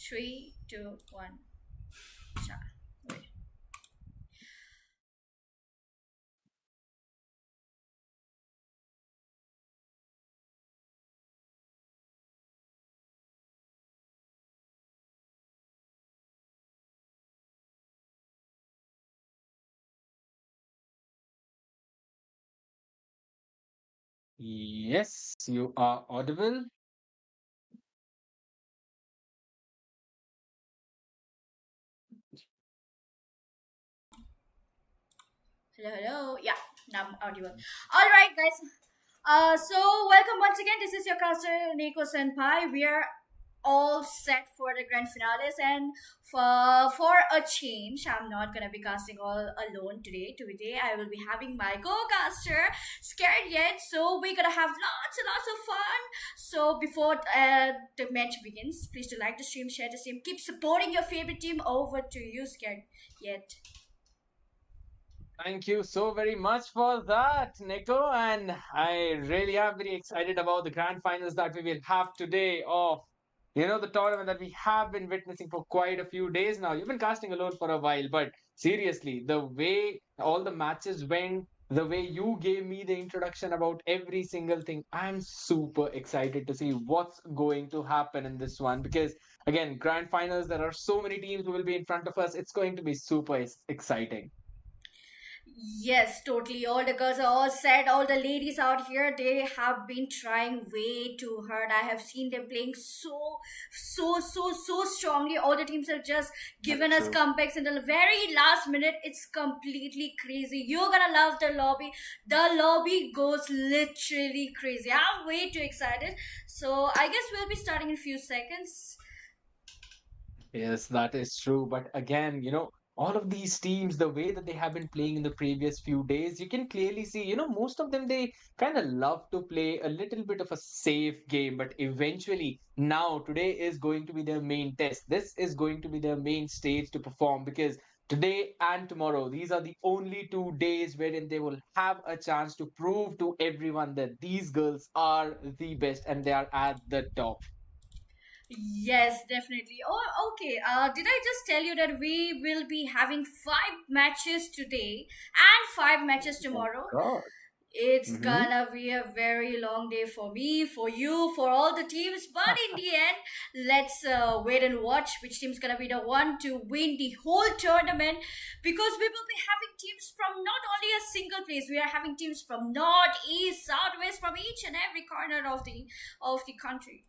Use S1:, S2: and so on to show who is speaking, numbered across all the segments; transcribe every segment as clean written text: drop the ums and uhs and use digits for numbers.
S1: 3, 2, 1. Wait.
S2: Yes, you are audible.
S1: Hello, hello. Yeah, now I'm audible. All right, guys. So welcome once again. This is your caster Nico Senpai. We are all set for the grand finales, and for a change, I'm not gonna be casting all alone today. Today, I will be having my co-caster. Scared yet? So we're gonna have lots and lots of fun. So before the match begins, please do like the stream, share the stream, keep supporting your favorite team. Over to you, Scared yet.
S2: Thank you so very much for that, Nico. And I really am very excited about the grand finals that we will have today of, the tournament that we have been witnessing for quite a few days now. You've been casting alone for a while, but seriously, the way all the matches went, the way you gave me the introduction about every single thing, I'm super excited to see what's going to happen in this one because, again, grand finals, there are so many teams who will be in front of us. It's going to be super exciting.
S1: Yes, totally. All the girls are all set. All the ladies out here, they have been trying way too hard. I have seen them playing so strongly. All the teams have just
S2: That's
S1: given us
S2: true.
S1: comebacks in the very last minute. It's completely crazy. You're gonna love the lobby. The lobby goes literally crazy. I'm way too excited. So I guess we'll be starting in a few seconds.
S2: Yes, that is true. But again, all of these teams, the way that they have been playing in the previous few days, you can clearly see, most of them, they kind of love to play a little bit of a safe game. But eventually, now, today is going to be their main test. This is going to be their main stage to perform because today and tomorrow, these are the only 2 days wherein they will have a chance to prove to everyone that these girls are the best and they are at the top.
S1: Yes, definitely. Oh, okay. Did I just tell you that we will be having 5 matches today and 5 matches
S2: Oh,
S1: tomorrow?
S2: God.
S1: It's gonna be a very long day for me, for you, for all the teams. But in the end, let's wait and watch which team's gonna be the one to win the whole tournament. Because we will be having teams from not only a single place, we are having teams from north, east, southwest, from each and every corner of the country.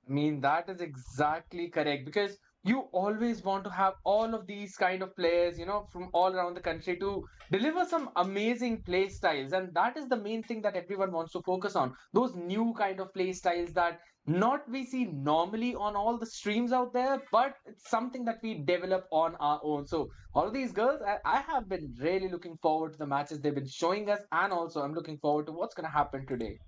S2: I mean, that is exactly correct because you always want to have all of these kind of players, from all around the country to deliver some amazing play styles. And that is the main thing that everyone wants to focus on. Those new kind of play styles that not we see normally on all the streams out there, but it's something that we develop on our own. So all of these girls, I have been really looking forward to the matches they've been showing us, and also I'm looking forward to what's going to happen today.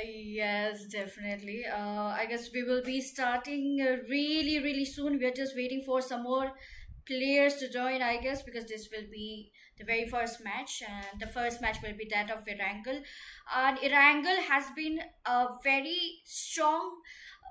S1: Yes, definitely. I guess we will be starting really soon. We are just waiting for some more players to join, I guess, because this will be the very first match, and the first match will be that of Erangel. And Erangel has been a very strong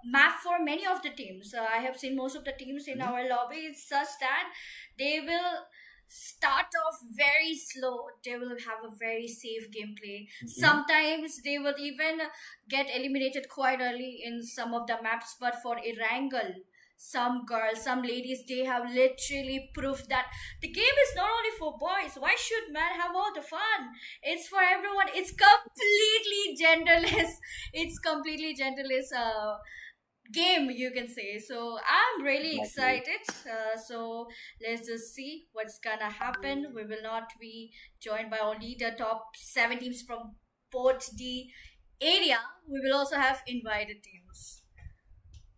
S1: map for many of the teams. I have seen most of the teams in our lobby. It's such that they will start off very slow. They will have a very safe gameplay.
S2: Mhm.
S1: Sometimes they will even get eliminated quite early in some of the maps. But for Erangel, some girls, some ladies, they have literally proved that the game is not only for boys. Why should men have all the fun? It's for everyone. It's completely genderless. It's completely genderless. Game, you can say. So I'm really
S2: Exactly.
S1: excited. So let's just see what's gonna happen. We will not be joined by only the top 7 teams from both the area. We will also have invited teams.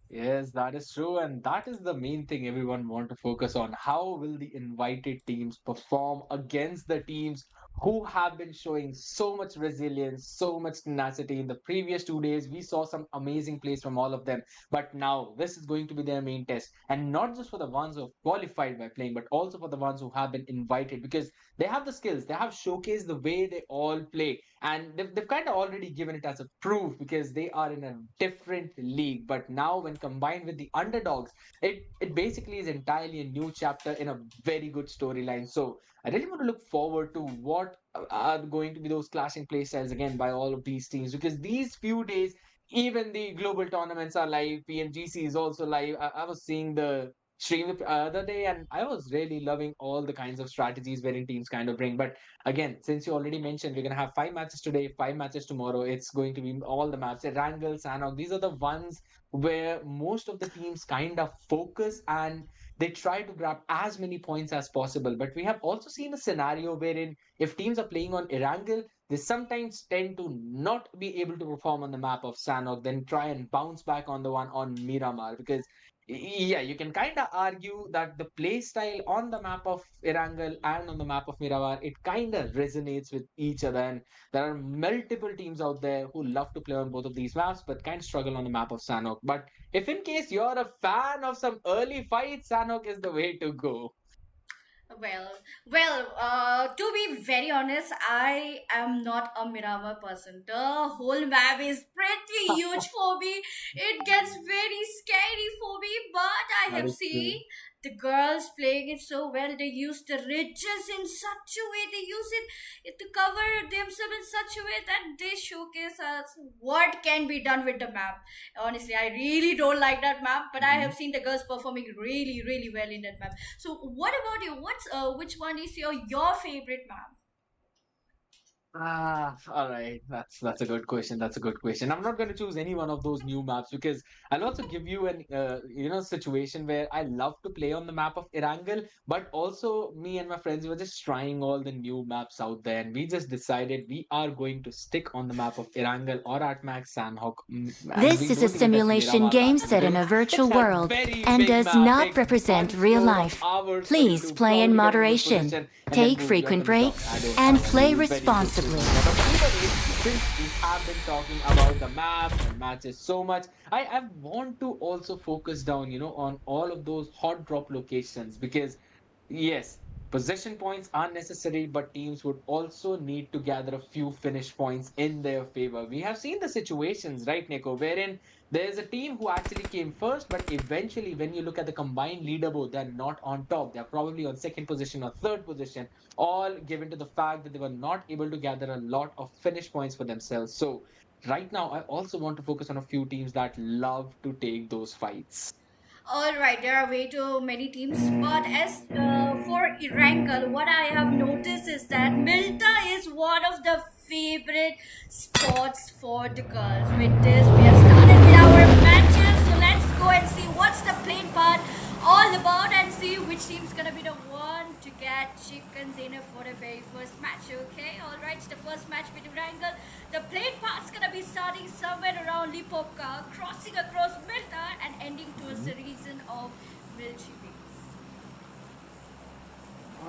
S2: Yes, that is true. And that is the main thing everyone want to focus on. How will the invited teams perform against the teams who have been showing so much resilience, so much tenacity. In the previous 2 days, we saw some amazing plays from all of them. But now this is going to be their main test. And not just for the ones who have qualified by playing, but also for the ones who have been invited, because they have the skills, they have showcased the way they all play. And they've kind of already given it as a proof because they are in a different league. But now, when combined with the underdogs, it basically is entirely a new chapter in a very good storyline. So I really want to look forward to what are going to be those clashing play styles again by all of these teams, because these few days, even the global tournaments are live. PMGC is also live. I was seeing the stream the other day, and I was really loving all the kinds of strategies wherein teams kind of bring. But again, since you already mentioned, we're going to have 5 matches today, 5 matches tomorrow. It's going to be all the maps. Erangel, SANHOK, these are the ones where most of the teams kind of focus, and they try to grab as many points as possible. But we have also seen a scenario wherein if teams are playing on Erangel, they sometimes tend to not be able to perform on the map of SANHOK, then try and bounce back on the one on Miramar. Because yeah, you can kind of argue that the play style on the map of Erangel and on the map of Miramar, it kind of resonates with each other. And there are multiple teams out there who love to play on both of these maps, but kind of struggle on the map of SANHOK. But if in case you're a fan of some early fights, SANHOK is the way to go.
S1: Well, to be very honest, I am not a Miramar person. The whole map is pretty huge for me. It gets very scary for me, but I
S2: That
S1: have
S2: is
S1: seen
S2: true.
S1: the girls playing it so well. They use the ridges in such a way, they use it to cover themselves in such a way that they showcase us what can be done with the map. Honestly, I really don't like that map, but I have
S2: Mhm.
S1: seen the girls performing really, really well in that map. So, what about you? Which one is your favorite map?
S2: All right. That's a good question. That's a good question. I'm not going to choose any one of those new maps because I'll also give you an situation where I love to play on the map of Erangel, but also me and my friends were just trying all the new maps out there, and we just decided we are going to stick on the map of Erangel or at max Sanhok, and
S3: This
S2: we
S3: is a
S2: don't even touch
S3: simulation
S2: Miramar
S3: game
S2: maps
S3: set in
S2: because
S3: a
S2: it's
S3: virtual
S2: a
S3: world
S2: very
S3: and
S2: big
S3: does
S2: map.
S3: not
S2: Takes
S3: represent real
S2: tons more of
S3: life.
S2: hours for you
S3: Please
S2: to
S3: play in
S2: probably get into this
S3: moderation,
S2: position and then
S3: take
S2: move your
S3: frequent
S2: items out. I
S3: breaks,
S2: don't
S3: and
S2: have
S3: play
S2: any very good tips
S3: responsibly.
S2: on that. But either way, since we have been talking about the maps and matches so much, I want to also focus down, on all of those hot drop locations, because yes, possession points are necessary, but teams would also need to gather a few finish points in their favor. We have seen the situations, right, Nico, wherein there's a team who actually came first, but eventually, when you look at the combined leaderboard, they're not on top. They're probably on second position or third position, all given to the fact that they were not able to gather a lot of finish points for themselves. So, right now, I also want to focus on a few teams that love to take those fights.
S1: All right, there are way too many teams, but as for Erangel, what I have noticed is that Milta is one of the favorite spots for the girls. With this, we have started with our matches, so let's go and see what's the playing part all about and see which team's gonna be the one to get chicken dinner for the very first match. Okay, all right, it's the first match with Erangel. The playing part's gonna be starting somewhere around Lipovka, crossing across Milta, and ending to a series of Milky Ways.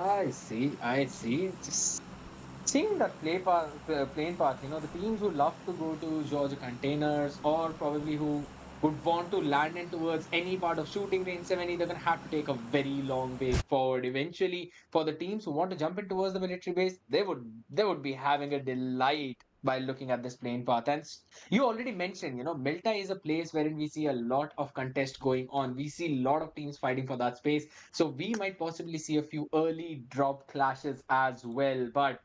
S2: I see, I see. Just seeing that plane path, the teams who love to go to Georgia containers, or probably who would want to land in towards any part of shooting range 70, they're going to have to take a very long way forward. Eventually, for the teams who want to jump in towards the military base, they would be having a delight by looking at this plane path. And you already mentioned, Milta is a place wherein we see a lot of contest going on. We see a lot of teams fighting for that space. So we might possibly see a few early drop clashes as well. But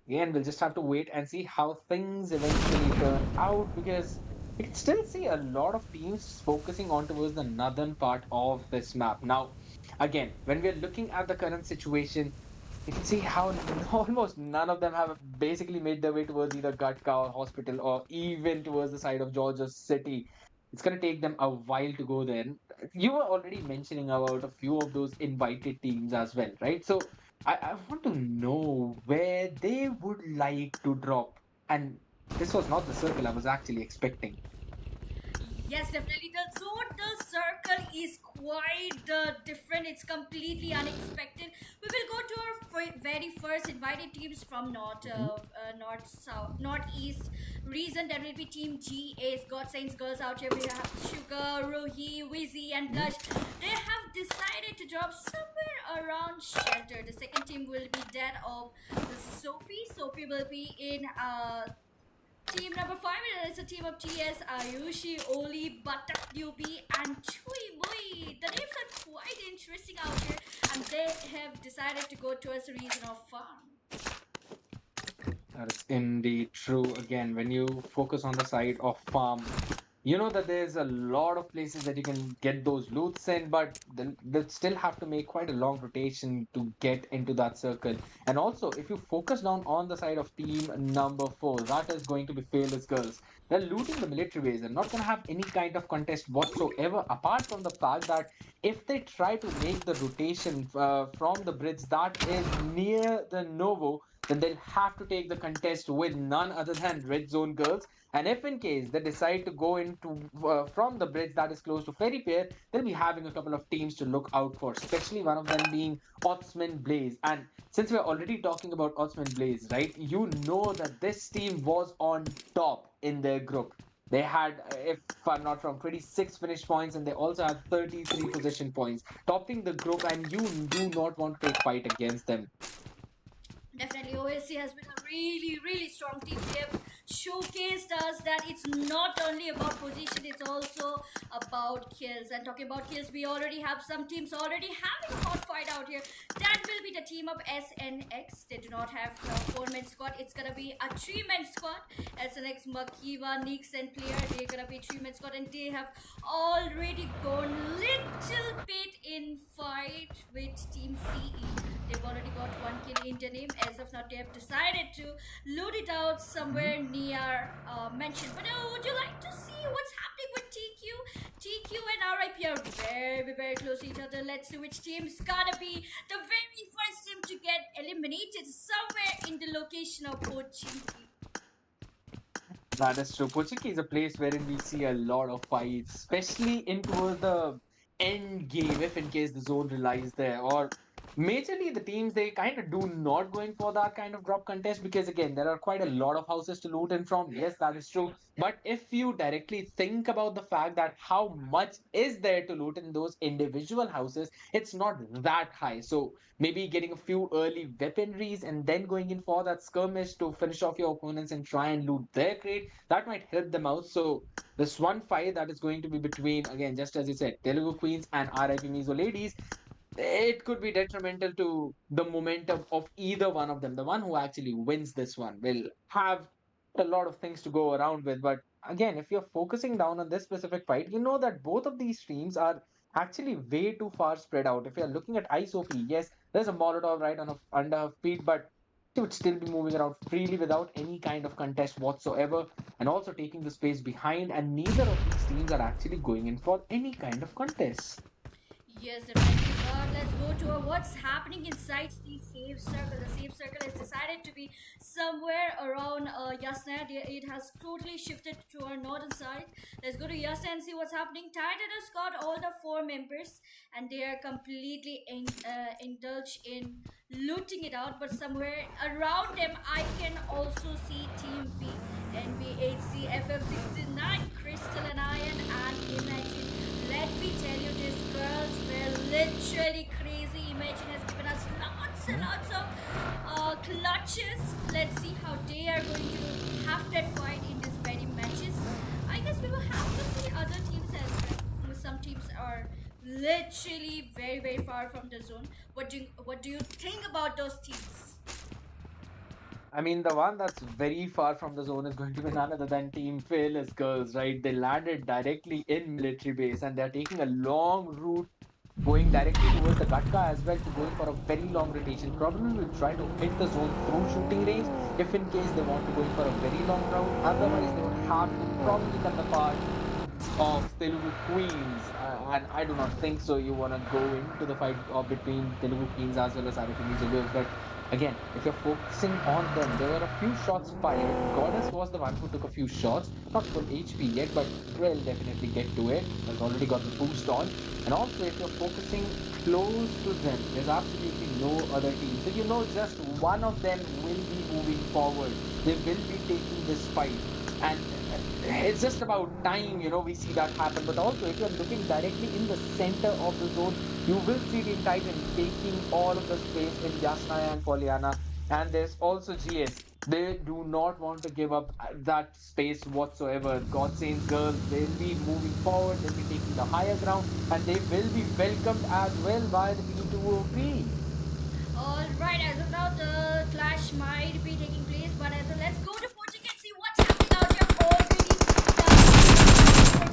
S2: again, we'll just have to wait and see how things eventually turn out, because we can still see a lot of teams focusing on towards the northern part of this map. Now, again, when we're looking at the current situation, you can see how almost none of them have basically made their way towards either Gatka or hospital, or even towards the side of Georgia City. It's going to take them a while to go there. You were already mentioning about a few of those invited teams as well, right? So I want to know where they would like to drop. And this was not the circle I was actually expecting.
S1: Yes, definitely. The total circle is quite different. It's completely unexpected. We will go to our very first invited teams from north, south, northeast region. That will be Team G A's God Saints girls out here. We have Sugar, Rohi, Wizzy, and
S2: Mhm.
S1: Blush. They have decided to drop somewhere around Shelter. The second team will be that of the Sophie. Sophie will be in team number 5, it's a team of TS, Ayushi, Oli, Batak Newbie, and Chui Bui. The names are quite interesting out here, and they have decided to go towards the region of farm.
S2: That is indeed true. Again, when you focus on the side of farm, you know that there's a lot of places that you can get those loots in, but then they'll still have to make quite a long rotation to get into that circle. And also, if you focus down on the side of team number 4, that is going to be Fearless Girls. They're looting the military base. They're not going to have any kind of contest whatsoever, apart from the fact that if they try to make the rotation from the bridge that is near the Novo, then they'll have to take the contest with none other than Red Zone Girls. And if in case they decide to go into from the bridge that is close to Ferry Pier, they'll be having a couple of teams to look out for, especially one of them being OSTMEN Blaze. And since we're already talking about OSTMEN Blaze, right, you know that this team was on top in their group. They had, if I'm not wrong, 26 finish points, and they also had 33 position points, topping the group, and you do not want to take fight against them.
S1: Definitely, OSC has been a really, really strong team. They have showcased us that it's not only about position, it's also about kills. And talking about kills, we already have some teams already having a hot fight out here. That will be the team of SNX. They do not have a 4-man squad. It's gonna be a 3-man squad. SNX, Makiva, Nix, and Player. They're gonna be 3-man squad, and they have already gone little bit in fight with Team CE. They've already got one kill in the name. As of now, they have decided to loot it out somewhere near mention. But would you like to see what's happening with TQ? TQ and RIP are very, very close to each other. Let's see which team's gonna be the very first team to get eliminated somewhere in the location of Pochinki.
S2: That is true. Pochiki is a place wherein we see a lot of fights, especially in towards the end game, if in case the zone relies there. Or majorly the teams they kind of do not going for that kind of drop contest because again there are quite a lot of houses to loot in from. Yes, that is true. But if you directly think about the fact that how much is there to loot in those individual houses, it's not that high. So maybe getting a few early weaponries and then going in for that skirmish to finish off your opponents and try and loot their crate, that might help them out. So this one fight that is going to be between, again, just as you said, Telugu Queens and RIP Mizo Ladies, it could be detrimental to the momentum of either one of them. The one who actually wins this one will have a lot of things to go around with. But again, if you're focusing down on this specific fight, you know that both of these streams are actually way too far spread out. If you're looking at ISOP, yes, there's a Molotov right on under her feet, but she would still be moving around freely without any kind of contest whatsoever, and also taking the space behind. And neither of these teams are actually going in for any kind of contest.
S1: Yes, definitely. But let's go to what's happening inside the safe circle. The safe circle is decided to be somewhere around Yasna. It has totally shifted to our northern side. Let's go to Yasna and see what's happening. Titan has got all the 4 members, and they are completely indulged in looting it out. But somewhere around them, I can also see Team V, NVHC, FF69, Crystal and Iron, and Imagine. Let me tell you, these girls were literally crazy. Imagine has given us lots and lots of clutches. Let's see how they are going to have that fight in these very matches. I guess we will have to see other teams as well. Some teams are literally very, very far from the zone. What do you think about those teams?
S2: I mean, the one that's very far from the zone is going to be none other than Team Fearless Girls, right? They landed directly in military base and they're taking a long route going directly towards the Gatka as well to going for a very long rotation. Probably will try to hit the zone through shooting range if in case they want to go in for a very long route. Otherwise, they would have to probably cut the part of Telugu Queens. And I do not think so. You want to go into the fight between Telugu Queens as well as Arabic Girls. But Again, if you're focusing on them, there were a few shots fired. Goddess was the one who took a few shots, not full HP yet, but will definitely get to it. Has already got the boost on. And also, if you're focusing close to them, there's absolutely no other team. So you know just one of them will be moving forward. They will be taking this fight. And it's just about time, we see that happen. But also, if you're looking directly in the center of the zone, you will see Team Titan taking all of the space in Yasnaya and Pollyanna. And there's also GS. They do not want to give up that space whatsoever. God Saints girls, they'll be moving forward, they'll be taking the higher ground, and they will be welcomed as well by the T2OP.
S1: Alright, as of now, the clash might be taking place, but as of let's go to Portugal and see what's happening out here. Already,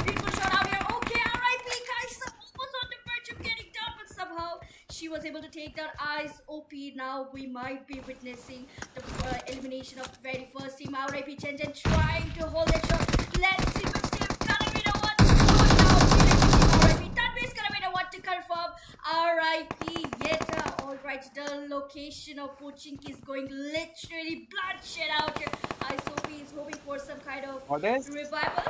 S1: beautiful shot out here. Okay, RIP, Kaisa almost on the verge of getting down, but somehow she was able to take down Ice OP. Now we might be witnessing the elimination of the very first team. RIP Chen trying to hold that shot. Let's see which team's gonna be the one to go down. RIP Tanvi's gonna be the one to confirm. RIP Yeta. Alright, the location of Pochinki is going literally bloodshed out here. Ice OP is hoping for some kind of revival.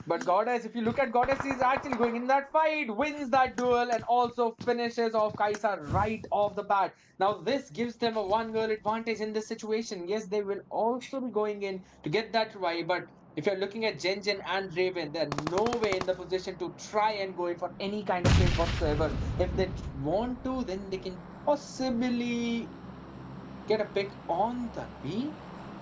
S2: But Goddess, if you look at Goddess, is actually going in that fight, wins that duel, and also finishes off Kaisa right off the bat. Now, this gives them a one girl advantage in this situation. Yes, they will also be going in to get that revive, but if you're looking at Genjin and Raven, they're no way in the position to try and go in for any kind of hit whatsoever. If they want to, then they can possibly get a pick on the B.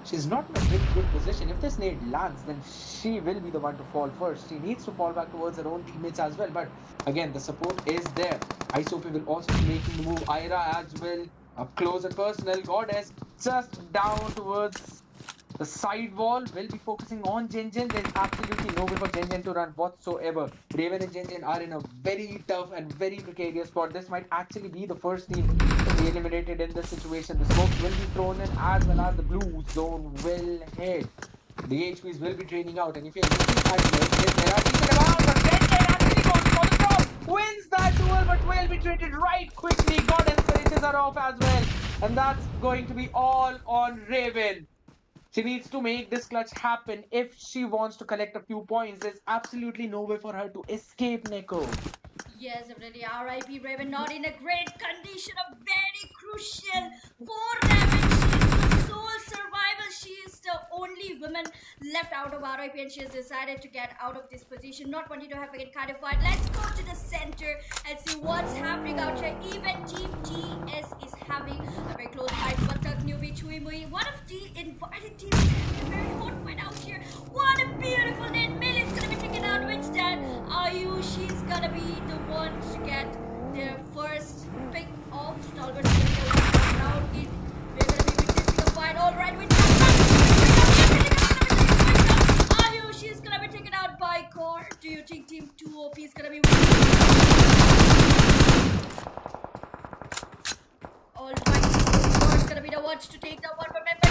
S2: She's not in a very good position. If this nade lands, then she will be the one to fall first. She needs to fall back towards her own teammates as well. But again, the support is there. ISOP will also be making the move. Ira as well. Up close and personal. Goddess just down towards the side wall. Will be focusing on Jinjin. There's absolutely no way for Jinjin to run whatsoever. Raven and Jinjin are in a very tough and very precarious spot. This might actually be the first team to be eliminated in this situation. The smokes will be thrown in as well as the blue zone will hit. The HPs will be draining out. And if you're looking at Jinjin, there are people around, but Jinjin actually goes for the top. Wins that duel, but will be traded right quickly. Goddess finishes her off as well. And that's going to be all on Raven. She needs to make this clutch happen if she wants to collect a few points. There's absolutely no way for her to escape, Neko.
S1: Yes, definitely. RIP Raven not in a great condition. A very crucial 4 damage. She is the sole survivor. She is the only woman left out of RIP, and she has decided to get out of this position. Not wanting to have a kind of fight. Let's go to the center and see what's happening out here. Even Team TS is having a very close fight. Batak Newbie Chui Mui, one of the invited teams, having a very hot fight out here. What a beautiful net. Mill is gonna be taken out. Which then Ayu, she's gonna be the one to get their first pick of Stalwart round in. We're gonna be witnessing a fight. Alright, with Ayu, she's gonna be taken out by Core. Do you think Team 2OP is gonna be winning? Alright, Core's gonna be the one to take that one, but remember,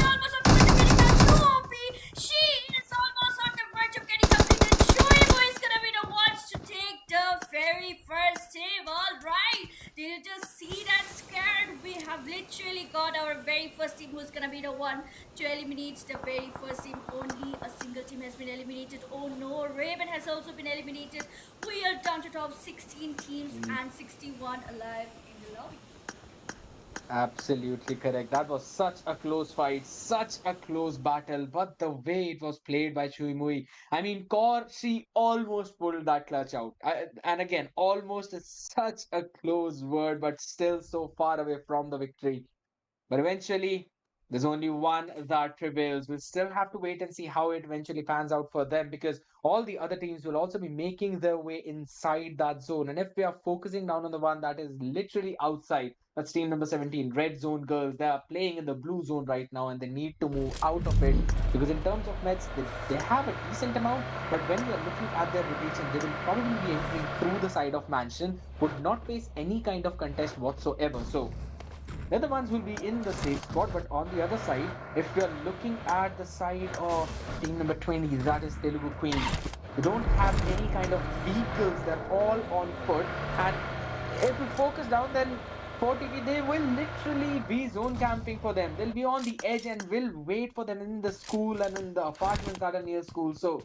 S1: almost on the verge of getting that 2OP. She is almost on the verge of getting completed. Shoibu is gonna be the ones to take the very first team. Alright, did you just see that scared? We have literally got our very first team who's gonna be the one to eliminate the very first team. Only a single team has been eliminated. Oh no, Raven has also been eliminated. We are down to top 16 teams and 61 alive in the lobby.
S2: Absolutely correct. That was such a close fight, such a close battle, but the way it was played by Shuimui, I mean, Kor, she almost pulled that clutch out. And again, almost is such a close word, but still so far away from the victory. But eventually, there's only one that prevails. We'll still have to wait and see how it eventually pans out for them because all the other teams will also be making their way inside that zone. And if we are focusing down on the one that is literally outside, that's team number 17, Red Zone Girls. They are playing in the blue zone right now and they need to move out of it because in terms of meds, they have a decent amount. But when you're looking at their rotation, they will probably be entering through the side of Mansion, would not face any kind of contest whatsoever. So they're the ones who will be in the safe spot, but on the other side, if we are looking at the side of team number 20, that is Telugu Queen, they don't have any kind of vehicles, they're all on foot. And if we focus down, then 4TP, they will literally be zone camping for them. They'll be on the edge and will wait for them in the school and in the apartments that are near school. So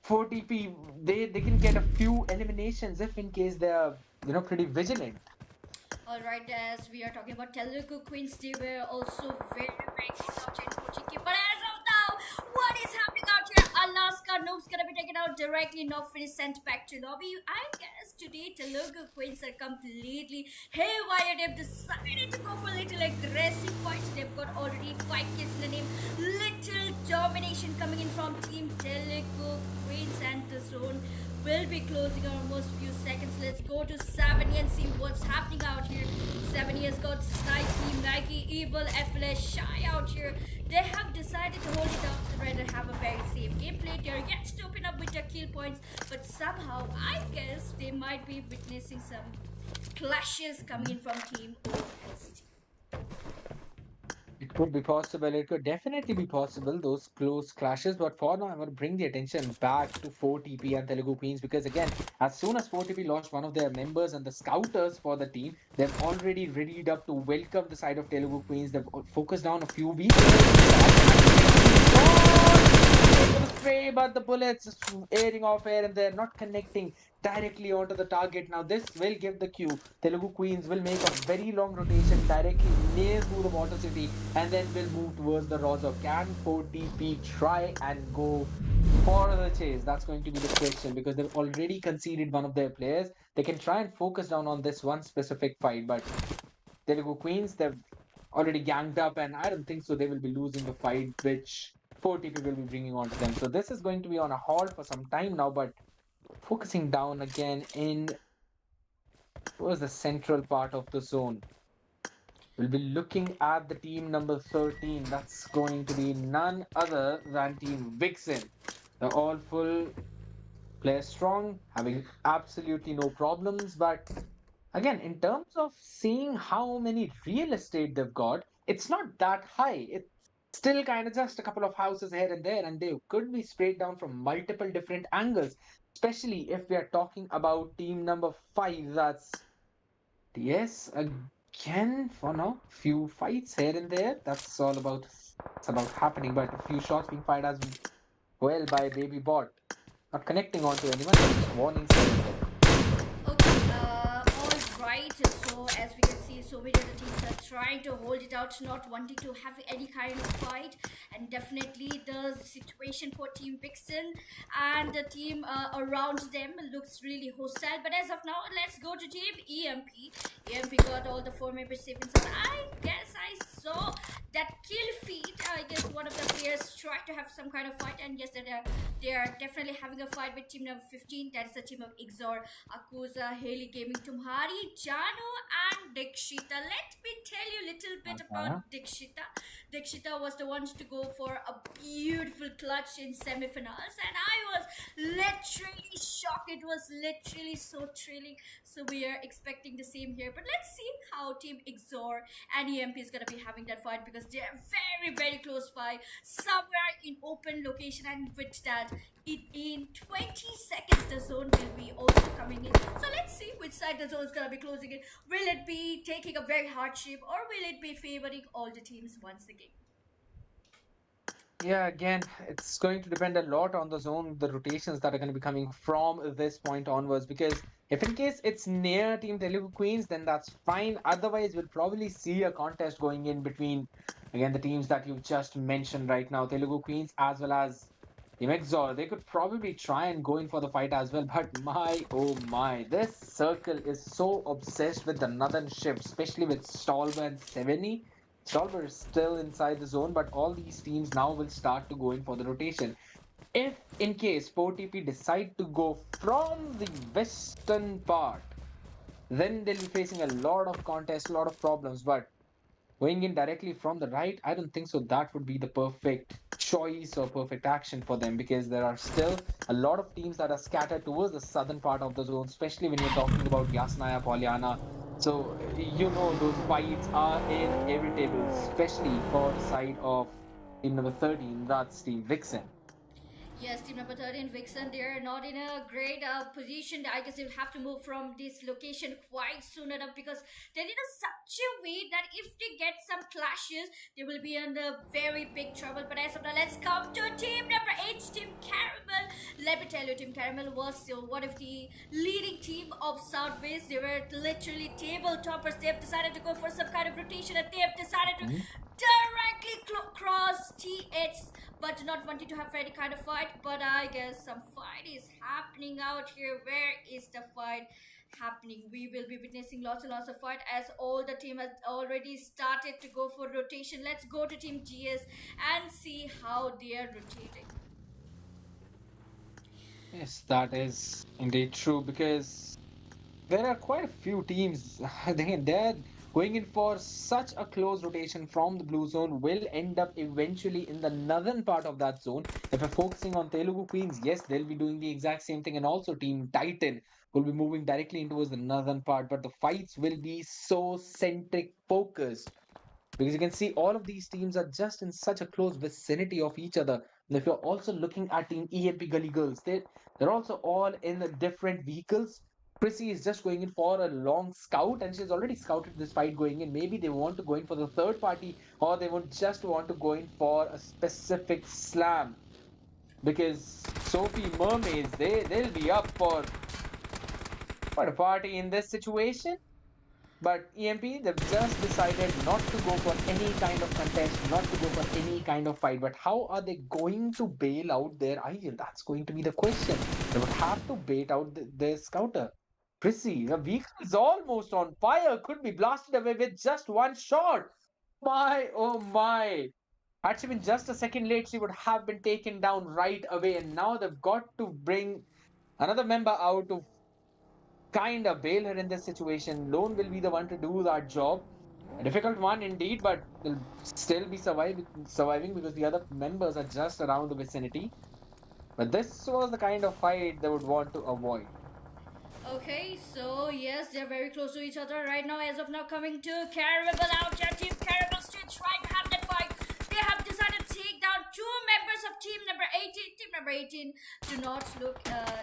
S2: 4TP, they can get a few eliminations if in case they're pretty vigilant.
S1: Alright, as we are talking about Telugu Queens, they were also very close out here in Kochiki. But as of now, what is happening out here? Alaska Noob's gonna be taken out directly, not finished, sent back to lobby. I guess today Telugu Queens are completely haywire. They've decided to go for a little aggressive fight. They've got already 5 kills in the name. Little domination coming in from Team Telugu Queens, and the zone will be closing in almost few seconds. Let's go to Savani and see what's happening out here. Savani has got Snipey, Nike, Evil, FLS, Shy out here. They have decided to hold it up and rather have a very safe gameplay. They're yet to open up with their kill points, but somehow I guess they might be witnessing some clashes coming in from Team OST.
S2: It could be possible. It could definitely be possible, those close clashes. But for now, I'm going to bring the attention back to 4TP and Telugu Queens because, again, as soon as 4TP lost one of their members and the scouters for the team, they've already readied up to welcome the side of Telugu Queens. They've focused down a few weeks. Stray, but the bullets airing off here and they're not connecting directly onto the target. Now, this will give the cue. Telugu Queens will make a very long rotation directly near to the Water City and then will move towards the Rosa. Can 4TP try and go for the chase? That's going to be the question because they've already conceded one of their players. They can try and focus down on this one specific fight, but Telugu Queens, they've already ganged up, and I don't think so they will be losing the fight, which 4TP will be bringing on to them. So this is going to be on a halt for some time now, but focusing down again in towards the central part of the zone. We'll be looking at the team number 13. That's going to be none other than Team VIXXEN. They're all full, player strong, having absolutely no problems. But again, in terms of seeing how many real estate they've got, it's not that high. It's still kind of just a couple of houses here and there, and they could be sprayed down from multiple different angles, especially if we are talking about team number 5. That's yes, again for now, few fights here and there. That's all about it's about happening, but a few shots being fired as well by Baby Bot, not connecting onto anyone, but just warnings here and there.
S1: Okay, all right. So as we can see, so many other teams are trying to hold it out, not wanting to have any kind of fight, and definitely the situation for Team VIXXEN and the team around them looks really hostile. But as of now, let's go to Team EMP. EMP got all the 4 members safe inside. I guess I saw that kill feed. I guess one of the players tried to have some kind of fight, and yes, they are definitely having a fight with team number 15. That is the team of XZOR, Akusa, Haley Gaming, Tumhari, Jano, and Dikshita. Let me tell you a little bit about Dikshita. Dikshita was the one to go for a beautiful clutch in semifinals, and I was literally shocked. It was literally so thrilling. So we are expecting the same here. But let's see how Team XZOR and EMP is gonna be having that fight because they are very close by, somewhere in open location, and with that, in 20 seconds the zone will be also coming in. So let's see which side the zone is gonna be closing in. Will it be taking a very hardship, or will it be favoring all the teams once again?
S2: Yeah, again, it's going to depend a lot on the zone, the rotations that are going to be coming from this point onwards. Because if in case it's near Team Telugu Queens, then that's fine. Otherwise, we'll probably see a contest going in between, again, the teams that you've just mentioned right now, Telugu Queens as well as Team XZOR. They could probably try and go in for the fight as well. But my, oh my, this circle is so obsessed with the northern shift, especially with Stolber and Seveni. Stolber is still inside the zone, but all these teams now will start to go in for the rotation. If in case 4TP decide to go from the western part, then they'll be facing a lot of contests, a lot of problems. But going in directly from the right, I don't think so. That would be the perfect choice or perfect action for them because there are still a lot of teams that are scattered towards the southern part of the zone, especially when you're talking about Yasnaya, Polyana. So, those fights are inevitable, especially for the side of team number 13, that's Team VIXXEN.
S1: Yes, team number 13, Vixen, they're not in a great position. I guess they'll have to move from this location quite soon enough because they're in such a way that if they get some clashes, they will be in a very big trouble. But as of now, let's come to team number 8, Team Caramel. Let me tell you, Team Caramel was still one of the leading team of Southwest. They were literally table toppers. They have decided to go for some kind of rotation and they have decided to
S2: Mhm.
S1: directly cross T8, but not wanting to have any kind of fight. But I guess some fight is happening out here. Where is the fight happening? We will be witnessing lots and lots of fight as all the team has already started to go for rotation. Let's go to Team GS and see how they are rotating.
S2: Yes, that is indeed true because there are quite a few teams. They're going in for such a close rotation from the blue zone, will end up eventually in the northern part of that zone. If we're focusing on Telugu Queens, yes, they'll be doing the exact same thing, and also Team Titan will be moving directly in towards the northern part. But the fights will be so centric focused because you can see all of these teams are just in such a close vicinity of each other. And if you're also looking at Team EMP Gully Girls, they're also all in different vehicles. Prissy is just going in for a long scout, and she's already scouted this fight going in. Maybe they want to go in for the third party, or they would just want to go in for a specific slam. Because Sophie Mermaids, they'll be up for a party in this situation. But EMP, they've just decided not to go for any kind of contest, not to go for any kind of fight. But how are they going to bail out their idol? That's going to be the question. They would have to bait out their scouter. Prissy, the vehicle is almost on fire, could be blasted away with just one shot. My, oh my. Had she been just a second late, she would have been taken down right away. And now they've got to bring another member out to kind of bail her in this situation. Lone will be the one to do that job. A difficult one indeed, but they'll still be surviving because the other members are just around the vicinity. But this was the kind of fight they would want to avoid.
S1: Okay, so yes, they're very close to each other right now. As of now, coming to Carabel out here. Team Carabel still trying to have that fight. They have decided to take down two members of team number 18. Team number 18 do not look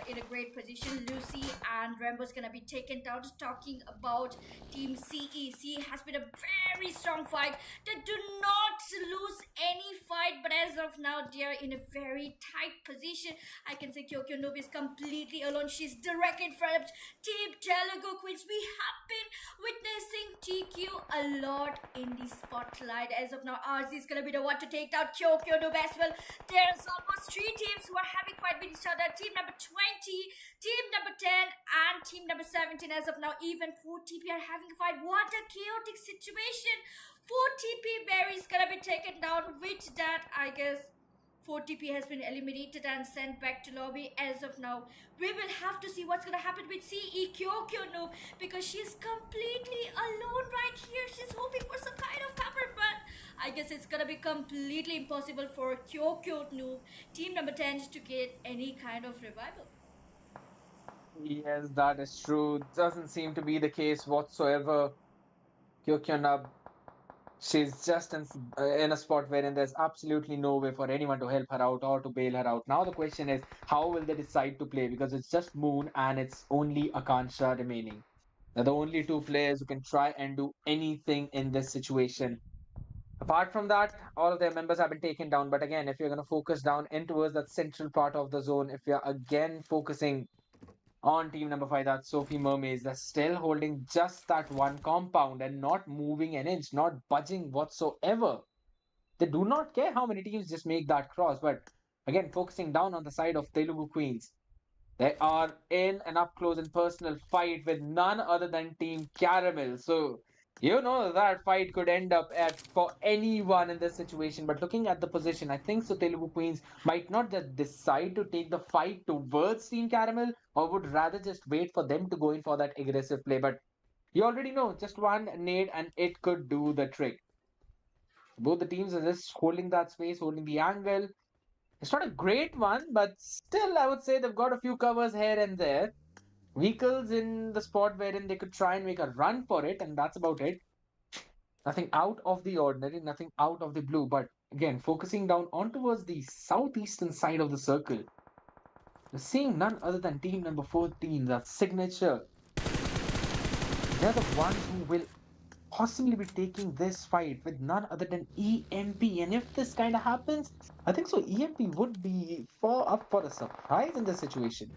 S1: in a great position. Lucy and Rambo's gonna be taken down. Talking about Team CE. CE has been a very strong fight. They do not lose any fight, but as of now, they are in a very tight position. I can say Kyokyo Noob is completely alone. She's directly in front of Team Telugu Queens. We have been witnessing TQ a lot in the spotlight. As of now, RZ is gonna be the one to take down Kyokyo Noob as well. There's almost three teams who are having fight with each other. Team number 20, team number 10, and team number 17. As of now, even 4TP are having a fight. What a chaotic situation. 4TP Berry is gonna be taken down. With that, I guess 4TP has been eliminated and sent back to lobby. As of now, we will have to see what's gonna happen with CE Kyokyo Noob because she's completely alone right here. She's hoping for some kind of cover, but I guess it's gonna be completely impossible for Kyokyo Noob, team number 10, to get any kind of revival.
S2: Yes, that is true. Doesn't seem to be the case whatsoever. Kyokyonab, she's just in a spot wherein there's absolutely no way for anyone to help her out or to bail her out. Now the question is, how will they decide to play? Because it's just Moon and it's only Akansha remaining. They're the only two players who can try and do anything in this situation. Apart from that, all of their members have been taken down. But again, if you're going to focus down in towards that central part of the zone, if you're again focusing on team number 5, that's Sophie Mermaids, they're still holding just that one compound and not moving an inch, not budging whatsoever. They do not care how many teams just make that cross. But again, focusing down on the side of Telugu Queens, they are in an up close and personal fight with none other than Team Caramel. So, you know that fight could end up at for anyone in this situation. But looking at the position, I think so Telugu Queens might not just decide to take the fight towards Team Caramel or would rather just wait for them to go in for that aggressive play. But you already know, just one nade and it could do the trick. Both the teams are just holding that space, holding the angle. It's not a great one, but still, I would say they've got a few covers here and there. Vehicles in the spot wherein they could try and make a run for it, and that's about it. Nothing out of the ordinary, nothing out of the blue. But again, focusing down on towards the southeastern side of the circle. We're seeing none other than team number 14, that signature. They're the ones who will possibly be taking this fight with none other than EMP. And if this kind of happens, I think so EMP would be up for a surprise in this situation.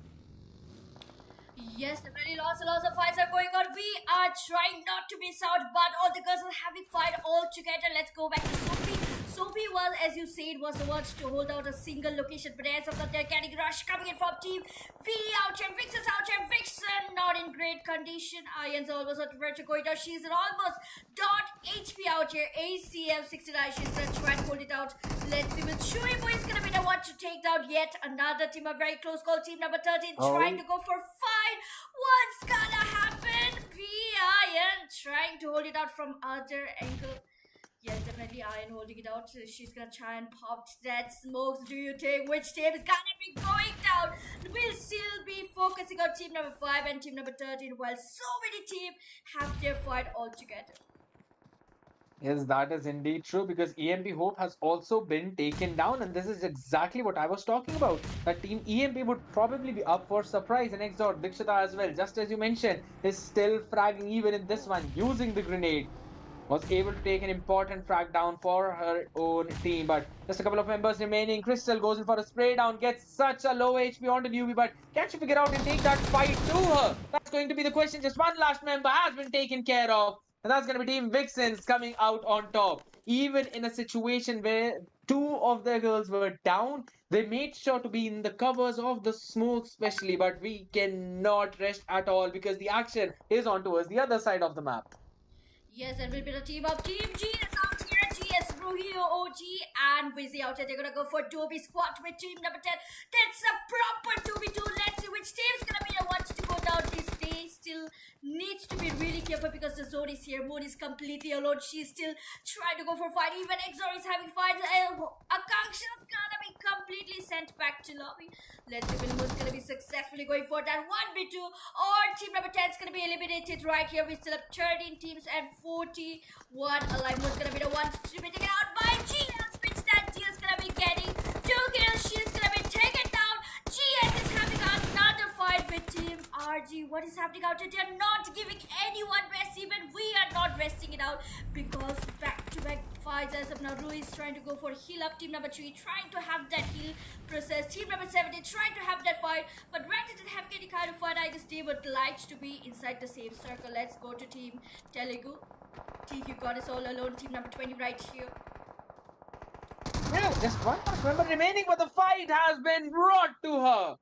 S1: Yes, definitely lots of fights are going on. We are trying not to miss out, but all the girls are having fight all together. Let's go back to Sophie. Sophie, well, as you said, was the one to hold out a single location, but as of now, they're getting rush coming in from team V out here. VIXXEN's out here. VIXXEN not in great condition. Ian's almost on the verge of going down. She's at almost dot HP out here. ACM 69. She's gonna try and hold it out. Let's see with Shuibu is gonna be the one to take down yet another team. A very close call. Team number 13 trying to go for fight. What's gonna happen? Ian trying to hold it out from other angle. Yes, definitely Iron holding it out. She's gonna try and pop that smokes. Do you think which team is gonna be going down? We'll still be focusing on team number 5 and team number 13 while so many teams have their fight all together.
S2: Yes, that is indeed true because EMP Hope has also been taken down, and this is exactly what I was talking about. That team EMP would probably be up for surprise, and XZOR Dikshita as well, just as you mentioned, is still fragging even in this one, using the grenade. Was able to take an important frag down for her own team, but just a couple of members remaining. Crystal goes in for a spray down, gets such a low HP on the newbie, but can she figure out and take that fight to her? That's going to be the question. Just one last member has been taken care of, and that's going to be Team VIXXEN's coming out on top. Even in a situation where two of their girls were down, they made sure to be in the covers of the smoke, especially. But we cannot rest at all because the action is on towards the other side of the map.
S1: Yes, and will be the team of Team G is out here. GS, Ruhio, OG, and Wizzy out here. They're gonna go for 2B squad with team number 10. That's a proper 2v2. Let's see which team's gonna be the ones to go down. This day still needs to be really careful because the zone is here. Moon is completely alone. She's still trying to go for fight. Even XZOR is having fight. Akanksha's gonna be completely sent back to lobby. Let's see when Moon's gonna be successfully going for that 1v2. Or team number 10 is gonna be eliminated right here. We still have 13 teams and 41 alive. Moon's gonna be the one to be taken out by GS, which that GS gonna be getting 2 kills. She's gonna be taken down. GS is having another fight with Team RG. What is happening out here? They're not giving anyone rest. Even we are not resting it out because back-to-back fights as of now. Rui is trying to go for heal up. Team number 3 trying to have that heal process. Team number 17 trying to have that fight, but rather than have any kind of fight, I guess they would like to be inside the same circle. Let's go to Team Telugu. TQ got us all alone. Team number 20 right here.
S2: Yeah, just one last member remaining, but the fight has been brought to her.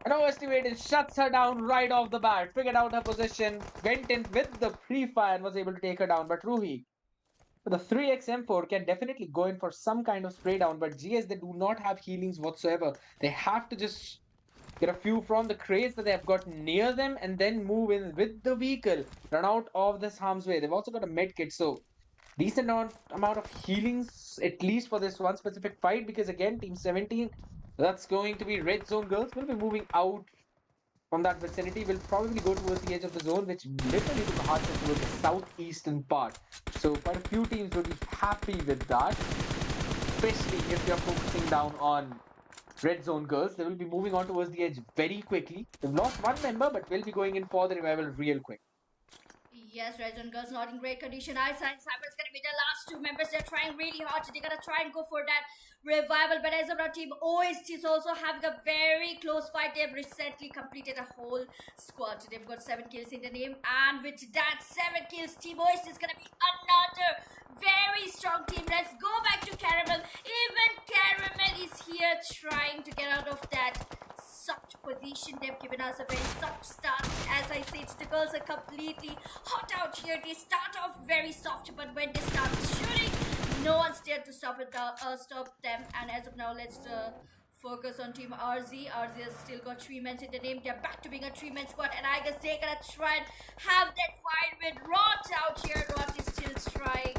S2: And OSTMEN shuts her down right off the bat. Figured out her position, went in with the pre-fire and was able to take her down. But Ruhi, with the 3x M4, can definitely go in for some kind of spray down. But GS, they do not have healings whatsoever. They have to just get a few from the crates that they have got near them and then move in with the vehicle. Run out of this harm's way. They've also got a med kit, so decent amount of healings, at least for this one specific fight, because again, Team 17, that's going to be Red Zone girls, will be moving out from that vicinity. Will probably go towards the edge of the zone, which literally to the heart towards the southeastern part. So quite a few teams will be happy with that, especially if you're focusing down on Red Zone girls. They will be moving on towards the edge very quickly. They've lost one member, but will be going in for the revival real quick.
S1: Yes, REDZONE girls not in great condition. CYPHER is gonna be the last 2 members. They're trying really hard. They're gonna try and go for that revival. But as of now, Team OST is also having a very close fight. They've recently completed a whole squad. They've got 7 kills in the name. And with that 7 kills, Team OST is gonna be another very strong team. Let's go back to Caramel. Even Caramel is here trying to get out of that soft position. They've given us a very soft start. As I said, the girls are completely hot out here. They start off very soft, but when they start shooting, no one's there to stop them. And as of now, let's focus on Team RZ. RZ has still got 3 men in the name. They're back to being a 3-man squad, and I guess they're gonna try and have that fight with Rot out here. Rot is still trying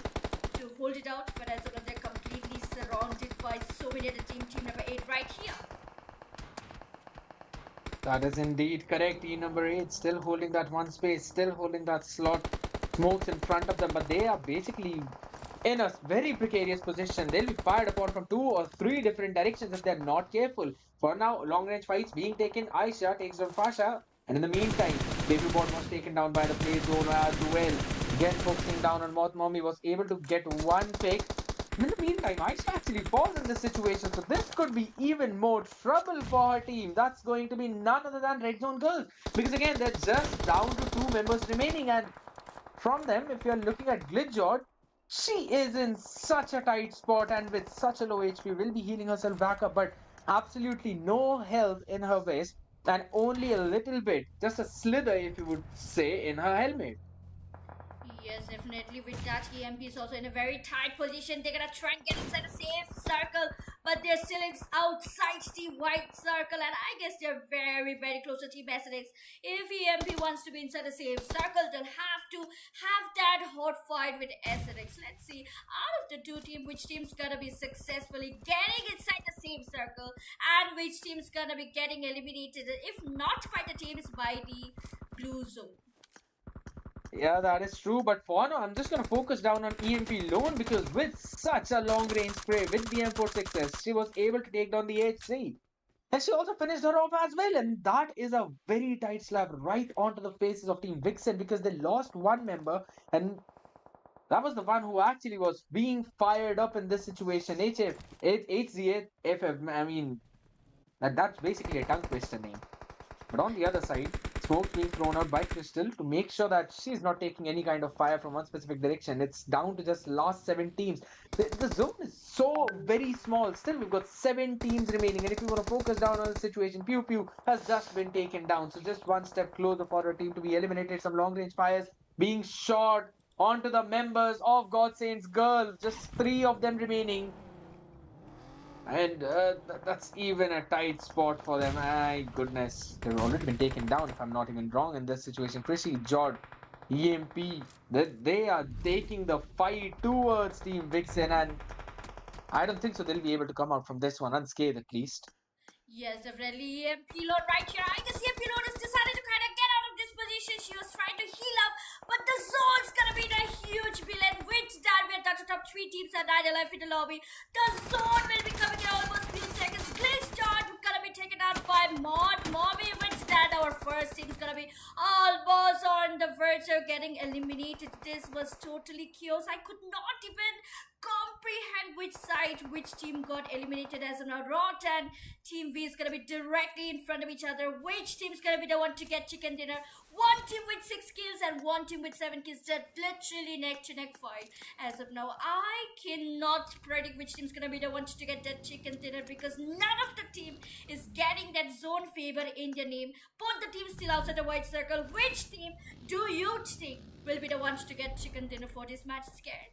S1: to hold it out, but as of now, they're completely surrounded by so many other team. Team number 8 right here.
S2: That is indeed correct. Team number 8 still holding that one space, still holding that slot. Smokes in front of them, but they are basically in a very precarious position. They'll be fired upon from 2 or 3 different directions if they're not careful. For now, long range fights being taken. Aisha takes down Fasha, and in the meantime, Babybot was taken down by the play zone as well. Again, focusing down on Moth Mommy, was able to get one pick. In the meantime, Aisha actually falls in this situation, so this could be even more trouble for her team. That's going to be none other than Red Zone Girls, because again, they're just down to 2 members remaining, and from them, if you're looking at Glitchjord, she is in such a tight spot and with such a low HP, will be healing herself back up, but absolutely no health in her vest and only a little bit, just a slither, if you would say, in her helmet.
S1: Yes, definitely. With that, EMP is also in a very tight position. They're gonna try and get inside a safe circle, but they're still outside the white circle, and I guess they're very, very close to Team SNX. If EMP wants to be inside a safe circle, they'll have to have that hot fight with SNX. Let's see, out of the two teams, which team's gonna be successfully getting inside the safe circle, and which team's gonna be getting eliminated, if not by the teams, by the blue zone.
S2: Yeah, that is true. But for now, I'm just going to focus down on EMP Lone because with such a long range spray with the M4 success, she was able to take down the HC. And she also finished her off as well. And that is a very tight slap right onto the faces of Team VIXXEN because they lost one member. And that was the one who actually was being fired up in this situation. HZFF, I mean, that's basically a tongue twister name. But on the other side, smoke's being thrown out by Crystal to make sure that she's not taking any kind of fire from one specific direction. It's down to just last 7 teams. The zone is so very small. Still, we've got 7 teams remaining. And if you want to focus down on the situation, Pew Pew has just been taken down. So just one step closer for her team to be eliminated. Some long range fires being shot onto the members of God Saints Girl. Just 3 of them remaining. And that's even a tight spot for them. My goodness. They've already been taken down, if I'm not even wrong, in this situation. Chrissy, Jord, EMP, they are taking the fight towards Team VIXXEN, and I don't think so they'll be able to come out from this one unscathed, at least.
S1: Yes, definitely. EMP Lord right here. I guess EMP Lord has decided to kind of get out of this position. She was trying to heal up, but the zone's gonna be the huge villain. With that, we're down to top 3 teams and 9 alive in the lobby. The zone will be coming in almost 3 seconds. Glitch Dart gonna be taken out by Mommy. With that, our first team's gonna be almost on the verge of getting eliminated. This was totally chaos. I could not even comprehend which team got eliminated as of now. Rot and Team V is gonna be directly in front of each other. Which team's gonna be the one to get chicken dinner? One team with 6 kills and one team with 7 kills. That literally neck to neck fight. As of now, I cannot predict which team's gonna be the one to get that chicken dinner because none of the team is getting that zone favor in their name. Both the teams still outside the white circle. Which team do you think will be the ones to get chicken dinner for this match? Scared?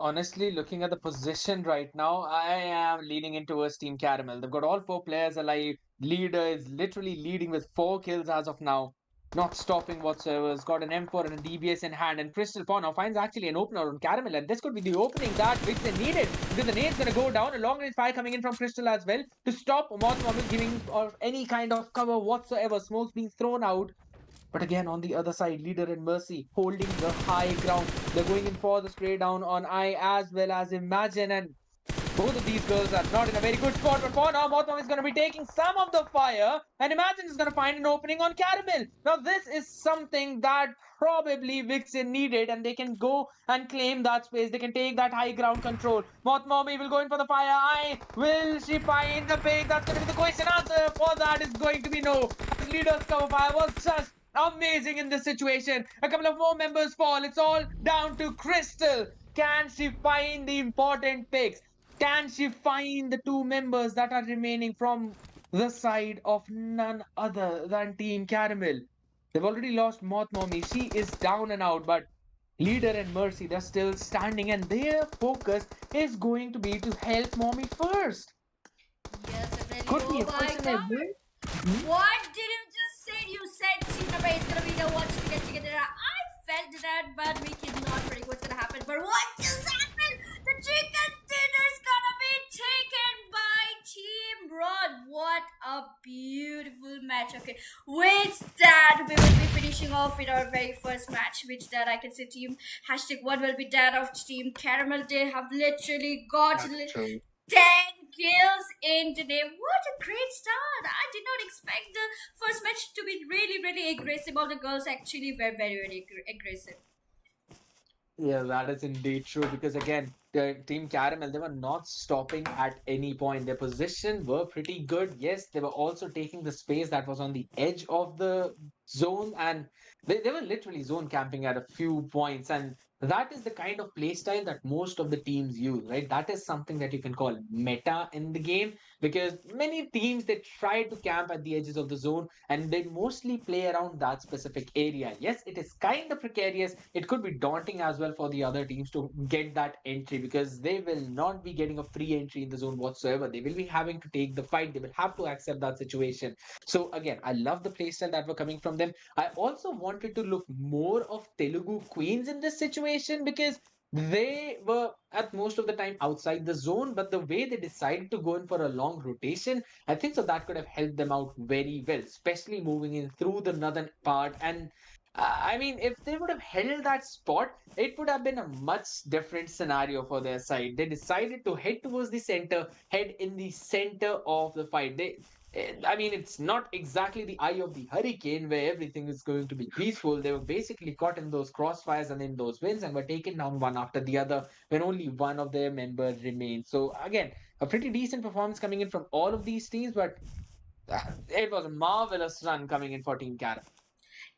S2: Honestly, looking at the position right now, I am leaning in towards Team Caramel. They've got all 4 players alive. Leader is literally leading with 4 kills as of now. Not stopping whatsoever. Has got an M4 and a DBS in hand. And Crystal Pawn now finds actually an opener on Caramel. And this could be the opening that VIXXEN needed. Because the nade's going to go down. A long range fire coming in from Crystal as well. To stop Moth giving or any kind of cover whatsoever. Smoke's being thrown out. But again, on the other side, Leader and Mercy holding the high ground. They're going in for the spray down on I as well as Imagine. And both of these girls are not in a very good spot. But for now, Mothmom is going to be taking some of the fire. And Imagine is going to find an opening on Caramel. Now, this is something that probably VIXXEN needed. And they can go and claim that space. They can take that high ground control. Mothmom will go in for the fire. Will she find the pick? That's going to be the question. Answer for that is going to be no. As Leader's cover fire was just amazing in this situation. A couple of more members fall. It's all down to Crystal. Can she find the important picks? Can she find the 2 members that are remaining from the side of none other than Team Caramel? They've already lost Moth Mommy. She is down and out, but Leader and Mercy, they're still standing, and their focus is going to be to help Mommy first.
S1: Yes, definitely.
S2: Could be
S1: Oh
S2: a
S1: my
S2: person
S1: god.
S2: as well.
S1: What did you just say? You said Cinema is gonna be the one to get together. I felt that, but we cannot predict what's gonna happen. But what just happened? The chicken dinner is gonna be taken by Team Rod, what a beautiful match. Okay, with that, we will be finishing off with our very first match. With that, I can say team hashtag one will be that of Team Caramel. They have literally got
S2: That's true.
S1: 10 kills in the game. What a great start! I did not expect the first match to be really, really aggressive. All the girls actually were very, very aggressive.
S2: Yeah, that is indeed true because again, the Team Caramel, they were not stopping at any point. Their position were pretty good. Yes, they were also taking the space that was on the edge of the zone, and they were literally zone camping at a few points. And that is the kind of play style that most of the teams use, right? That is something that you can call meta in the game because many teams they try to camp at the edges of the zone and they mostly play around that specific area. Yes, it is kind of precarious. It could be daunting as well for the other teams to get that entry because they will not be getting a free entry in the zone whatsoever. They will be having to take the fight. They will have to accept that situation. So again, I love the playstyle that were coming from them. I also wanted to look more of Telugu queens in this situation because they were at most of the time outside the zone, but the way they decided to go in for a long rotation, I think so that could have helped them out very well, especially moving in through the northern part. And I mean, if they would have held that spot, it would have been a much different scenario for their side. They decided to head towards the center, head in the center of the fight. I mean, it's not exactly the eye of the hurricane where everything is going to be peaceful. They were basically caught in those crossfires and in those winds and were taken down one after the other when only one of their members remained. So, again, a pretty decent performance coming in from all of these teams, but it was a marvelous run coming in for Team Canada.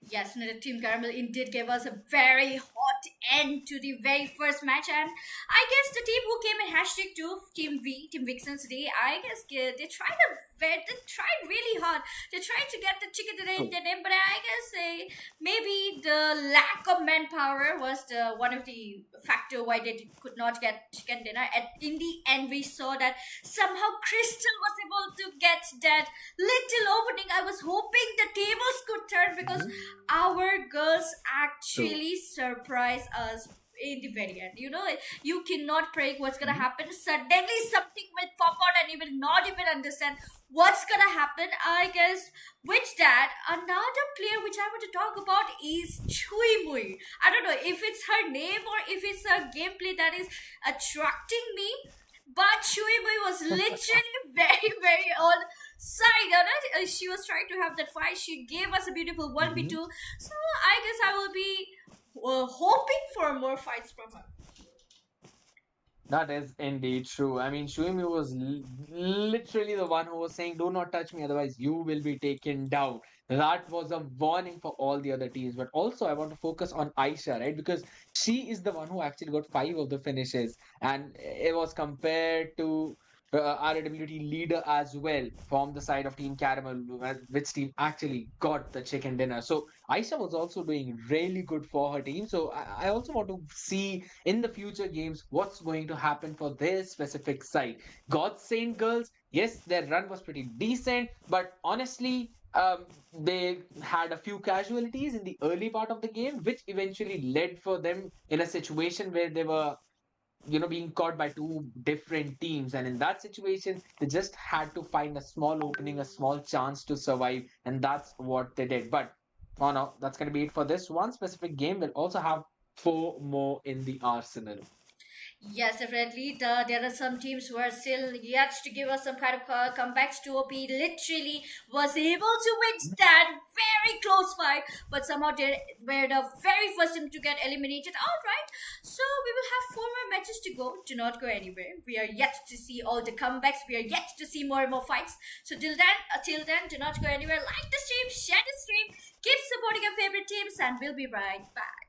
S1: Yes, no, the Team Caramel indeed gave us a very hot end to the very first match, and I guess the team who came in hashtag two, Team VIXXEN today, I guess they tried really hard. They tried to get the chicken dinner in the name, but I guess maybe the lack of manpower was the one of the factor why they could not get chicken dinner. And in the end, we saw that somehow Crystal was able to get that little opening. I was hoping the tables could turn because
S2: Mhm.
S1: our girls
S2: True.
S1: actually surprise us in the very end. You know, you cannot predict what's gonna
S2: Mhm.
S1: happen. Suddenly, something will pop out, and you will not even understand what's gonna happen. I guess with that, another player which I want to talk about is Chui Mui. I don't know if it's her name or if it's her gameplay that is attracting me. But Chui Mui was literally very, very on side on it. She was trying to have that fight. She gave us a beautiful
S2: Mhm.
S1: 1v2. So I guess I will be hoping for more fights from her.
S2: That is indeed true. I mean, Shuimi was literally the one who was saying, "Do not touch me, otherwise you will be taken down." That was a warning for all the other teams. But also, I want to focus on Aisha, right? Because she is the one who actually got five of the finishes, and it was compared to RWT leader as well from the side of Team Caramel, which team actually got the chicken dinner. So Aisha was also doing really good for her team. So I also want to see in the future games what's going to happen for their specific side. God Saint girls, yes, their run was pretty decent, but honestly, they had a few casualties in the early part of the game, which eventually led for them in a situation where they were being caught by two different teams, and in that situation they just had to find a small opening, a small chance to survive, and that's what they did. But for now, that's going to be it for this one specific game. We'll also have four more in the arsenal.
S1: Yes, definitely. There are some teams who are still yet to give us some kind of comebacks. 2OP literally was able to win that very close fight, but somehow they were the very first team to get eliminated. All right, so we will have four more matches to go. Do not go anywhere. We are yet to see all the comebacks. We are yet to see more and more fights. So till then, do not go anywhere. Like the stream, share the stream, keep supporting your favorite teams, and we'll be right back.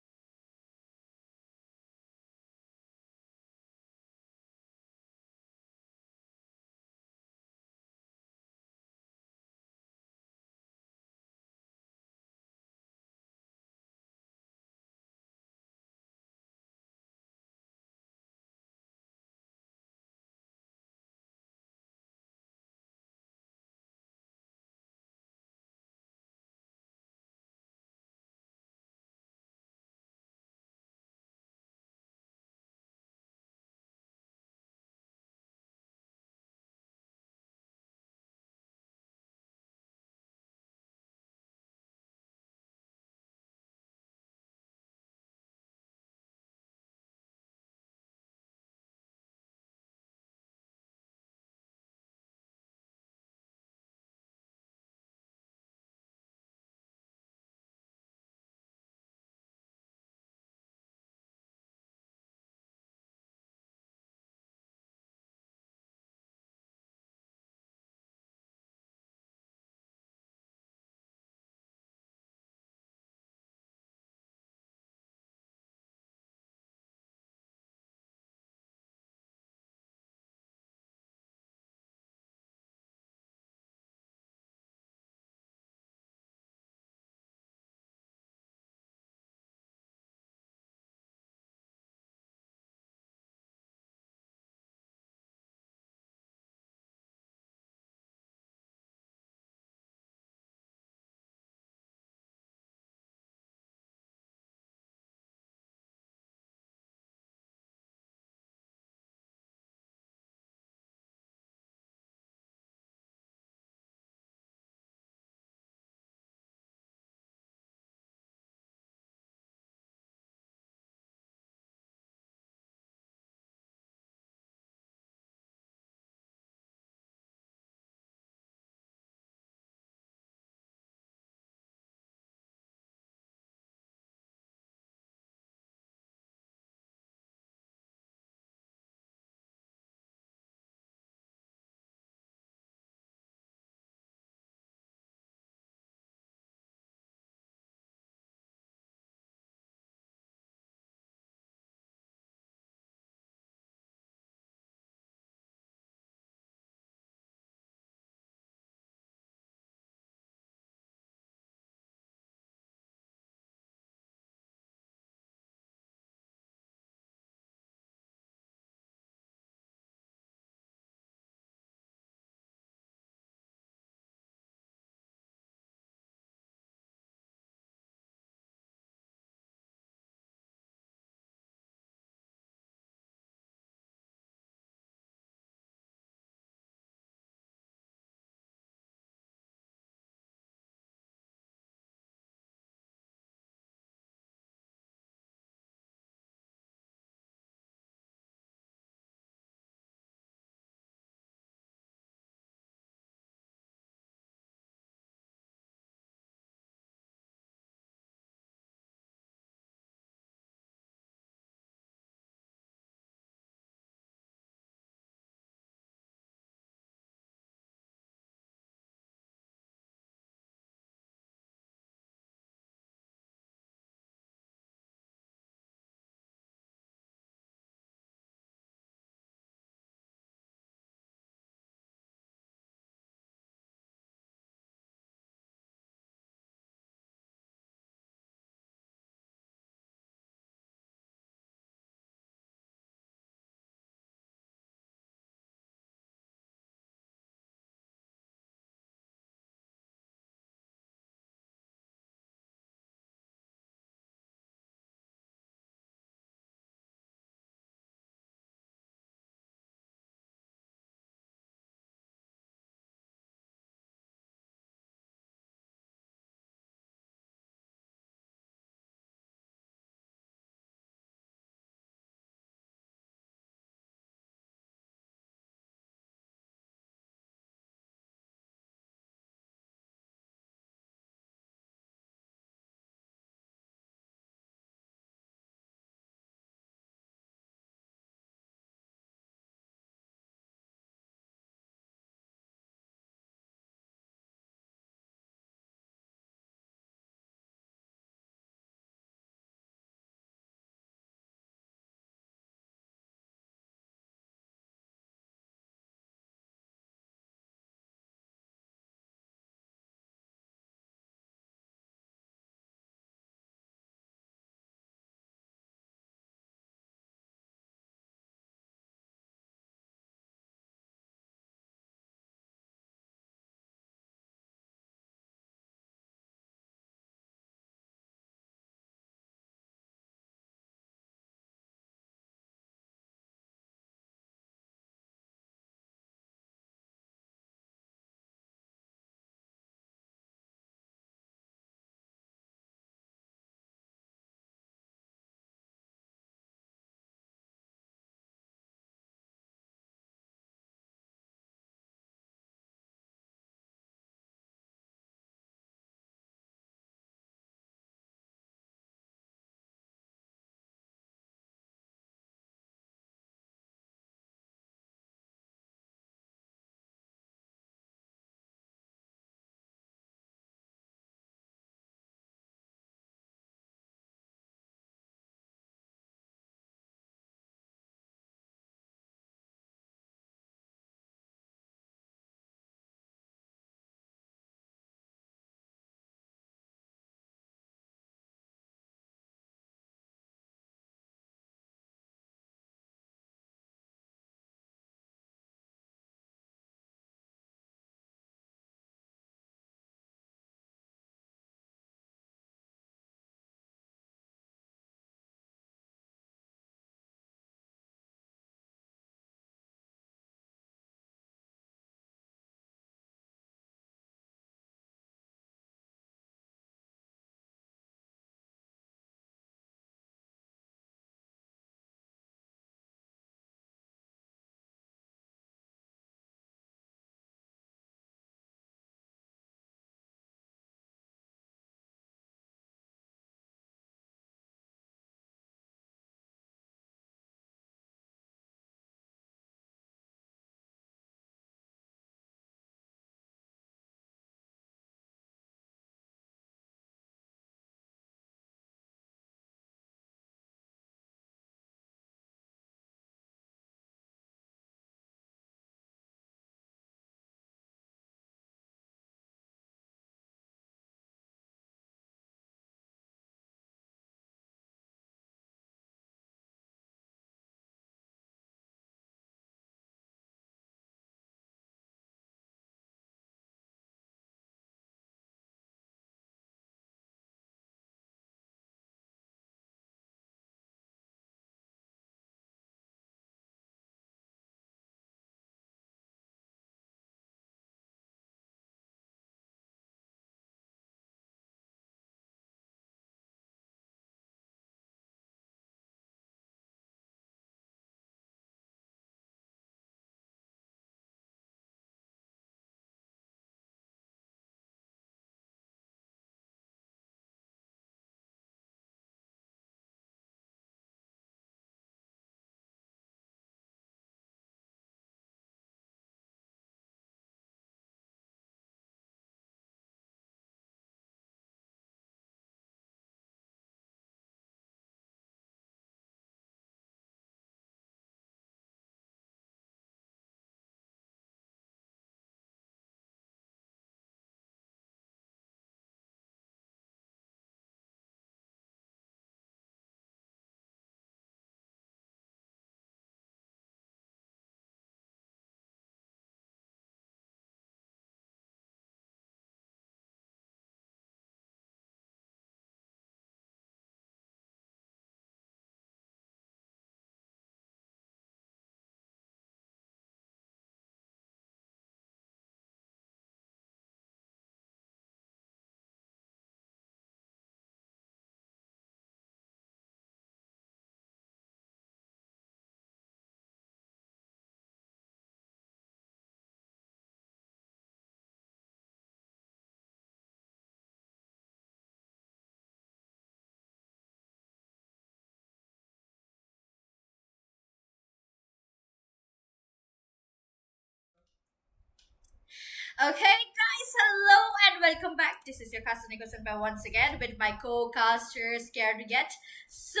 S1: Okay, guys, hello and welcome back. This is your cousin Nicholson once again with my co-caster Scared Yet. So,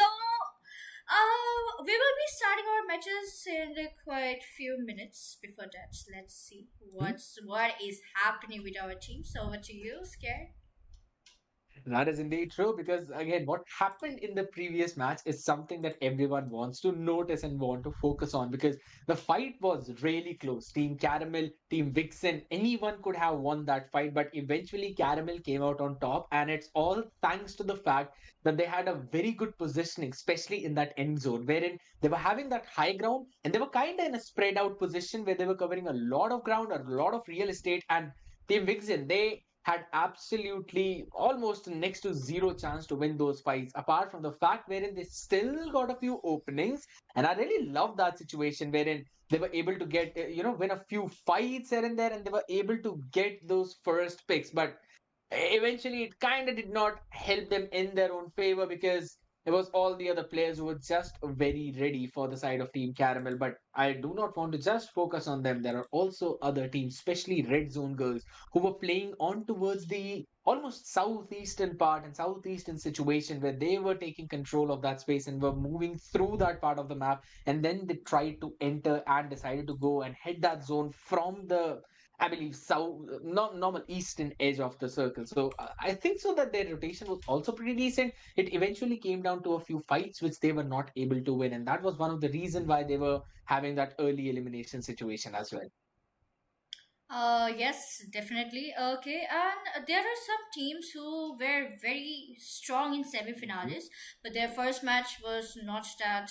S1: we will be starting our matches in quite few minutes. Before that, let's see what is happening with our team. So, over to you, Scared.
S2: That is indeed true because, again, what happened in the previous match is something that everyone wants to notice and want to focus on because the fight was really close. Team Caramel, Team Vixen, anyone could have won that fight, but eventually Caramel came out on top, and it's all thanks to the fact that they had a very good positioning, especially in that end zone, wherein they were having that high ground and they were kind of in a spread out position where they were covering a lot of ground, a lot of real estate, and Team Vixen, they had absolutely almost next to zero chance to win those fights, apart from the fact wherein they still got a few openings. And I really love that situation wherein they were able to get, win a few fights here and there, and they were able to get those first picks. But eventually it kind of did not help them in their own favor because it was all the other players who were just very ready for the side of Team Caramel. But I do not want to just focus on them. There are also other teams, especially Red Zone girls, who were playing on towards the almost southeastern part and southeastern situation where they were taking control of that space and were moving through that part of the map. And then they tried to enter and decided to go and head that zone from the, I believe, south, not normal eastern edge of the circle. So I think so that their rotation was also pretty decent. It eventually came down to a few fights which they were not able to win, and that was one of the reason why they were having that early elimination situation as well.
S1: Yes, definitely. Okay, and there are some teams who were very strong in
S2: Mhm.
S1: semi-finales, but their first match was not that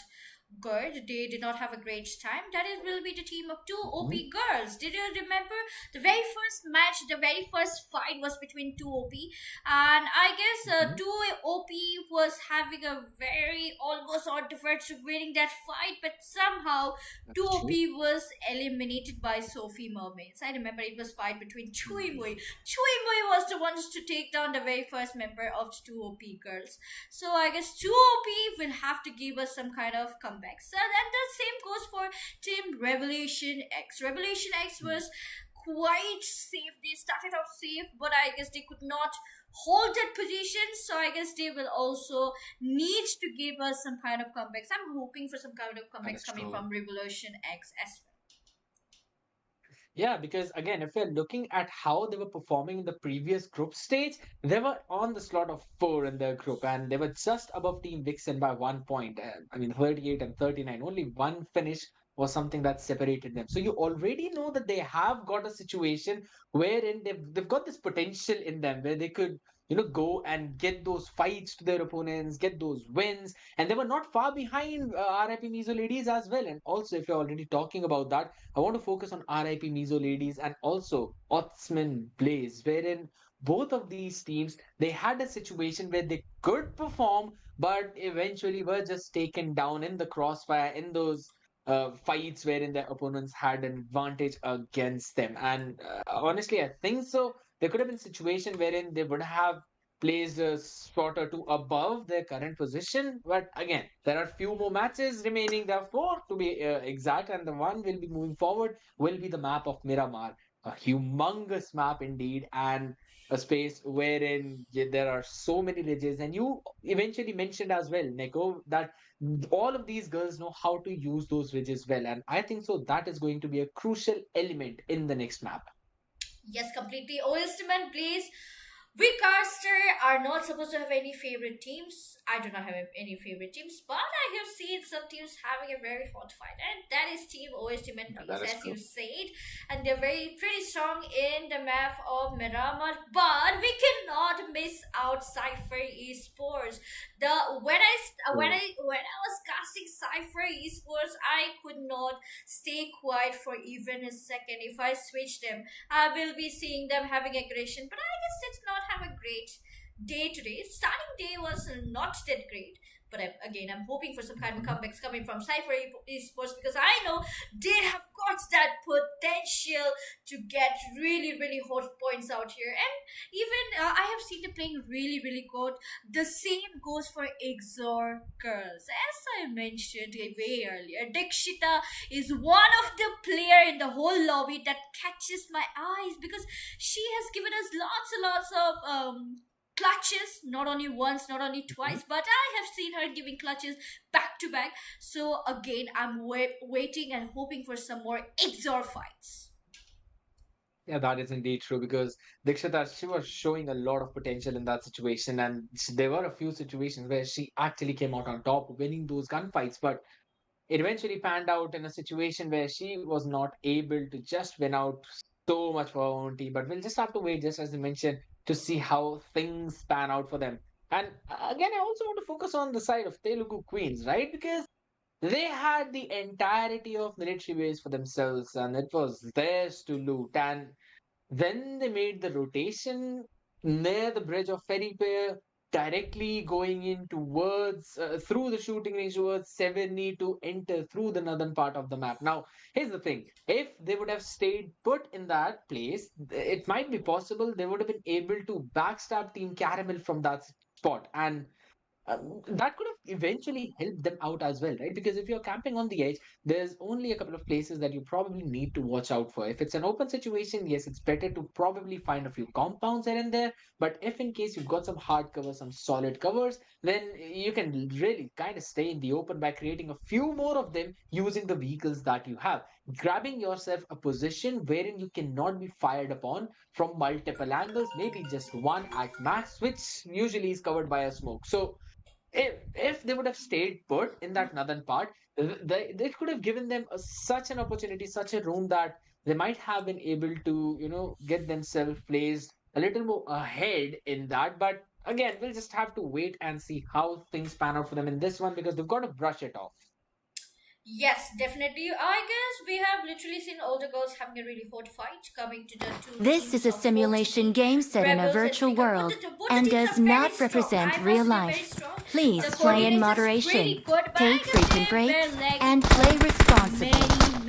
S1: good. They did not have a great time. That is will be the team of two
S2: Mhm.
S1: OP girls. Did you remember the very first match? The very first fight was between two OP, and I guess
S2: Mhm.
S1: two OP was having a very almost on the verge of winning that fight, but somehow
S2: That's
S1: 2OP
S2: true.
S1: was eliminated by Sophie Mermaids. I remember it was fight between Chui
S2: Mhm.
S1: Mui. Chui Mui was the ones to take down the very first member of 2OP girls. So I guess 2OP will have to give us some kind of comeback. So and the same goes for Team Revelation X. Revelation X
S2: Mhm.
S1: was quite safe. They started off safe, but I guess they could not hold that position. So I guess they will also need to give us some kind of comebacks. I'm hoping for some kind of
S2: That
S1: comebacks
S2: is
S1: coming
S2: true.
S1: from Revolution X as well.
S2: Yeah, because again, if we're looking at how they were performing in the previous group stage, they were on the slot of four in their group, and they were just above Team Vixen by 1 point. I mean, 38 and 39. Only one finish was something that separated them. So you already know that they have got a situation wherein they've got this potential in them where they could, go and get those fights to their opponents, get those wins, and they were not far behind RIP Mizo ladies as well. And also, if you're already talking about that, I want to focus on RIP Mizo ladies and also OSTMEN Blaze, wherein both of these teams they had a situation where they could perform, but eventually were just taken down in the crossfire in those fights wherein their opponents had an advantage against them. And honestly, I think so. There could have been a situation wherein they would have placed a spot or two above their current position. But again, there are few more matches remaining. There are four to be exact, and the one will be moving forward will be the map of Miramar, a humongous map indeed, and a space wherein there are so many ridges. And you eventually mentioned as well, Neko, that all of these girls know how to use those ridges well, and I think so that is going to be a crucial element in the next map.
S1: Yes, completely. OSTMEN plays. We caster are not supposed to have any favorite teams. I do not have any favorite teams, but I have seen some teams having a very hot fight, and that is Team OSTMEN
S2: Yeah,
S1: plays,
S2: that is
S1: as you
S2: true.
S1: said, and they're very pretty strong in the map of Miramar. But we cannot miss out Cypher Esports. The
S2: True.
S1: when I was casting Cypher Esports, I could not stay quiet for even a second. If I switch them, I will be seeing them having aggression. But I guess did not have a great day today. Starting day was not that great, But again, I'm hoping for some kind of
S2: Mhm.
S1: comebacks coming from Cypher Esports because I know they have got that potential to get really, really hot points out here. And even I have seen them playing really, really good. The same goes for XZOR girls. As I mentioned way earlier, Dikshita is one of the player in the whole lobby that catches my eyes because she has given us lots and lots of clutches, not only once, not only
S2: Mhm.
S1: twice, but I have seen her giving clutches back to back. So again, I'm waiting and hoping for some more XOR fights.
S2: Yeah, that is indeed true because Dikshita, she was showing a lot of potential in that situation, and there were a few situations where she actually came out on top, winning those gunfights. But it eventually panned out in a situation where she was not able to just win out so much for her own team. But we'll just have to wait, just as you mentioned, to see how things pan out for them. And again, I also want to focus on the side of Telugu Queens, right? Because they had the entirety of military base for themselves, and it was theirs to loot. And then they made the rotation near the bridge of Ferry Pier, directly going in towards through the shooting range towards Severny to enter through the northern part of the map. Now, here's the thing: if they would have stayed put in that place, it might be possible they would have been able to backstab Team Caramel from that spot, and that could have eventually helped them out as well, right? Because if you're camping on the edge, there's only a couple of places that you probably need to watch out for. If it's an open situation, yes, it's better to probably find a few compounds here and there. But if in case you've got some hard covers, some solid covers, then you can really kind of stay in the open by creating a few more of them using the vehicles that you have. Grabbing yourself a position wherein you cannot be fired upon from multiple angles, maybe just one at max, which usually is covered by a smoke. So if they would have stayed put in that northern part, they could have given them such an opportunity, such a room that they might have been able to, get themselves placed a little more ahead in that. But again, we'll just have to wait and see how things pan out for them in this one because they've got to brush it off.
S1: Yes, definitely. I guess we have literally seen all the girls having a really hot fight coming to the two
S3: This
S1: teams
S3: is a
S1: of
S3: simulation
S1: 4TP,
S3: game set in a
S1: Rebels and
S3: virtual
S1: Flicker. Both
S3: world
S1: the
S3: and
S1: teams
S3: does
S1: are very
S3: not
S1: strong.
S3: represent
S1: I must
S3: real
S1: say they're very
S3: life.
S1: strong.
S3: Please
S1: The
S3: play in
S1: coordinates is
S3: moderation.
S1: really good, but I
S3: Take
S1: guess
S3: frequent
S1: they
S3: breaks
S1: were lagging
S3: and
S1: on
S3: play responsibly.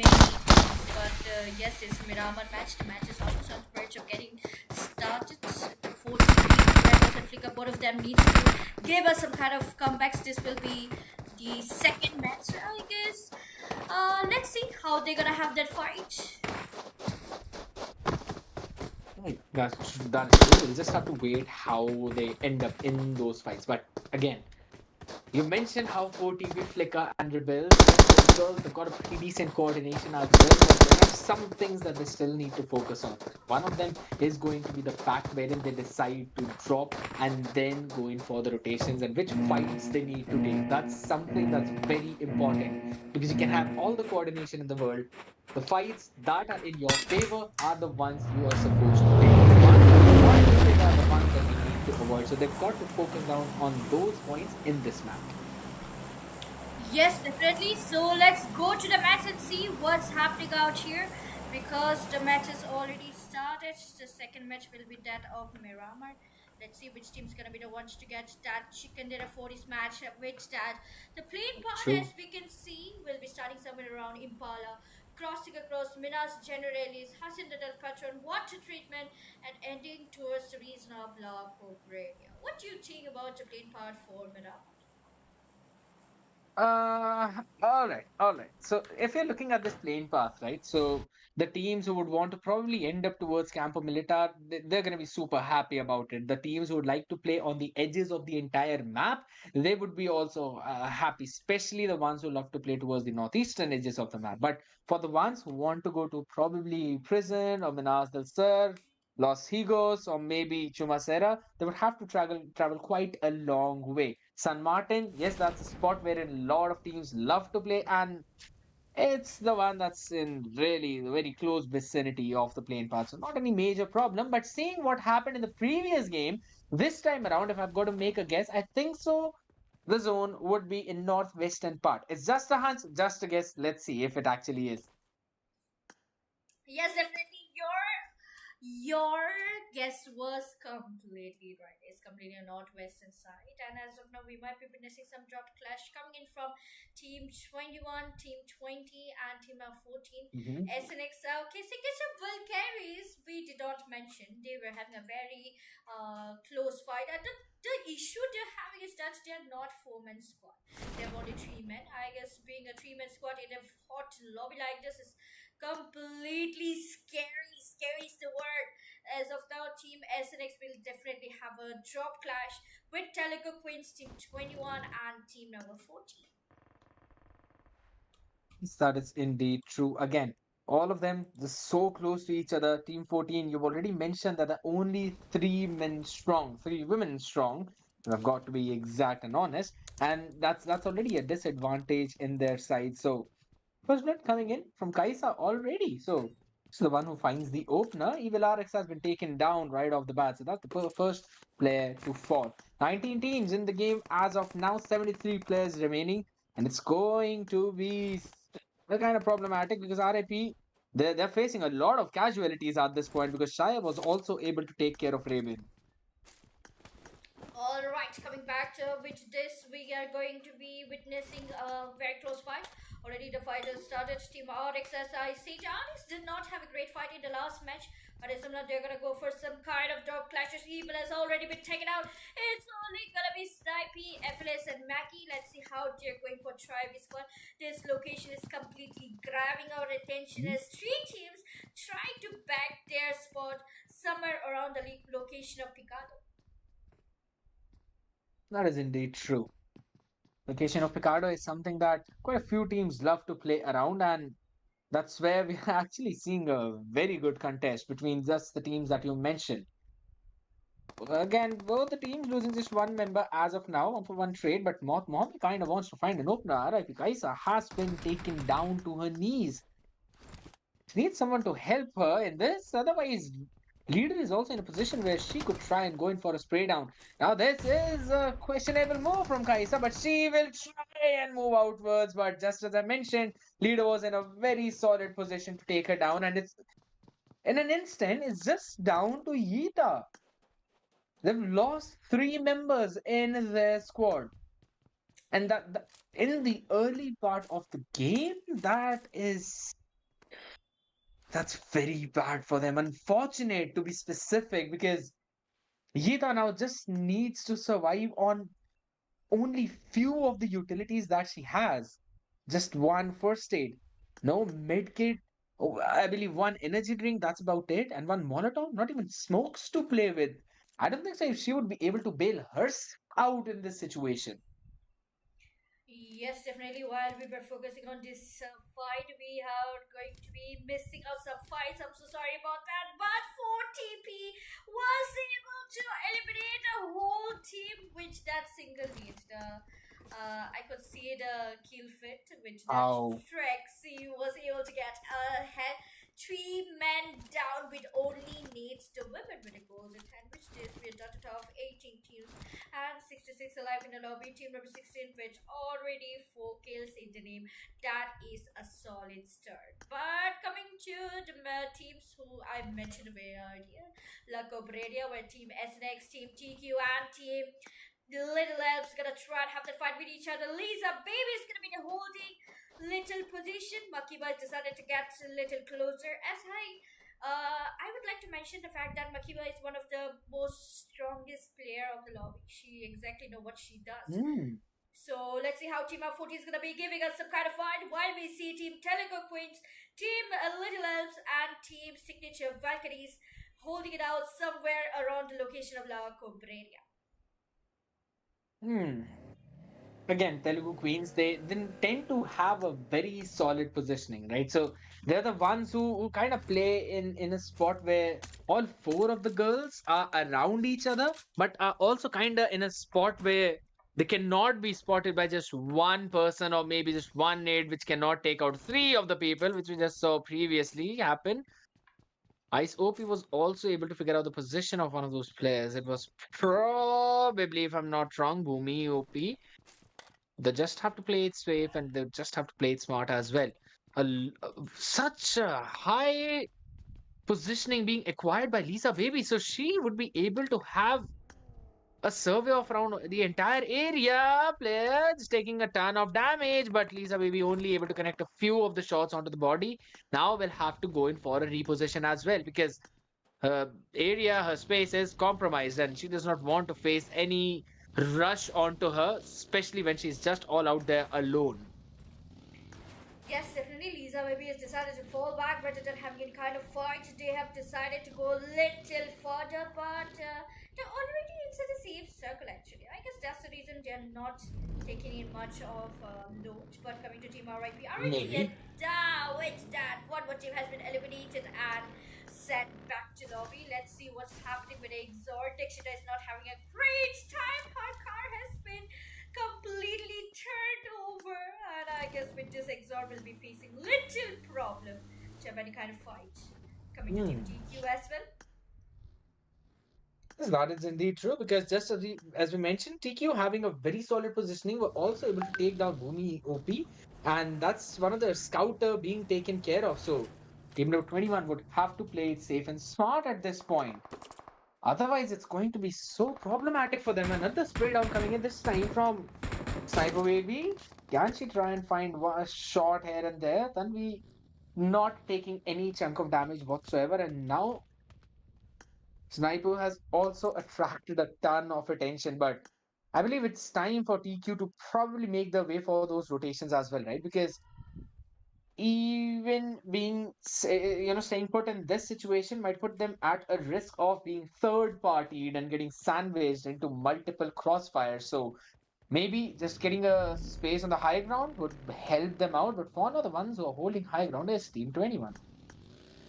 S1: many teams. But yes, it's Miramar match. The match is almost on the verge of getting started. The 4TP, Rebels and Flicker, both of them needs to give us some kind of comebacks. This will be the second match, I guess. Let's see how they're gonna have that fight.
S2: Right. That's true. We'll just have to wait how they end up in those fights. But again, you mentioned how 4TP, Flickr, and Rebels, yes, those girls, they've got a pretty decent coordination as well, but there are some things that they still need to focus on. One of them is going to be the fact wherein they decide to drop and then go in for the rotations and which fights they need to take. That's something that's very important because you can have all the coordination in the world. The fights that are in your favor are the ones you are supposed to take. The ones that are not in your favor are the ones that you need to avoid. So they've got to focus down on those points in this map.
S1: Yes, definitely. So let's go to the match and see what's happening out here because the match has already started. The second match will be that of Miramar. Let's see which team's gonna be the ones to get that chicken dinner for this match. Which that the playing part,
S2: True.
S1: as we can see, will be starting somewhere around Impala, crossing across Minas Generalis, Hacienda Patron, water treatment, and ending towards the region of La Cobreña. What do you think about the playing part for Miramar?
S2: All right. So if you're looking at this plane path, right? So the teams who would want to probably end up towards Campo Militar, they're going to be super happy about it. The teams who would like to play on the edges of the entire map, they would be also happy, especially the ones who love to play towards the northeastern edges of the map. But for the ones who want to go to probably Prison or Minas del Sur, Los Higos, or maybe Chumacera, they would have to travel quite a long way. San Martin, yes, that's a spot where a lot of teams love to play, and it's the one that's in really the very close vicinity of the plane path. So not any major problem. But seeing what happened in the previous game, this time around, if I've got to make a guess, I think so. The zone would be in northwestern part. It's just a hunch, just a guess. Let's see if it actually is.
S1: Yes, definitely. Your guess was completely right. It's completely a northwestern side, and as of now, we might be witnessing some drop clash coming in from Team 21, Team 20, and Team 14.
S2: Hmm.
S1: SNX, okay, signature Valkyries, we did not mention. They were having a very close fight. And the issue they're having is that they're not four-man squad. They're only three men. I guess being a three-man squad in a hot lobby like this is completely scary. Scary is the word. As of now, Team SNX will definitely have a drop clash with Telugu Queens Team 21 and Team number 14.
S2: That is indeed true. Again, all of them just so close to each other. Team 14, you've already mentioned that the only three men strong, three women strong. I've got to be exact and honest, and that's already a disadvantage in their side. So first blood coming in from Kaisa already. So the one who finds the opener. Evil RX has been taken down right off the bat. So that's the first player to fall. 19 teams in the game as of now, 73 players remaining. And it's going to be kind of problematic because RIP, they're facing a lot of casualties at this point because Shaya was also able to take care of Raven.
S1: Alright, coming back to with this, we are going to be witnessing a very close fight. Already the fighters started. Team RX, as I see, RX did not have a great fight in the last match, but it's not they're gonna go for some kind of dog clashes. Evil has already been taken out. It's only gonna be Snipey, FLS, and Mackie. Let's see how they're going for Tribe Squad. This location is completely grabbing our attention
S2: Mhm.
S1: as three teams try to back their spot somewhere around the location of Picado.
S2: That is indeed true. Location of Picardo is something that quite a few teams love to play around, and that's where we are actually seeing a very good contest between just the teams that you mentioned. Again, both the teams losing just one member as of now for one trade, but Mohammed kind of wants to find an opener. RIP Kaisa has been taken down to her knees. She needs someone to help her in this, otherwise, Leader is also in a position where she could try and go in for a spray down. Now, this is a questionable move from Kaisa, but she will try and move outwards. But just as I mentioned, Leader was in a very solid position to take her down, and it's in an instant, it's just down to Yita. They've lost three members in their squad. And that in the early part of the game, that's very bad for them. Unfortunate to be specific, because Yita now just needs to survive on only few of the utilities that she has. Just one first aid, no med kit. Oh, I believe one energy drink. That's about it, and one Molotov. Not even smokes to play with. I don't think so. If she would be able to bail herself out in this situation.
S1: Yes, definitely. While we were focusing on this fight, we are going to be missing out some fights. I'm so sorry about that. But 4TP was able to eliminate a whole team, which that single did. I could see the kill fit, which that
S2: Oh.
S1: Trexie was able to get ahead. Three men down with only needs the women with a golden hand, which is we are dotted of 18 teams and 66 alive in the lobby. Team number 16 with already 4 kills in the name. That is a solid start. But coming to the teams who I mentioned very earlier, La Cobreria, where Team SNX, Team TQ, and Team the Little Elves gonna try and have that fight with each other. Lisa Baby is gonna be the holding little position. Makiba has decided to get a little closer. I would like to mention the fact that Makiba is one of the most strongest player of the lobby. She exactly know what she does.
S2: Hmm.
S1: So let's see how Team F40 is gonna be giving us some kind of fight. While we see Team Telugu Queens, Team Little Elves, and Team Signature Valkyries holding it out somewhere around the location of La Cobreria.
S2: Hmm. Again, Telugu Queens, they tend to have a very solid positioning, right? So they're the ones who kind of play in a spot where all four of the girls are around each other, but are also kind of in a spot where they cannot be spotted by just one person or maybe just one nade, which cannot take out three of the people, which we just saw previously happen. Ice OP was also able to figure out the position of one of those players. It was probably, if I'm not wrong, Bhumi OP. They just have to play it safe and they just have to play it smart as well. Such a high. positioning being acquired by Lisa Baby. So she would be able to have a survey of around the entire area. Players taking a ton of damage, but Lisa Baby only able to connect a few of the shots onto the body. Now we'll have to go in for a reposition as well because her area, her space is compromised, and she does not want to face any rush onto her, especially when she's just all out there alone.
S1: Yes, definitely. Lisa maybe has decided to fall back rather than having any kind of fight. They have decided to go a little further, but they're already inside the safe circle actually. I guess that's the reason they're not taking in much of loot. But coming to Team RIP, RIP
S2: Maybe.
S1: down with that. One more team has been eliminated and sent back to lobby. Let's see what's happening with XZOR. Dixita is not having a great time. Her car has been completely turned over, and I guess with this XZOR will be facing little problem to have any kind of fight. Coming to Team
S2: Hmm.
S1: TQ as well.
S2: Yes, that is indeed true because just as we mentioned, TQ having a very solid positioning were also able to take down Bhumi OP, and that's one of the scouter being taken care of. So team number 21 would have to play it safe and smart at this point. Otherwise, it's going to be so problematic for them. Another spray down coming in this time from Sniper Baby. Can she try and find a shot here and there? Then we not taking any chunk of damage whatsoever, and now Sniper has also attracted a ton of attention, but I believe it's time for TQ to probably make the way for those rotations as well, right? Because even being, staying put in this situation might put them at a risk of being third partied and getting sandwiched into multiple crossfires. So maybe just getting a space on the high ground would help them out. But for now, the ones who are holding high ground is Team 21.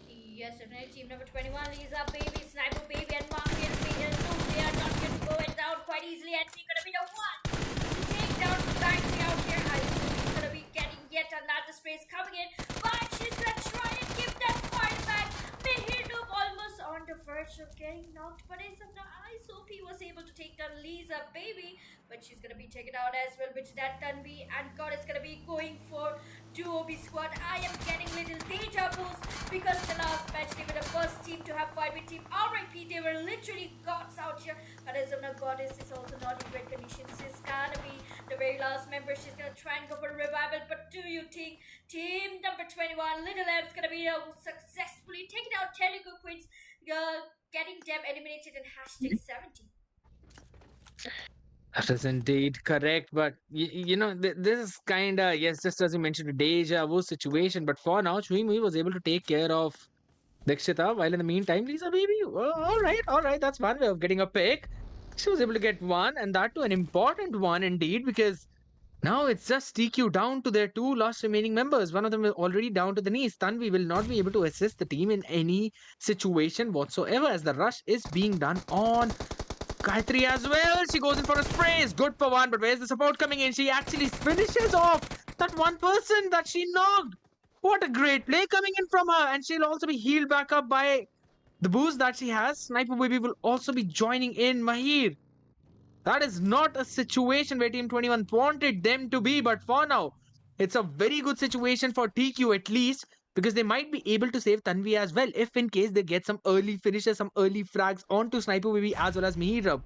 S1: Yes, definitely. Team number 21, Lisa Baby, Sniper Baby, and Monkey and Minion. They are not going to go it down quite easily, and she's gonna be the one to take down Dicey out here. I think she's gonna be getting yet another space coming in, but she's gonna try and give that fight back. Mihirnub almost on the verge of getting knocked, but as of now, SOPHY was able to take down Lisa Baby, but she's gonna be taken out as well, which that Tanvi and God is gonna be going for duo B squad. I am getting little deja vus because the last match they were the first team to have fight with Team RIP. They were literally gods out here, but as of now, Goddess is also not in great condition. She's gonna be the very last member. She's gonna try and go for a revival, but do you think Team number 21, Little Lab's gonna be successfully taking out Telugu Queens, getting them eliminated in hashtag 70?
S2: That is indeed correct, but this is kind of, yes, just as you mentioned, a deja vu situation. But for now, Chui was able to take care of Dikshita, while in the meantime, Lisa Baby, oh, all right, that's one way of getting a pick. She was able to get one, and that too an important one indeed, because now it's just TQ down to their two last remaining members. One of them is already down to the knees. Tanvi will not be able to assist the team in any situation whatsoever as the rush is being done on Gayatri as well. She goes in for a spray. It's good for one, but where's the support coming in? She actually finishes off that one person that she knocked. What a great play coming in from her. And she'll also be healed back up by the boost that she has. Sniper Baby will also be joining in. Mahir, that is not a situation where Team 21 wanted them to be, but for now, it's a very good situation for TQ at least because they might be able to save Tanvi as well if in case they get some early finishes, some early frags onto Sniper Baby as well as Mihirab.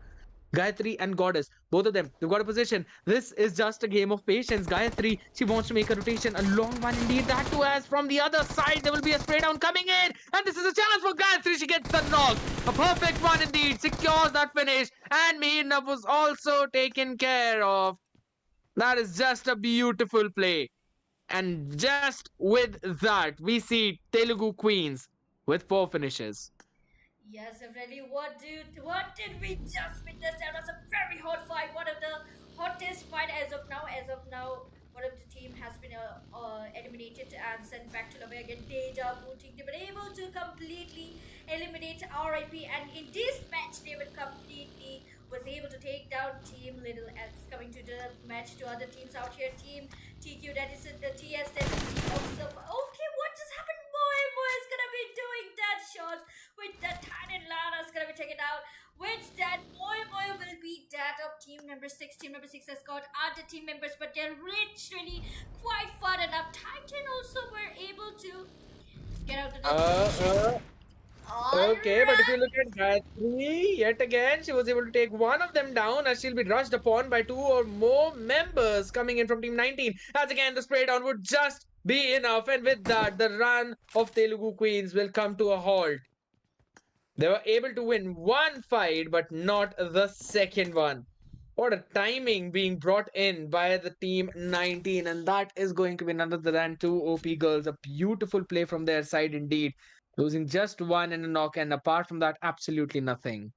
S2: Gayatri and Goddess, both of them, they've got a position. This is just a game of patience. Gayatri, she wants to make a rotation, a long one indeed. That too, as from the other side, there will be a spray down coming in. And this is a chance for Gayatri. She gets the knock. A perfect one indeed. Secures that finish. And Meherna was also taken care of. That is just a beautiful play. And just with that, we see Telugu Queens with 4 finishes.
S1: Yes, definitely. What did we just witness? That was a very hot fight. One of the hottest fight as of now. As of now, one of the team has been eliminated and sent back to lobby again. Deja vu team. They were able to completely eliminate RIP, and in this match, they were completely was able to take down Team Little Else. Coming to the match to other teams out here. Team TQ, that is the TS, that is Team also. Okay, what just happened? Boy is gonna be doing that shot with that tiny Lana's gonna be taken out. Which that boy will be that of team number 6. Team number 6 has got other team members, but they're literally quite far enough. Titan also were able to get out of this position. All
S2: Okay, but if you
S1: right.
S2: look at Gayatri, yet again, she was able to take one of them down as she'll be rushed upon by two or more members coming in from Team 19. As again, the spray down would just be enough, and with that, the run of Telugu Queens will come to a halt. They were able to win one fight, but not the second one. What a timing being brought in by the team 19, and that is going to be none other than two OP girls. A beautiful play from their side indeed. Losing just one in a knock, and apart from that, absolutely nothing.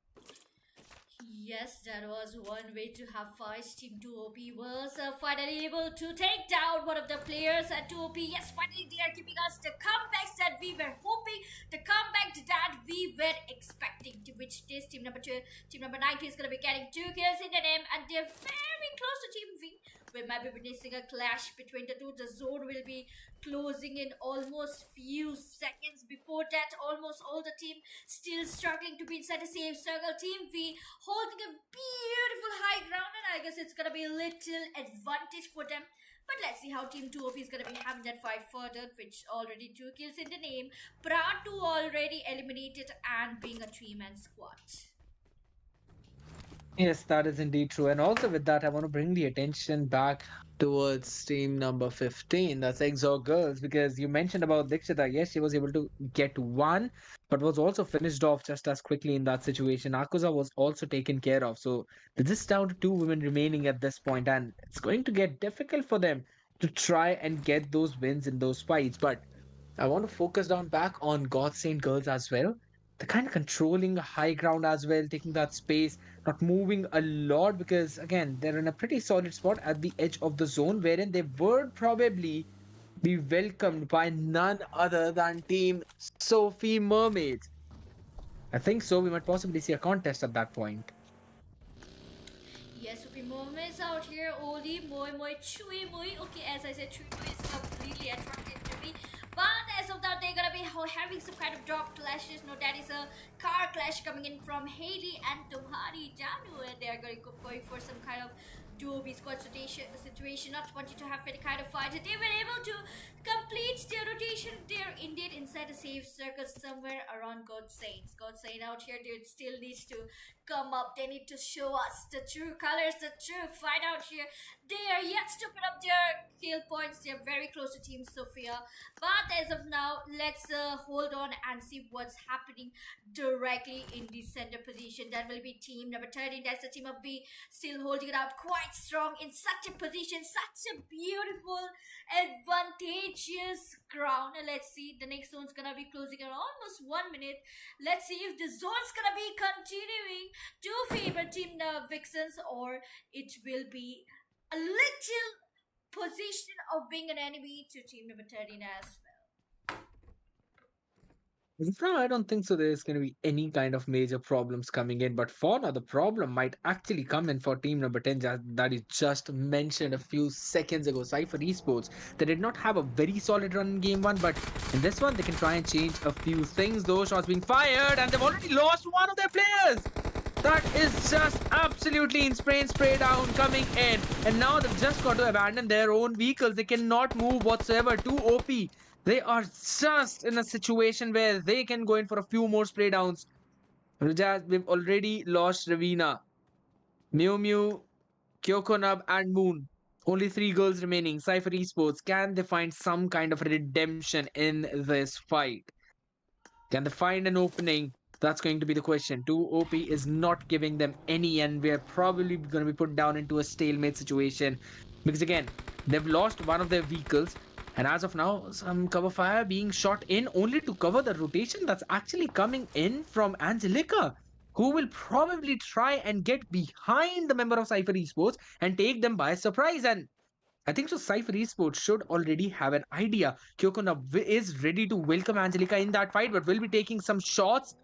S1: Yes, that was one way to have fights. Team 2OP was finally able to take down one of the players at 2OP. Yes, finally they are giving us the comebacks that we were hoping, the comeback that we were expecting. To which this team number 2, team number 90 is going to be getting 2 kills in the name, and they're very close to Team V. We might be witnessing a clash between the two. The zone will be closing in almost few seconds. Before that, almost all the team still struggling to be inside the safe circle. Team V holding a beautiful high ground, and I guess it's gonna be a little advantage for them. But let's see how Team 2OP is gonna be having that fight further, which already 2 kills in the name. Proud to already eliminated and being a 3-man squad.
S2: Yes, that is indeed true. And also with that, I want to bring the attention back towards team number 15. That's XZOR Girls, because you mentioned about Dikshita. Yes, she was able to get one, but was also finished off just as quickly in that situation. Akusa was also taken care of. So they're just down to two women remaining at this point, and it's going to get difficult for them to try and get those wins in those fights. But I want to focus down back on God Saint Girls as well. They're kind of controlling high ground as well, taking that space, not moving a lot because, again, they're in a pretty solid spot at the edge of the zone wherein they would probably be welcomed by none other than Team Sophie Mermaids. I think so. We might possibly see a contest at that point.
S1: Yes, Sophie Mermaids out here. Oli, Moi Moi, Chui Moi. Okay, as I said, Chui Moi is completely attracted to me. But as of now, they're gonna be having some kind of drop clashes. No, that is a car clash coming in from Haley and Tumhari Janu. And they are going for some kind of duo B squad situation, not wanting to have any kind of fight. They were able to complete their rotation. They're indeed inside a safe circle somewhere around God Saints. God Saint out here, they still needs to come up. They need to show us the true colors, the true fight out here. They are yet to put up their kill points. They're very close to Team Sophia. But as of now, let's hold on and see what's happening directly in the center position. That will be team number 13. That's the team of B, still holding it out quite strong in such a position, such a beautiful, advantageous ground. And let's see, the next zone's gonna be closing in almost 1 minute. Let's see if the zone's gonna be continuing to favor team VIXXENs, or it will be a little position of being an enemy to team number 13 as well.
S2: No, I don't think so. There's going to be any kind of major problems coming in. But for now, the problem might actually come in for team number 10 that is just mentioned a few seconds ago. CYPHER Esports. They did not have a very solid run in game one, but in this one, they can try and change a few things. Those shots being fired, and they've already lost one of their players. That is just absolutely insane spray down coming in. And now they've just got to abandon their own vehicles. They cannot move whatsoever. Too OP. They are just in a situation where they can go in for a few more spray downs. Rajaz, we've already lost Ravina, Mew Mew, Kyokonub, and Moon. Only three girls remaining. CYPHER Esports. Can they find some kind of redemption in this fight? Can they find an opening? That's going to be the question. 2OP is not giving them any, and we're probably going to be put down into a stalemate situation because, again, they've lost one of their vehicles, and as of now, some cover fire being shot in only to cover the rotation that's actually coming in from Angelica, who will probably try and get behind the member of CYPHER Esports and take them by surprise. And I think so. CYPHER Esports should already have an idea. Kyokona is ready to welcome Angelica in that fight, but will be taking some shots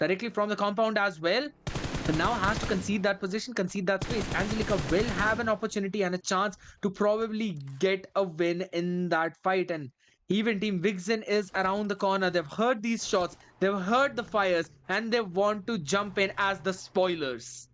S2: directly from the compound as well. But now has to concede that position, concede that space. Angelica will have an opportunity and a chance to probably get a win in that fight. And even Team VIXXEN is around the corner. They've heard these shots, they've heard the fires, and they want to jump in as the spoilers.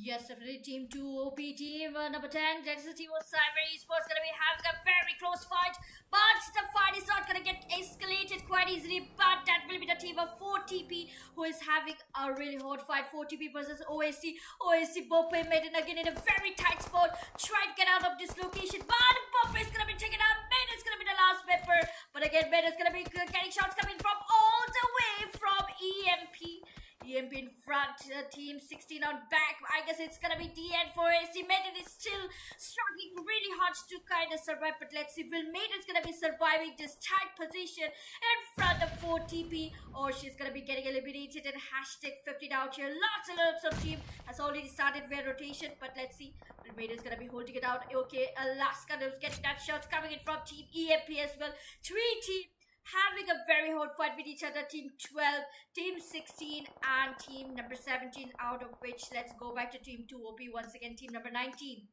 S1: Yes, definitely. Team 2 OP, team number 10. That is the team of Cyber Esports. Gonna be having a very close fight, but the fight is not gonna get escalated quite easily. But that will be the team of 4TP who is having a really hot fight. 4TP versus OST. OST Bope made it again in a very tight spot. Try to get out of this location, but Bope is gonna be taken out. Made is gonna be the last pepper. But again, Made is gonna be getting shots coming from all the way from EMP. EMP in front, team 16 on back. I guess it's gonna be the end for AC. Maiden is still struggling really hard to kind of survive, but let's see. Will Maiden's gonna be surviving this tight position in front of 4TP, or she's gonna be getting eliminated and hashtag 15 out here. Lots and lots of team has already started their rotation, but let's see. Will Maiden's gonna be holding it out. Okay, Alaska is getting that shots coming in from team EMP as well. 3 team having a very hot fight with each other. Team 12, team 16 and team number 17, out of which let's go back to team 2 OP once again, team number 19.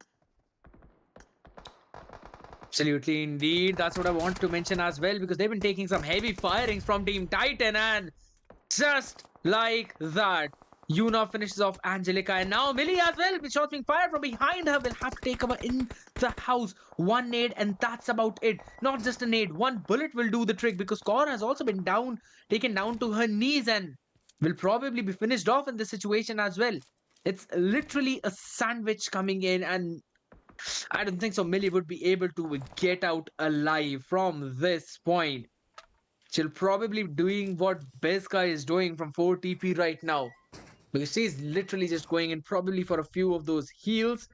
S2: Absolutely, indeed. That's what I want to mention as well, because they've been taking some heavy firings from Team Titan, and just like that, Yuna finishes off Angelica, and now Millie as well, with shots being fired from behind her, will have to take cover in the house. One nade, and that's about it. Not just a nade, one bullet will do the trick, because Korra has also been taken down to her knees, and will probably be finished off in this situation as well. It's literally a sandwich coming in, and I don't think so Millie would be able to get out alive from this point. She'll probably be doing what Beska is doing from 4TP right now, because she's literally just going in probably for a few of those heals,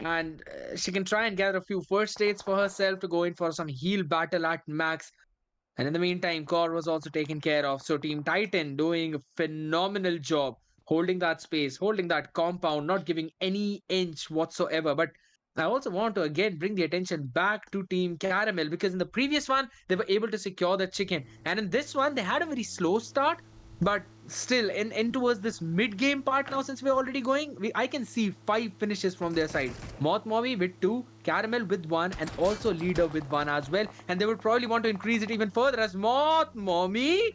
S2: and she can try and gather a few first aids for herself to go in for some heal battle at max. And in the meantime, Core was also taken care of. So Team Titan doing a phenomenal job holding that space, holding that compound, not giving any inch whatsoever. But I also want to again bring the attention back to Team Caramel, because in the previous one they were able to secure the chicken, and in this one they had a very slow start, but still in towards this mid game part now, since we're already going, I can see 5 finishes from their side. Moth Mommy with 2, Caramel with 1, and also Leader with 1 as well. And they would probably want to increase it even further, as Moth Mommy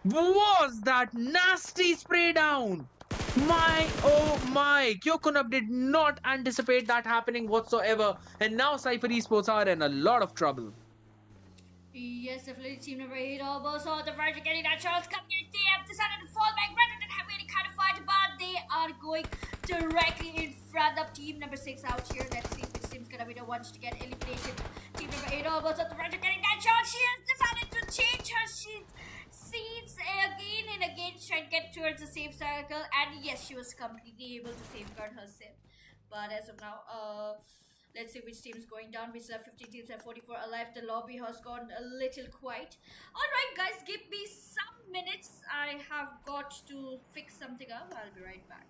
S2: was that nasty spray down. My oh my, Kyokunab did not anticipate that happening whatsoever, and now Cypher Esports are in a lot of trouble.
S1: Yes, definitely team number 8 almost on the verge of getting that chance. Coming in, they have decided to fall back rather than have any kind of fight, but they are going directly in front of team number 6 out here. Let's see which team's gonna be the ones to get eliminated. Team number 8 almost on the verge of getting that chance. She has decided to change her scenes again and again, trying to get towards the safe circle, and yes, she was completely able to safeguard herself. But as of now, let's see which team is going down. We still have 15 teams and 44 alive. The lobby has gone a little quiet. Alright guys, give me some minutes. I have got to fix something up. I'll be right back.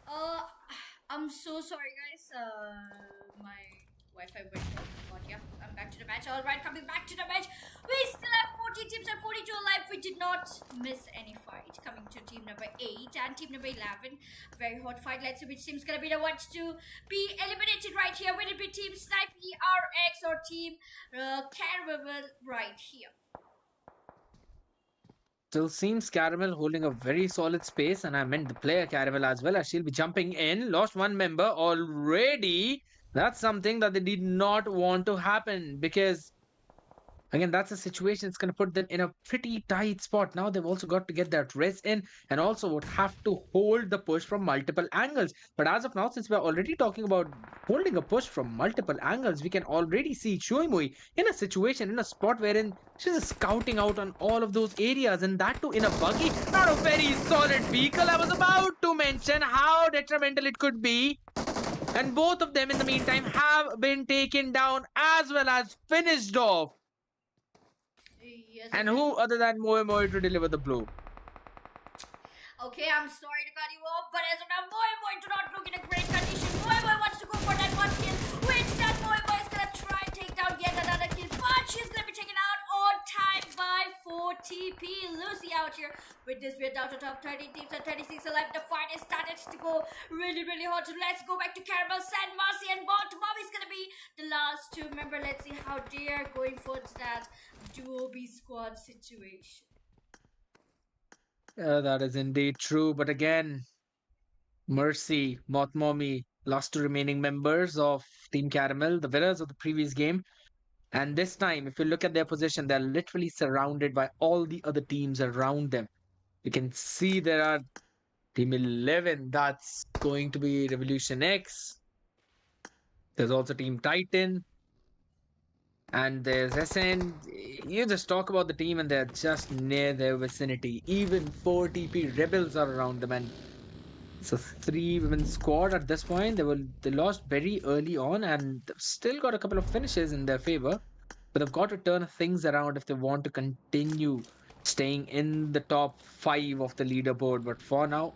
S1: Uh, I'm so sorry, guys. My Wi-Fi went off. But yeah, I'm back to the match. All right, coming back to the match. We still have 40 teams and 42 alive. We did not miss any fight. Coming to team number 8 and team number 11. Very hot fight. Let's see which team's gonna be the ones to be eliminated right here. Will it be team Snipe ERX or team Caramel right here?
S2: Still seems Caramel holding a very solid space, and I meant the player Caramel as well, as she'll be jumping in. Lost one member already. That's something that they did not want to happen, because again, that's a situation. It's going to put them in a pretty tight spot. Now they've also got to get that res in, and also would have to hold the push from multiple angles. But as of now, since we're already talking about holding a push from multiple angles, we can already see Chuimui in a situation, in a spot wherein she's just scouting out on all of those areas, and that too in a buggy. Not a very solid vehicle. I was about to mention how detrimental it could be. And both of them, in the meantime, have been taken down as well as finished off.
S1: Yes.
S2: And who other than Moe Moe to deliver the blow?
S1: Okay, I'm sorry to cut you off, but as of now, Moe do not look in a great condition. Moe wants to go for that one kill, which that Moe is gonna try and take down yet another kill, but she's gonna be taken out on time by 4TP. Lucy out here. With this, we're down to top 30 teams and 36 alive. The fight is started to go really, really hot. So let's go back to Caramel, San Marcy, and Bot. Mommy's gonna be the last two. Remember, let's see how they are going for that duo B squad situation.
S2: That is indeed true. But again, Mercy, Mothmomi lost two remaining members of Team Caramel, the winners of the previous game. And this time, if you look at their position, they're literally surrounded by all the other teams around them. You can see there are Team 11, that's going to be Revolution X. There's also Team Titan. And there's SN. You just talk about the team and they're just near their vicinity. Even 4TP Rebels are around them, and it's a 3-women squad at this point. They lost very early on, and they've still got a couple of finishes in their favor. But they've got to turn things around if they want to continue staying in the top 5 of the leaderboard. But for now,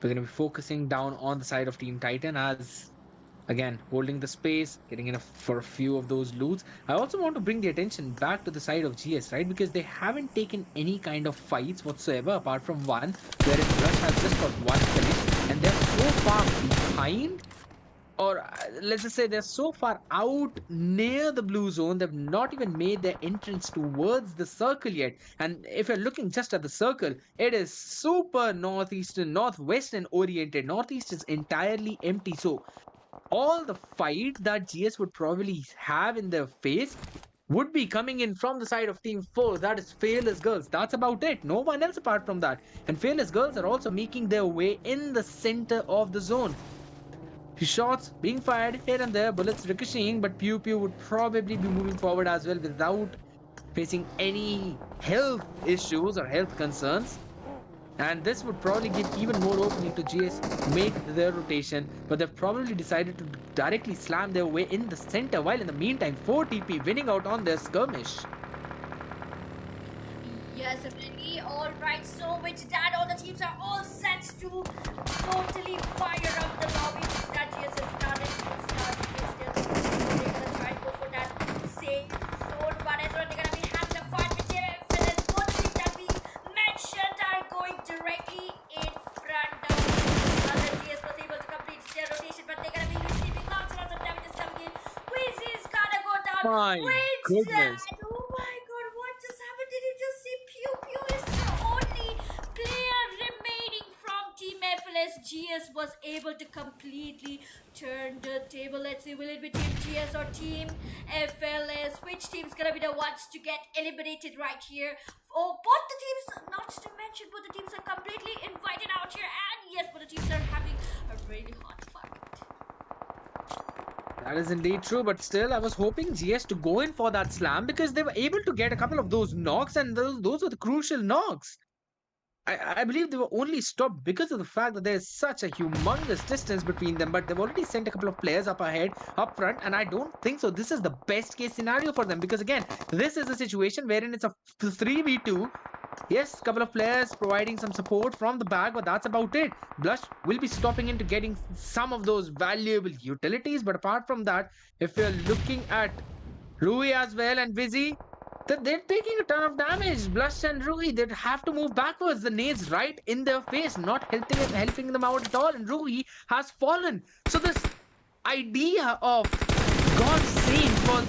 S2: we're going to be focusing down on the side of Team Titan, as again holding the space, getting in for a few of those loots. I also want to bring the attention back to the side of GS, right? Because they haven't taken any kind of fights whatsoever apart from one, wherein Rush has just got one finish, and they're so far behind, or let's just say they're so far out near the blue zone, they've not even made their entrance towards the circle yet. And if you're looking just at the circle, it is super northwestern oriented. Northeast is entirely empty, so all the fight that GS would probably have in their face would be coming in from the side of Team 4, that is Fearless Girls. That's about it. No one else apart from that. And Fearless Girls are also making their way in the center of the zone. Shots being fired here and there, bullets ricocheting, but Pew Pew would probably be moving forward as well without facing any health issues or health concerns. And this would probably give even more opening to GS to make their rotation, but they've probably decided to directly slam their way in the center, while in the meantime 4TP winning out on their skirmish.
S1: Yes, definitely. Alright, so with that, all the teams are all set to totally fire up the lobby, which that GS has started to start. They're gonna try and go for that safe zone, but as well, they're gonna be having a fight with their FLS. Both the teams that we mentioned are going directly in front of the GS was able to complete their rotation, but they're gonna be receiving lots and lots of damages coming in. Wiz is gonna go down.
S2: My
S1: with
S2: goodness.
S1: that. Oh my god, what just happened? Did you just see Pew Pew is the only player remaining from Team FLS? GS was able to completely turn the table. Let's see, will it be Team GS or Team FLS? Which team's gonna be the ones to get eliminated right here? Oh, both the teams, not to mention, both the teams are completely invited out here, and yes, both the teams are having a really hot fight.
S2: That is indeed true, but still, I was hoping GS to go in for that slam, because they were able to get a couple of those knocks, and those were the crucial knocks. I believe they were only stopped because of the fact that there's such a humongous distance between them, but they've already sent a couple of players up ahead, up front, and I don't think so. This is the best case scenario for them, because again, this is a situation wherein it's a 3v2. Yes, couple of players providing some support from the back, but that's about it. Blush will be stopping into getting some of those valuable utilities, but apart from that, if you're looking at Rui as well and Vizzy, they're taking a ton of damage. Blush and Rui, they'd have to move backwards. The nades right in their face, not helping them out at all. And Rui has fallen. So this idea of God's Saint was,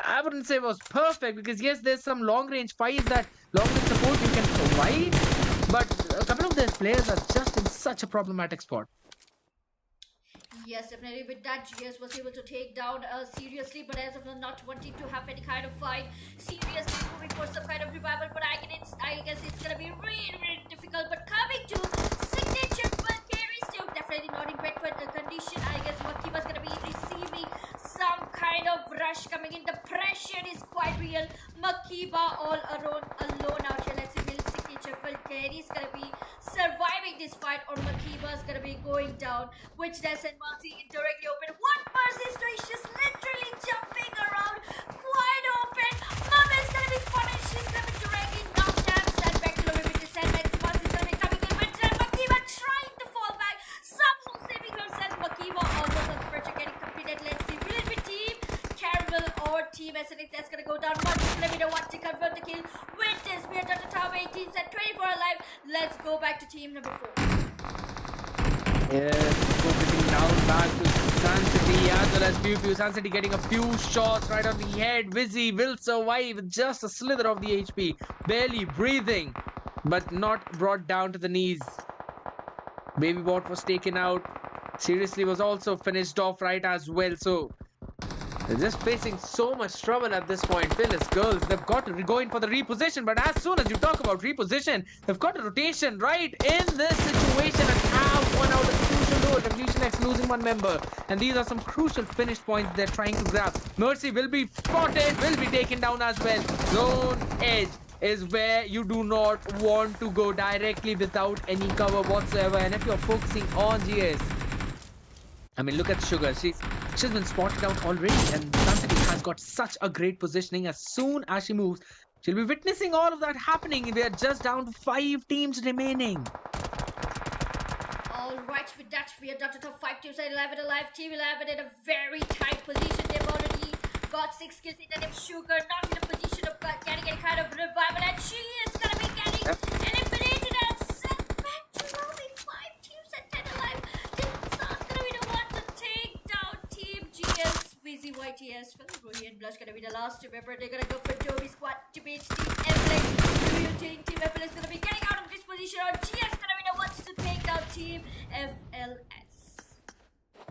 S2: I wouldn't say was perfect, because yes, there's some long range fights, that long range support you can provide, but a couple of their players are just in such a problematic spot.
S1: Yes, definitely. With that, GS was able to take down seriously, but as of now, not wanting to have any kind of fight. Seriously moving for some kind of revival, but I guess it's gonna be really, really difficult. But coming to signature Valkyries, still definitely not in great condition. I guess Makiba's gonna be receiving some kind of rush coming in. The pressure is quite real. Makiba all alone out here. Let's see, will signature Valkyries gonna be surviving this fight, or Makiba's gonna be going down, which does and Marcy indirectly open. One Mercy is just literally jumping around quite open. Mama's gonna be spotted. She's gonna be directly knocked down. Sent back to the river to send back. Marcy's gonna be coming in with Makiba trying to fall back. Somehow saving herself. Makiba almost on the verge of getting completed. Let's see, will it be Team Caramel or Team SNX that's gonna go down? Let me know what to confirm the kill. With this, we are done to top 18 set 24 alive. Let's go back to team number 4.
S2: Yes, focusing now back to Sancity as well as Pew Pew. Sancity getting a few shots right on the head. Vizzy will survive with just a slither of the HP. Barely breathing, but not brought down to the knees. Baby Bot was taken out. Seriously was also finished off right as well. So they're just facing so much trouble at this point. Phyllis girls, they've got to go in for the reposition. But as soon as you talk about reposition, they've got a rotation right in this situation and have one out of the crucial role. Revolution X losing one member. And these are some crucial finish points they're trying to grab. Mercy will be spotted, will be taken down as well. Zone edge is where you do not want to go directly without any cover whatsoever. And if you're focusing on GS, I mean, look at Sugar. She's been spotted out already, and Sancity has got such a great positioning. As soon as she moves, she'll be witnessing all of that happening. We are just down to 5 teams remaining.
S1: Alright, with that, we are down to top 5 teams at 11 alive. Team 11 in a very tight position. They've already got 6 kills in the name Sugar, not in a position of getting any kind of revival, and she is gonna be getting eliminated and sent back to only 5 teams at 10 alive. Busy YTS, Rui and Blush gonna be the last to remember. They're gonna go for Joey Squad to beat Team FLX. Do you think Team FLX is gonna be getting out of this position, or GS gonna be the ones to take down Team FLS?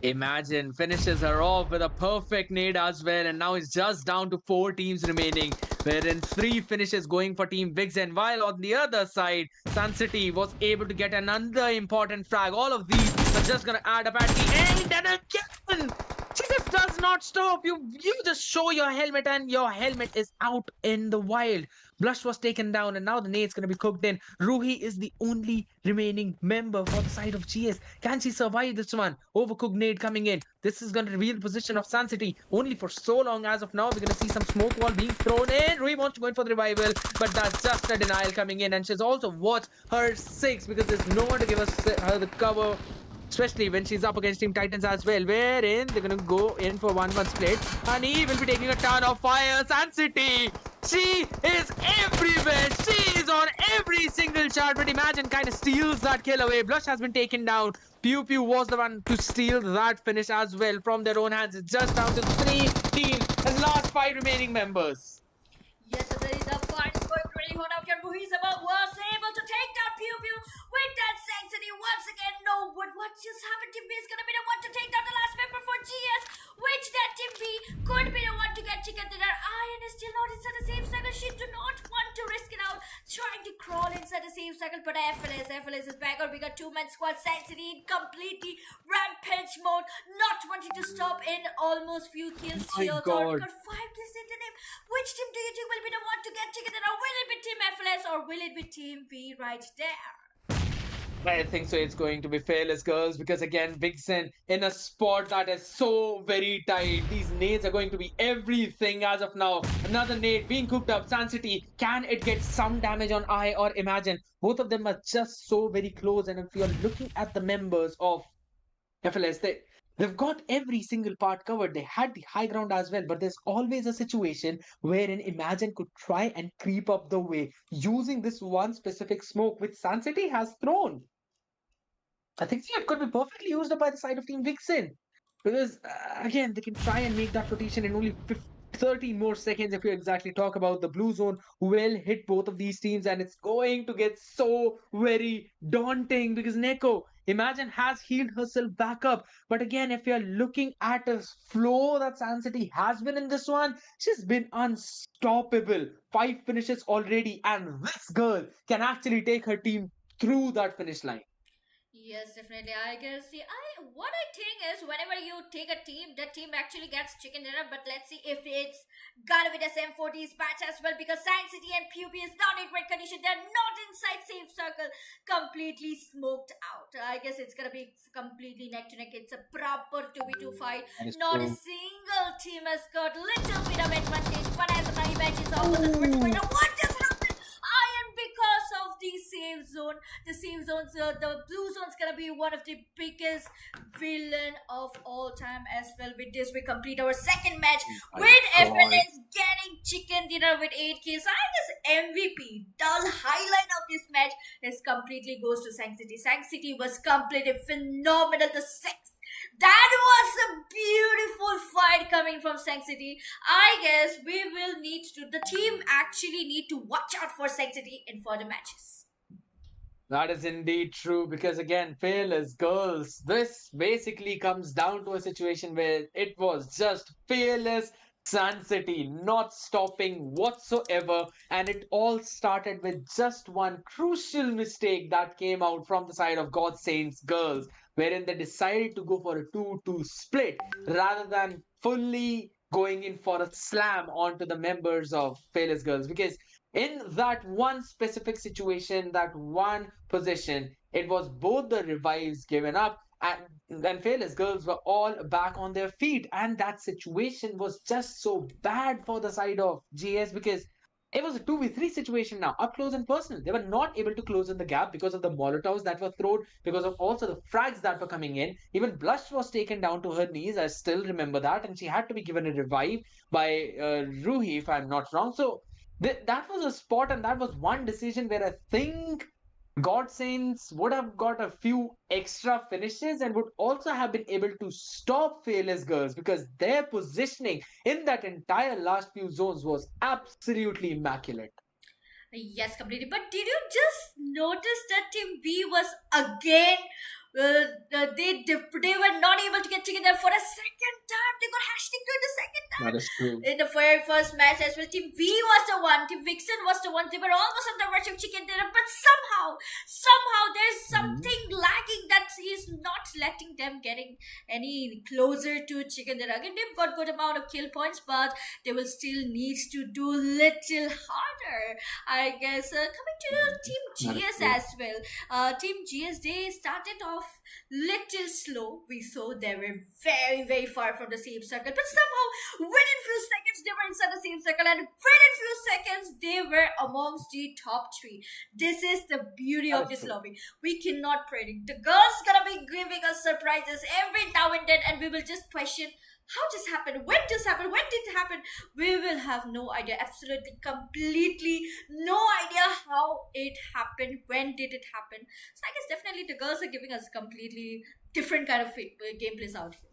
S2: Imagine finishes her off with a perfect nade as well, and now it's just down to 4 teams remaining, wherein 3 finishes going for Team VIXXEN, while on the other side, Sancity was able to get another important frag. All of these are just gonna add up at the end, and again, she just does not stop. You just show your helmet, and your helmet is out in the wild. Blush was taken down, and now the nade's gonna be cooked in. Ruhi is the only remaining member for the side of GS. Can she survive this one? Overcooked nade coming in. This is gonna reveal the position of Sancity only for so long. As of now, we're gonna see some smoke wall being thrown in. Ruhi wants to go in for the revival, but that's just a denial coming in, and she's also watched her 6 because there's no one to give her the cover. Especially when she's up against Team Titans as well, wherein they're gonna go in for 1-1 split, and he will be taking a ton of fire. Sancity, she is everywhere. She is on every single chart. But imagine kind of steals that kill away. Blush has been taken down. Pew Pew was the one to steal that finish as well from their own hands. It's just down to 3 teams and last 5 remaining members.
S1: Yes, the fight is going really hot out here. Muhizama was able to take down Pew Pew with that Sanctity once again. No, what just happened? Team B is gonna be the one to take down the last member for GS, which that Team B could be the one to get chicken dinner. Iron is still not inside the safe circle. She do not want to risk it out, trying to crawl inside the safe circle. But FLS is back on. We got 2-man squad. Sanctity in completely rampage mode, not wanting to stop in almost few kills. She also got 5 kills in the name. Which team do you think will be the one to get chicken dinner? Will it be Team FLS or will it be Team V right there?
S2: I think so. It's going to be Fearless Girls because again, VIXXEN in a spot that is so very tight. These nades are going to be everything as of now. Another nade being cooked up. Sun City, can it get some damage on Eye or Imagine? Both of them are just so very close. And if you're looking at the members of FLS, they've got every single part covered. They had the high ground as well, but there's always a situation wherein Imagine could try and creep up the way using this one specific smoke which Sun City has thrown. I think so, it could be perfectly used up by the side of Team VIXXEN. Because, again, they can try and make that rotation in only 13 more seconds. If you exactly talk about the blue zone, will hit both of these teams, and it's going to get so very daunting because Neko, Imagine, has healed herself back up. But again, if you're looking at a flow that San City has been in this one, she's been unstoppable. 5 finishes already, and this girl can actually take her team through that finish line.
S1: Yes, definitely. I guess. See, what I think is whenever you take a team, that team actually gets chicken dinner. But let's see if it's gonna be the same for these match as well, because Science City and PUB is not in great condition. They're not inside safe circle, completely smoked out. I guess it's gonna be completely neck to neck. It's a proper 2v2 fight.
S2: That is
S1: Not a
S2: true.
S1: single team has got little bit of advantage. But as my match is almost at the match point, what just happened? Iron, because of the safe zone. The safe zones, the blue zone's gonna be one of the biggest villain of all time as well. With this, we complete our second match
S2: My
S1: with
S2: God.
S1: FNS getting chicken dinner with 8 kills. I guess MVP, the highlight of this match, is completely goes to Sang City. Sang City was completely phenomenal. The sex. That was a beautiful fight coming from Sang City. I guess we will need to, the team actually need to watch out for Sang City in further matches.
S2: That is indeed true because again, Fearless Girls, this basically comes down to a situation where it was just Fearless Sun City not stopping whatsoever, and it all started with just one crucial mistake that came out from the side of God Saints Girls, wherein they decided to go for a 2-2 split rather than fully going in for a slam onto the members of Fearless Girls because in that one specific situation, that one position, it was both the revives given up and Fearless Girls were all back on their feet. And that situation was just so bad for the side of GS because it was a 2v3 situation now, up close and personal. They were not able to close in the gap because of the Molotovs that were thrown, because of also the frags that were coming in. Even Blush was taken down to her knees. I still remember that. And she had to be given a revive by Ruhi, if I'm not wrong. So that was a spot, and that was one decision where I think God Saints would have got a few extra finishes and would also have been able to stop Fearless Girls because their positioning in that entire last few zones was absolutely immaculate.
S1: Yes, completely. But did you just notice that Team B was again? They were not able to get together for a second time. They got hashtag to the second time
S2: That is true.
S1: in the very first match as well. Team V was the one. Team VIXXEN was the one. They were almost on the verge of chicken dinner, but somehow, there's
S2: Mhm.
S1: something lagging that is not letting them getting any closer to chicken dinner. Again, they've got good amount of kill points, but they will still need to do little harder. I guess coming to Team
S2: That is
S1: GS
S2: true.
S1: as well. Team GS, they started off little slow. We saw they were very far from the same circle, but somehow within few seconds they were inside the same circle, and within few seconds they were amongst the top three. This is the beauty
S2: That
S1: of
S2: is
S1: this
S2: true.
S1: lobby. We cannot predict. The girls gonna be giving us surprises every now and then, and we will just question how this happened, when this happened, when did it happen. We will have no idea, absolutely, completely no idea how it happened, when did it happen. So I guess definitely the girls are giving us completely different kind of gameplays out here.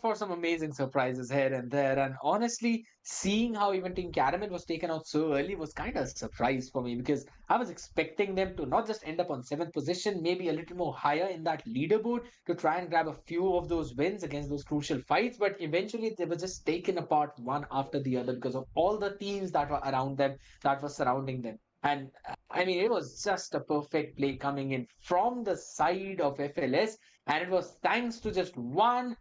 S2: For some amazing surprises here and there. And honestly, seeing how even Team Caramel was taken out so early was kind of a surprise for me because I was expecting them to not just end up on seventh position, maybe a little more higher in that leaderboard to try and grab a few of those wins against those crucial fights. But eventually, they were just taken apart one after the other because of all the teams that were around them, that were surrounding them. And I mean, it was just a perfect play coming in from the side of FLS. And it was thanks to just one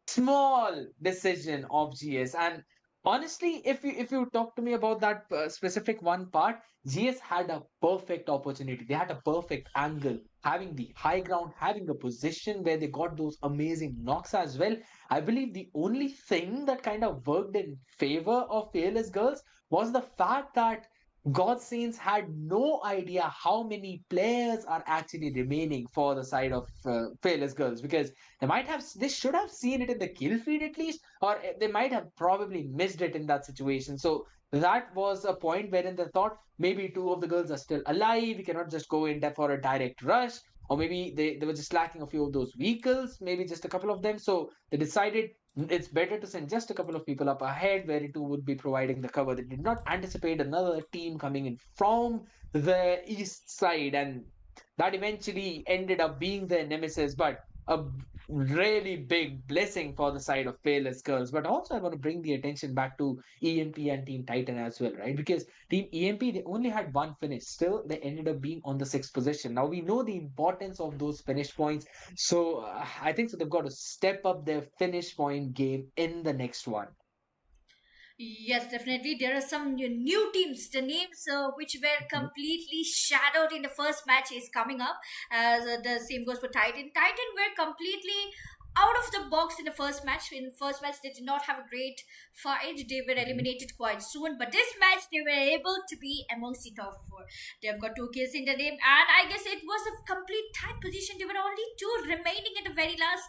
S2: small decision of GS. And Honestly, if you talk to me about that specific one part, GS had a perfect opportunity. They had a perfect angle, having the high ground, having a position where they got those amazing knocks as well. I believe the only thing that kind of worked in favor of Fearless Girls was the fact that God Saints had no idea how many players are actually remaining for the side of Fearless Girls, because they should have seen it in the kill feed at least, or they might have probably missed it in that situation. So that was a point wherein they thought maybe two of the girls are still alive. We cannot just go in there for a direct rush. Or maybe they were just lacking a few of those vehicles, maybe just a couple of them. So they decided it's better to send just a couple of people up ahead where it would be providing the cover. They did not anticipate another team coming in from the east side, and that eventually ended up being their nemesis. But a really big blessing for the side of Fearless Girls. But also, I want to bring the attention back to EMP and Team Titan as well, right? Because Team EMP, they only had one finish. Still, they ended up being on the sixth position. Now, we know the importance of those finish points. So, I think so they've got to step up their finish point game in the next one.
S1: Yes, definitely. There are some new teams. The names which were
S2: Mhm.
S1: completely shadowed in the first match is coming up. As the same goes for Titan. Titan were completely out of the box in the first match. In first match, they did not have a great fight. They were
S2: Mhm.
S1: eliminated quite soon. But this match, they were able to be amongst the top four. They've got two kills in the name, and I guess it was a complete tight position. There were only two remaining in the very last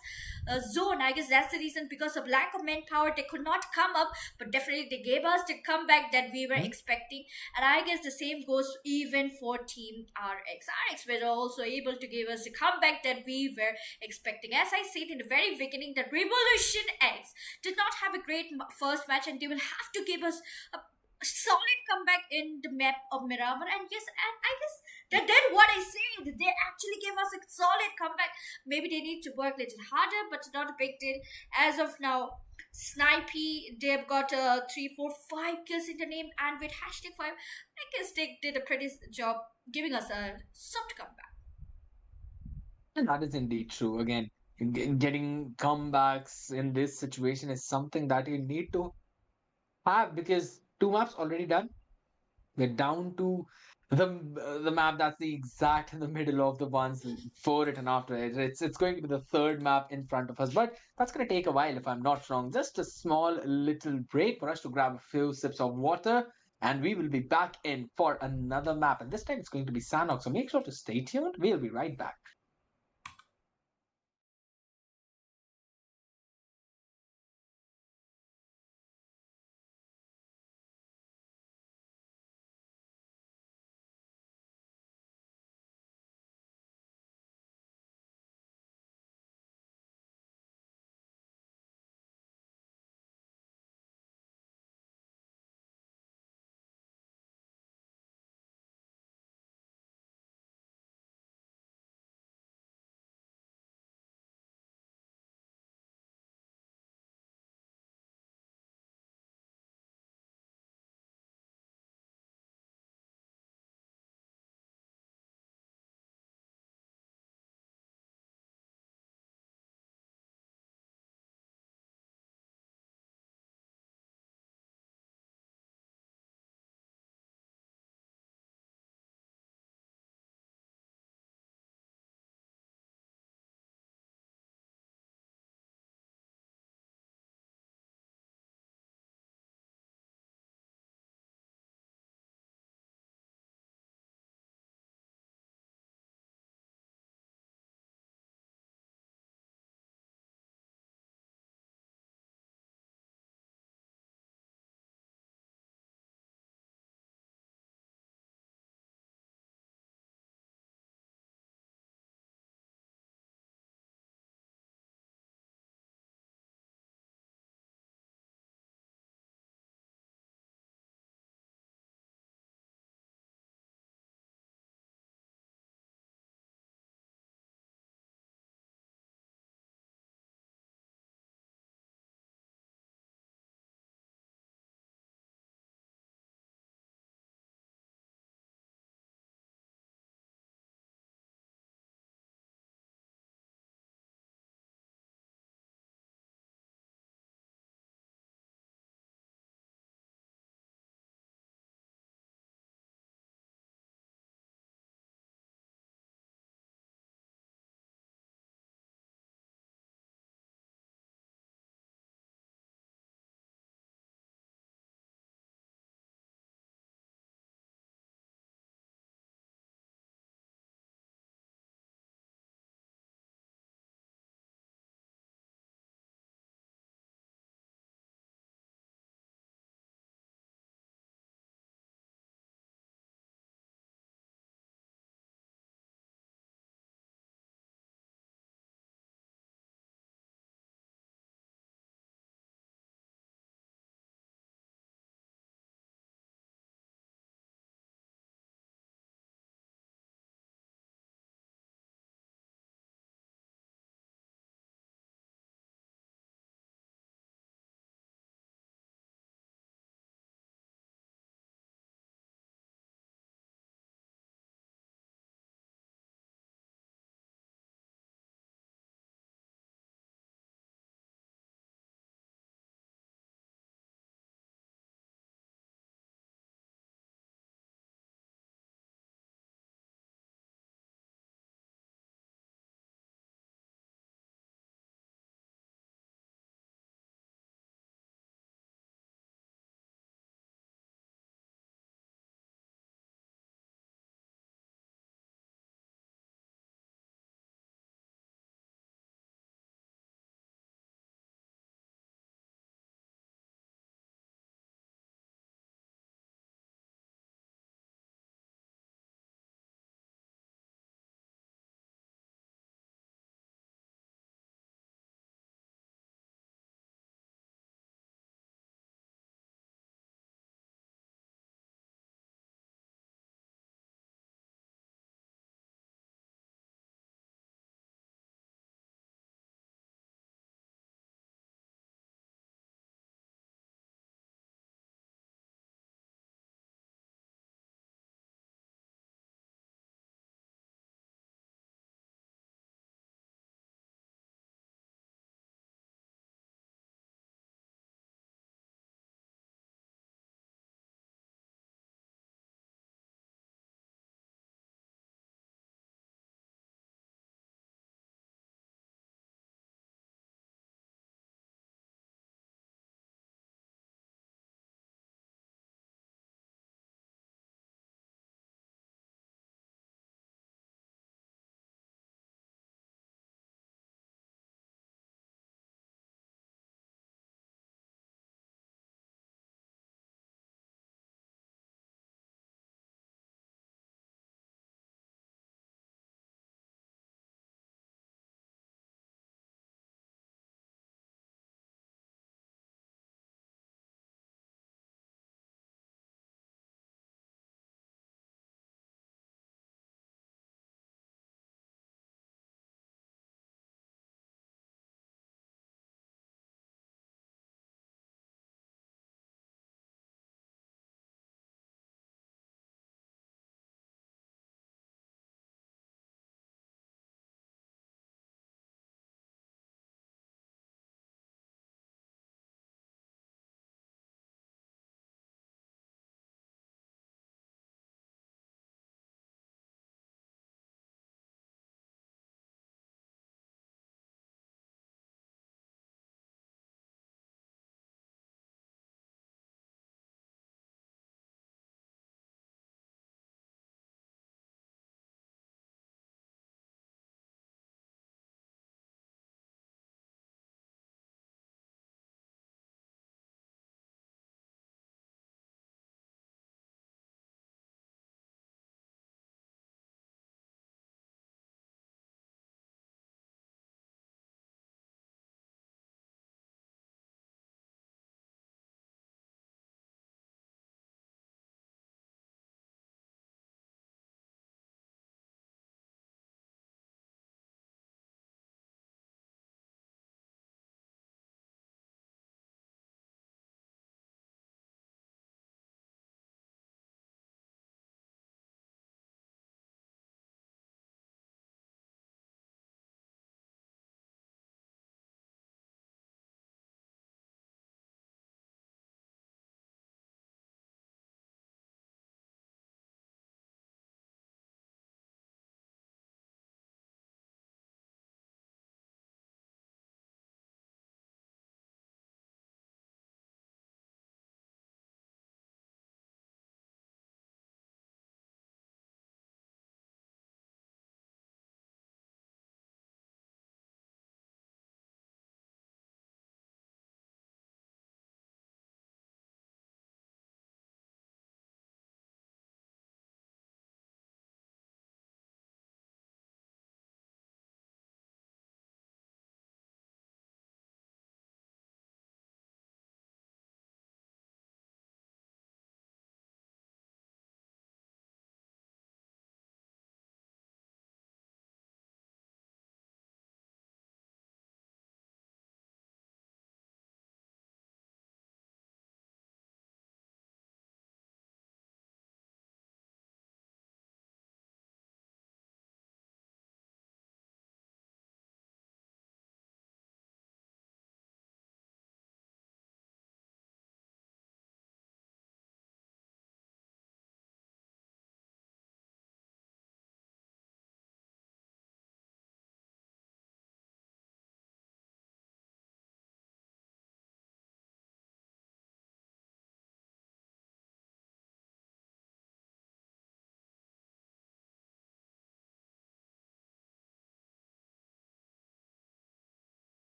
S1: zone. I guess that's the reason, because of lack of manpower, they could not come up, but definitely they gave us the comeback that we were
S2: Mhm.
S1: expecting. And I guess the same goes even for Team RX. RX were also able to give us the comeback that we were expecting. As I said in the very beginning, that Revolution X did not have a great first match, and they will have to give us a solid comeback in the map of Miramar. And yes, and I guess that what I said, they actually gave us a solid comeback. Maybe they need to work a little harder, but not a big deal. As of now, Snipey, they've got 3, 4, 5 kills in the name, and with #5, I guess they did a pretty job giving us a soft comeback.
S2: And that is indeed true. Again, getting comebacks in this situation is something that you need to have, because two maps already done. We're down to the map that's the exact in the middle of the ones for it and after it. It's going to be the third map in front of us, but that's going to take a while if I'm not wrong. Just a small little break for us to grab a few sips of water, and we will be back in for another map. And this time it's going to be SANHOK. So make sure to stay tuned. We'll be right back.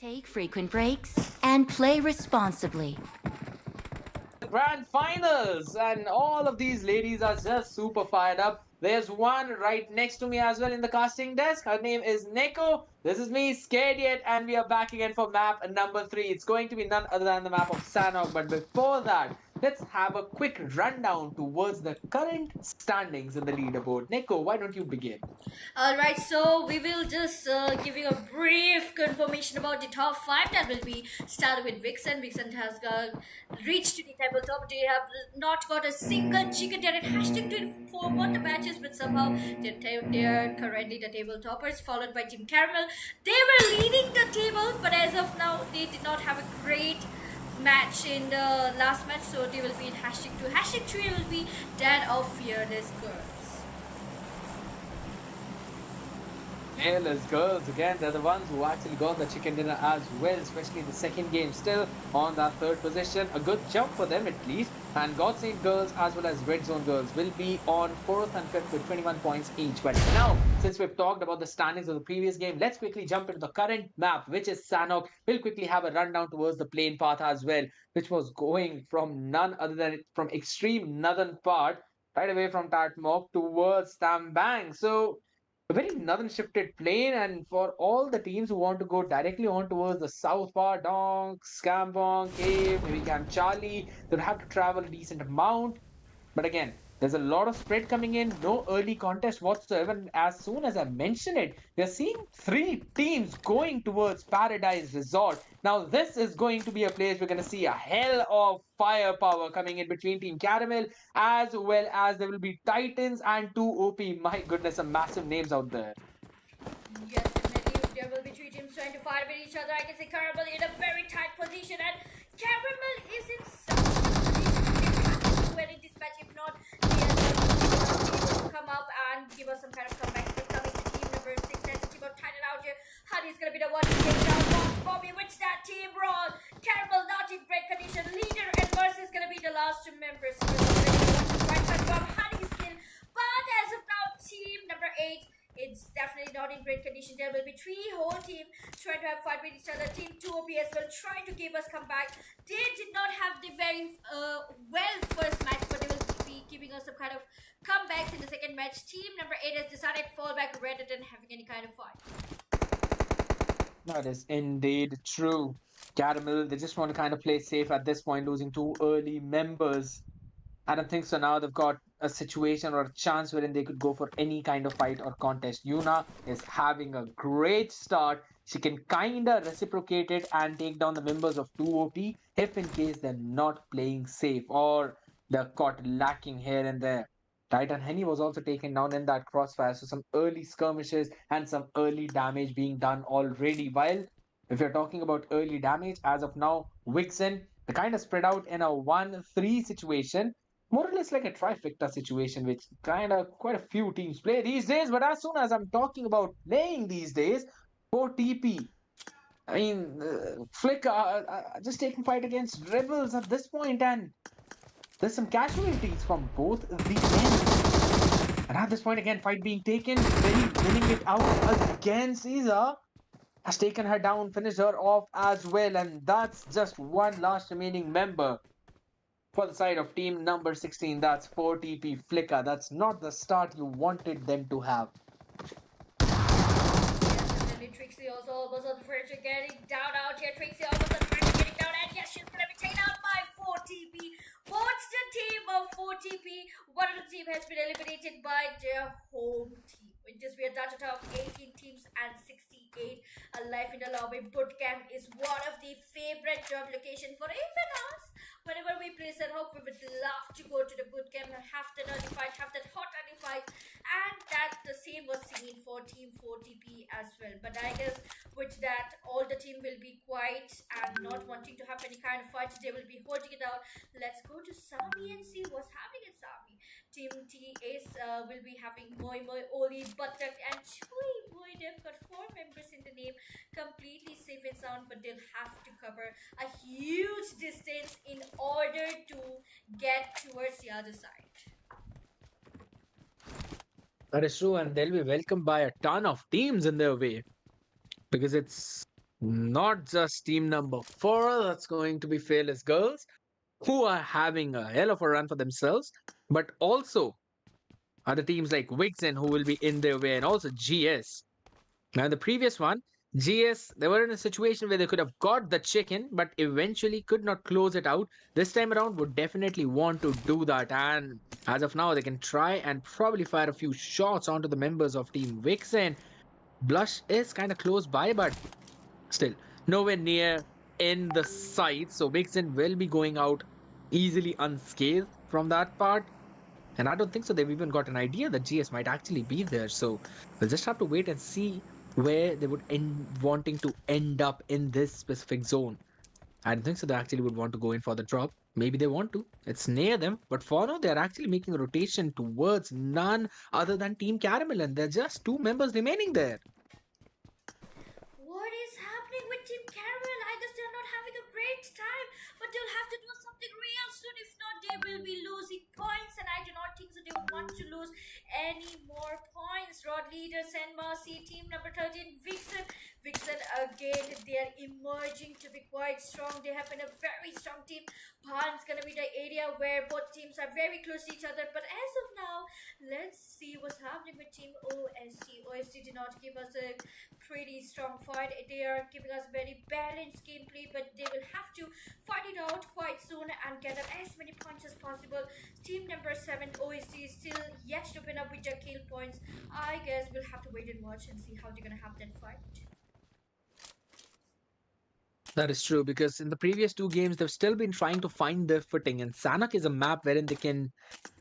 S3: Take frequent breaks and play responsibly.
S2: Grand finals, and all of these ladies are just super fired up. There's one right next to me as well in the casting desk. Her name is Neko. This is me, Scared Yet, and we are back again for map number 3. It's going to be none other than the map of SANHOK. But before that, let's have a quick rundown towards the current standings in the leaderboard. Neko, why don't you begin?
S1: Alright, so we will just give you a brief confirmation about the top 5. That will be started with VIXXEN. VIXXEN has reached to the tabletop. They have not got a single chicken. They are at #2 for one the matches, but somehow they are currently the table toppers, followed by Team Caramel. They were leading the table, but as of now, they did not have a great match in the last match, so they will be in #2. #3 will be Den of Fearless Girls.
S2: Fearless girls again, they're the ones who actually got the chicken dinner as well, especially in the second game, still on that third position. A good jump for them at least. And GODSAINTS girls as well as REDZONE girls will be on 4th and 5th with 21 points each. But now, since we've talked about the standings of the previous game, let's quickly jump into the current map, which is SANHOK. We'll quickly have a rundown towards the plane path as well, which was going from none other than from extreme northern part, right away from Tatmok towards Tambang. So a very northern shifted plane, and for all the teams who want to go directly on towards the south part, Donk, Skambong, Cave, maybe Camp Charlie, they'll have to travel a decent amount. But again, there's a lot of spread coming in, no early contest whatsoever. And as soon as I mention it, we're seeing 3 teams going towards Paradise Resort. Now, this is going to be a place we're going to see a hell of firepower coming in between Team Caramel, as well as there will be Titans and 2 OP. My goodness, some massive names out there.
S1: Yes, definitely. There will be 3 teams trying to fight with each other. I can see Caramel in a very tight position, and Caramel is in such a position well in this match. If not, they are able to come up and give us some kind of comeback. But coming to team number 6, that's the team of Titan out here. Honey's gonna be the one to take down Bobby. Which that team brawl? Caramel not in great condition. Leader and Mercy is gonna be the last 2 members. Right side from Honey's kill. But as of now, team number 8. It's definitely not in great condition. There will be 3 whole team trying to have fight with each other. Team 2 OP as well trying to give us comeback. They did not have the very well first match, but they will be giving us some kind of comebacks in the second match. Team number 8 has decided to fall back rather than having any kind of fight.
S2: That is indeed true. Caramel, they just want to kind of play safe at this point, losing 2 early members. I don't think so. Now they've got a situation or a chance wherein they could go for any kind of fight or contest. Yuna is having a great start. She can kind of reciprocate it and take down the members of 2 OP if in case they're not playing safe or they're caught lacking here and there. Titan Henny was also taken down in that crossfire. So some early skirmishes and some early damage being done already. While if you're talking about early damage, as of now, VIXXEN, they kind of spread out in a 1-3 situation, more or less like a trifecta situation, which kind of quite a few teams play these days. But as soon as I'm talking about playing these days for TP, I mean, FLICKA just taking fight against Rebels at this point, and there's some casualties from both the ends. And at this point, again, fight being taken, very winning it out again. Caesar has taken her down, finished her off as well, and that's just one last remaining member for the side of team number 16. That's 4TP FLICKA. That's not the start you wanted them to have.
S1: Yes, definitely. Trixie also almost on the verge of getting down out here. Trixie almost on the verge of getting down, and yes, she's gonna be taken out by 4TP. What's the team of 4TP? One of the team has been eliminated by their home team. It just we are down to top 18 teams and 68 alive in the lobby. Bootcamp is one of the favorite job location for even us. Whenever we play SANHOK, we would love to go to the bootcamp and have that early fight, have that hot early fight, and that the same was seen for Team 4TP as well. But I guess with that, all the team will be quiet and not wanting to have any kind of fights. They will be holding it out. Let's go to Sami and see what's happening in Sami. Team TS will be having Moi Moi, Oli, Buttock, and Chui Boy. They've got 4 members in the name, completely safe and sound, but they'll have to cover a huge distance in order to get towards the other side.
S2: That is true, and they'll be welcomed by a ton of teams in their way because it's not just team number 4, that's going to be Fearless Girls, who are having a hell of a run for themselves, but also other teams like VIXXEN who will be in their way, and also GS. Now, the previous one, GS, they were in a situation where they could have got the chicken, but eventually could not close it out. This time around, would definitely want to do that. And as of now, they can try and probably fire a few shots onto the members of Team VIXXEN. Blush is kind of close by, but still nowhere near in the sight. So VIXXEN will be going out easily unscathed from that part. And I don't think so. They've even got an idea that GS might actually be there. So we'll just have to wait and see where they would end wanting to end up in this specific zone. I don't think so. They actually would want to go in for the drop. Maybe they want to. It's near them. But for now, they're actually making a rotation towards none other than Team Caramel. And there are just 2 members remaining there.
S1: What is happening with Team Caramel? I guess they're not having a great time, but they'll have to do something real soon. If not, they will be losing points, and I do not think so they want to lose any more points. Rod leader Senma, C team number 13, VIXXEN. VIXXEN again, they are emerging to be quite strong. They have been a very strong team. Pan's gonna be the area where both teams are very close to each other. But as of now, let's see what's happening with Team OST. OST did not give us a pretty strong fight. They are giving us very balanced gameplay, but they will have to fight it out quite soon and get up as many points as possible. Team number 7, OST, is still yet to win up with their kill points. I guess we'll have to wait and watch and see how they're gonna have that fight.
S2: That is true, because in the previous 2 games, they've still been trying to find their footing. And SANHOK is a map wherein they can,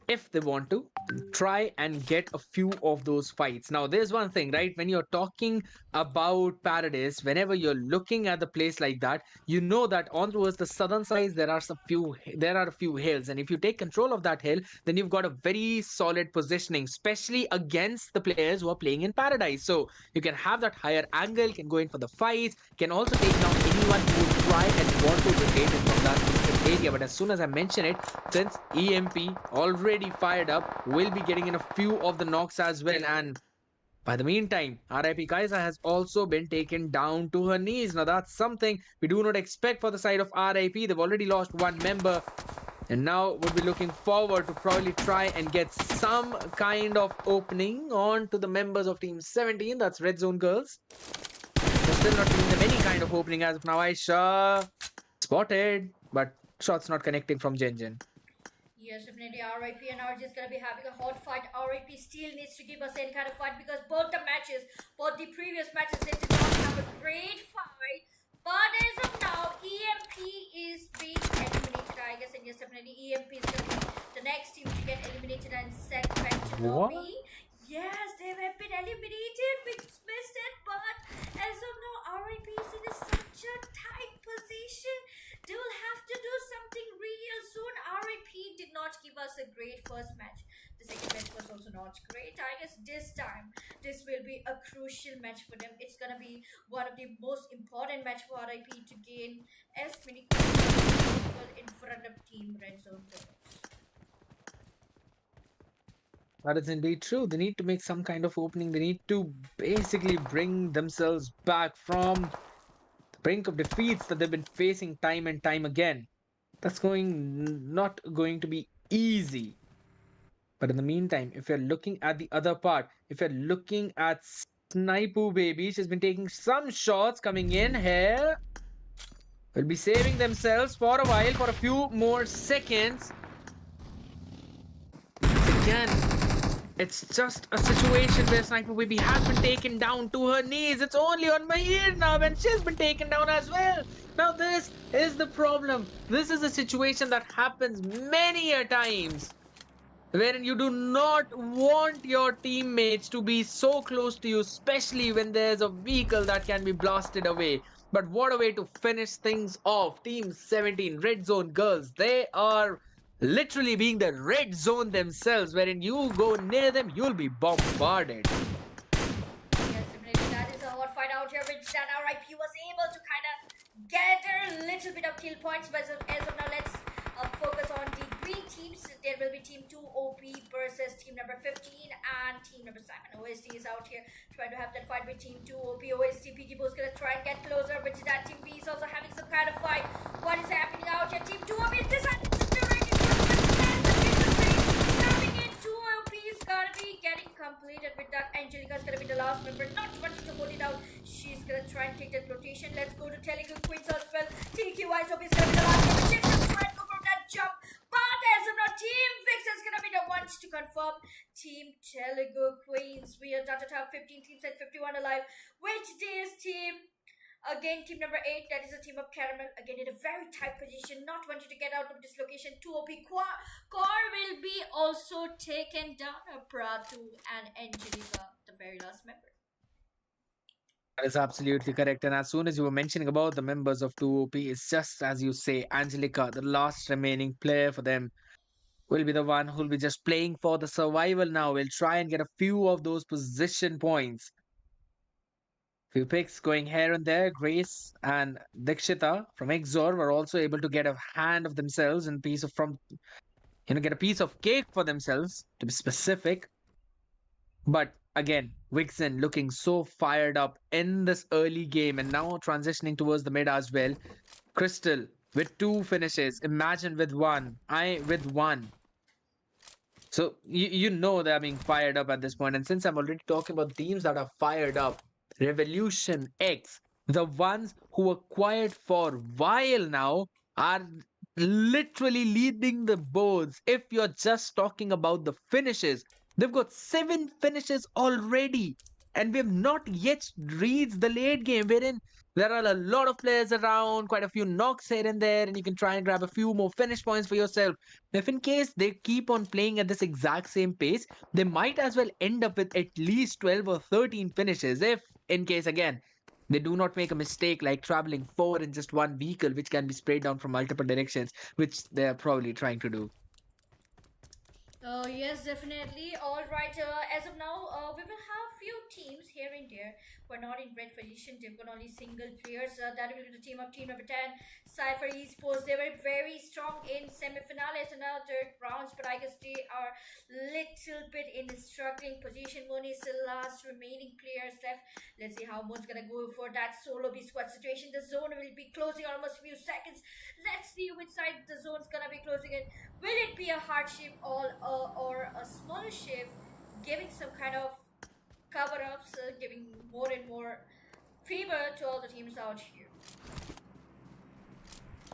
S2: if they want to, try and get a few of those fights. Now, there's one thing, right? When you're talking about Paradise, whenever you're looking at the place like that, you know that on towards the southern side there are a few hills, and if you take control of that hill, then you've got a very solid positioning, especially against the players who are playing in Paradise. So you can have that higher angle, can go in for the fights, can also take down anyone who would try and want to rotate it from that specific area. But as soon as I mention it, since EMP already fired up, will be getting in a few of the knocks as well. And by the meantime, RIP Kaiser has also been taken down to her knees. Now that's something we do not expect for the side of RIP. They've already lost 1 member, and now would be looking forward to probably try and get some kind of opening on to the members of Team 17. That's Red Zone Girls. They're still not giving them any kind of opening as of now. Aisha spotted, but shots not connecting from Jinjin.
S1: Yes, definitely. RIP and RG is going to be having a hot fight. RIP still needs to give us any kind of fight because both the previous matches, they did not have a great fight. But as of now, EMP is being eliminated, I guess. And yes, definitely EMP is going to be the next team to get eliminated and sent back to lobby. Yes, they have been eliminated. We missed it. But as of now, RIP is in such a tight position. They will have to do something real soon. RIP did not give us a great first match. The second match was also not great. I guess this time, this will be a crucial match for them. It's gonna be one of the most important match for RIP to gain as many points as possible in front of Team Red Zone Girls.
S2: That is indeed true. They need to make some kind of opening. They need to basically bring themselves back from the brink of defeats that they've been facing time and time again. That's not going to be easy. But in the meantime, if you're looking at the other part, if you're looking at Sniper Baby, she's been taking some shots coming in here. Will be saving themselves for a while, for a few more seconds. Again, it's just a situation where Sniper Baby has been taken down to her knees. It's only on my ear now, and she's been taken down as well. Now this is the problem. This is a situation that happens many a times, wherein you do not want your teammates to be so close to you, especially when there's a vehicle that can be blasted away. But what a way to finish things off. Team 17, Red Zone Girls, they are literally being the red zone themselves, wherein you go near them, you'll be bombarded.
S1: Yes, definitely. That is a hot fight out here, which that RIP was able to kind of get a little bit of kill points. But as of now, let's focus on the green teams. There will be Team 2 OP versus versus team number 15 and team number 7. OST is out here trying to have that fight with team 2. OP, OST, PG Bo's gonna try and get closer, which that team V is also having some kind of fight. What is happening out here? Team 2 OP is deciding to direct it. Coming in, 2 OP is gonna be getting completed with that. Angelica's gonna be the last member, not wanting to hold it out. She's gonna try and take that rotation. Let's go to Telugu Queens as well. TQY's OP is gonna be the last member. She's gonna try and go for that jump. But as of now, Team VIXXEN is gonna be the ones to confirm. Team Telugu Queens, we are done to have 15 teams and 51 alive, which this team, again team number 8, that is a team of Caramel, again in a very tight position, not wanting to get out of this location. 2 OP Core will be also taken down. Pratu and Angelica, the very last member.
S2: That is absolutely correct. And as soon as you were mentioning about the members of 2OP, it's just as you say, Angelica, the last remaining player for them, will be the one who will be just playing for the survival now. We'll try and get a few of those position points. Few picks going here and there. Grace and Dikshita from XZOR were also able to get a hand of themselves and piece of get a piece of cake for themselves, to be specific. But again, VIXXEN looking so fired up in this early game and now transitioning towards the mid as well. Crystal with 2 finishes. Imagine with one. With one. So you know they're being fired up at this point. And since I'm already talking about teams that are fired up, Revolution X, the ones who were quiet for a while now, are literally leading the boards. If you're just talking about the finishes, they've got 7 finishes already. And we have not yet reached the late game, wherein there are a lot of players around, quite a few knocks here and there, and you can try and grab a few more finish points for yourself. If in case they keep on playing at this exact same pace, they might as well end up with at least 12 or 13 finishes. If in case, again, they do not make a mistake like traveling 4 in just one vehicle, which can be sprayed down from multiple directions, which they are probably trying to do.
S1: Yes, definitely. All right. As of now, we will have few teams here and there who are not in red position. They've got only single players. That will be the team of team number 10, CYPHER Esports. They were very strong in semi-finales and third rounds, but I guess they are little bit in a struggling position. Moon is the last remaining players left. Let's see how Moon's gonna go for that solo B squad situation. The zone will be closing almost few seconds. Let's see which side the zone's gonna be closing in. Will it be a hardship or a small shift, giving some kind of cover-ups, giving more and more favor to all the teams out here?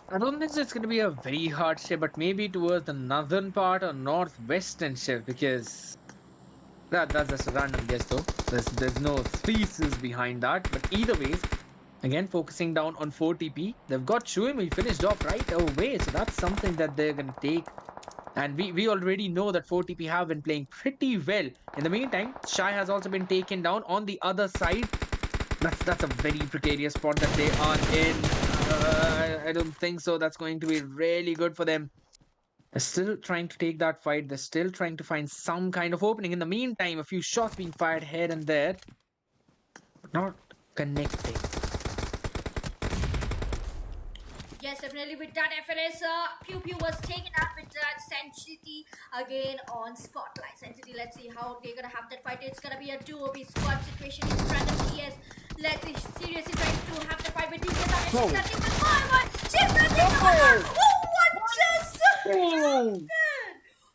S2: I don't think it's going to be a very hard shift, but maybe towards the northern part or northwestern shift, because that's just a random guess though. There's no thesis behind that. But either ways, again focusing down on 4TP, they've got Shuimi finished off right away, so that's something that they're going to take. And we already know that 4TP have been playing pretty well. In the meantime, Shy has also been taken down on the other side. That's a very precarious spot that they are in. I don't think so. That's going to be really good for them. They're still trying to take that fight. They're still trying to find some kind of opening. In the meantime, a few shots being fired here and there, but not connecting.
S1: Yes, definitely with that FLS, Pew Pew was taken up with that Sanctity again on Spotlight. Sanctity, let's see how they're gonna have that fight. It's gonna be a 2OP squad situation in front of TS. Let's see, seriously trying to have the fight with TS. She's nothing but forward! She's nothing but forward! Oh, what just happened?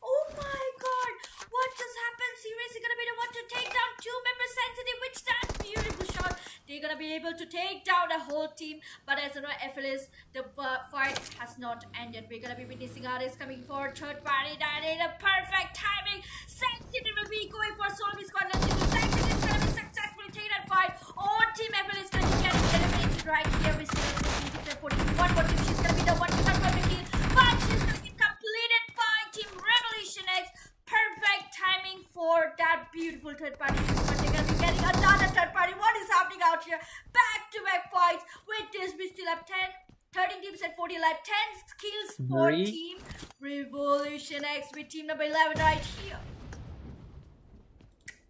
S1: Oh my god! What just happened? Seriously gonna be the one to take down 2 members Sanctity with that beautiful shot. They're gonna be able to take down a whole team, but as you know, FLS, the fight has not ended. We're gonna be witnessing RS coming for third party. That is a perfect timing. Sanctity will be going for solo squad. Let's see, Sanctity is gonna be successfully taking that fight. Or team FLS is gonna be getting eliminated right here. We see 41 more team. She's gonna be the one to confirm the kill, but she's gonna get completed by Team Revolution X. Perfect timing for that beautiful third party. But they're gonna be getting another third party. What is happening out here? Back to back fights. With this, we still have 13 teams and 40 live. 10 kills for Team Revolution X with team number 11 right here.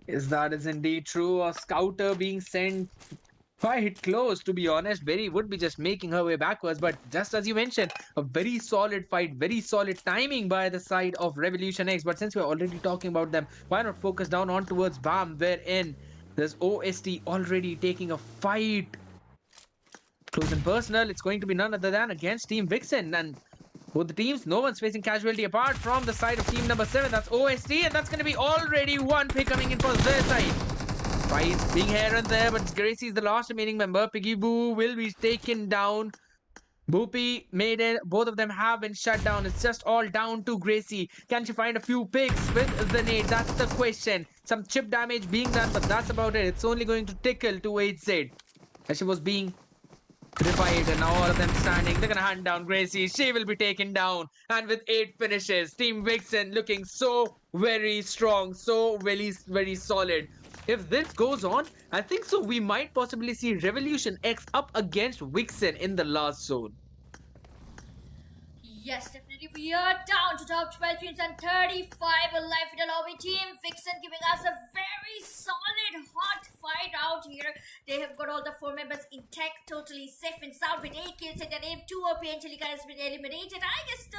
S2: Yes, that is indeed true. A scouter being sent quite close, to be honest. Berry would be just making her way backwards, but just as you mentioned, a very solid fight, very solid timing by the side of Revolution X. But since we're already talking about them, why not focus down on towards BAM, wherein there's OST already taking a fight. Close and personal, it's going to be none other than against Team VIXXEN. And both the teams, no one's facing casualty apart from the side of team number 7. That's OST, and that's going to be already one pick coming in for their side. Fights being here and there, but Gracie is the last remaining member. Piggy Boo will be taken down. Boopy, Maiden, both of them have been shut down. It's just all down to Gracie. Can she find a few picks with the nade? That's the question. Some chip damage being done, but that's about it. It's only going to tickle to 8Z as she was being revived, and now all of them standing. They're gonna hunt down Gracie. She will be taken down, and with 8 finishes, Team VIXXEN looking so very strong, so very solid. If this goes on, I think so we might possibly see Revolution X up against VIXXEN in the last zone.
S1: Yes, definitely. We are down to top 12 teams and 35 alive with the lobby team. VIXXEN giving us a very solid, hot fight out here. They have got all the 4 members intact, totally safe and sound with 8 kills in the name. 2 OP Angelica has been eliminated. I guess the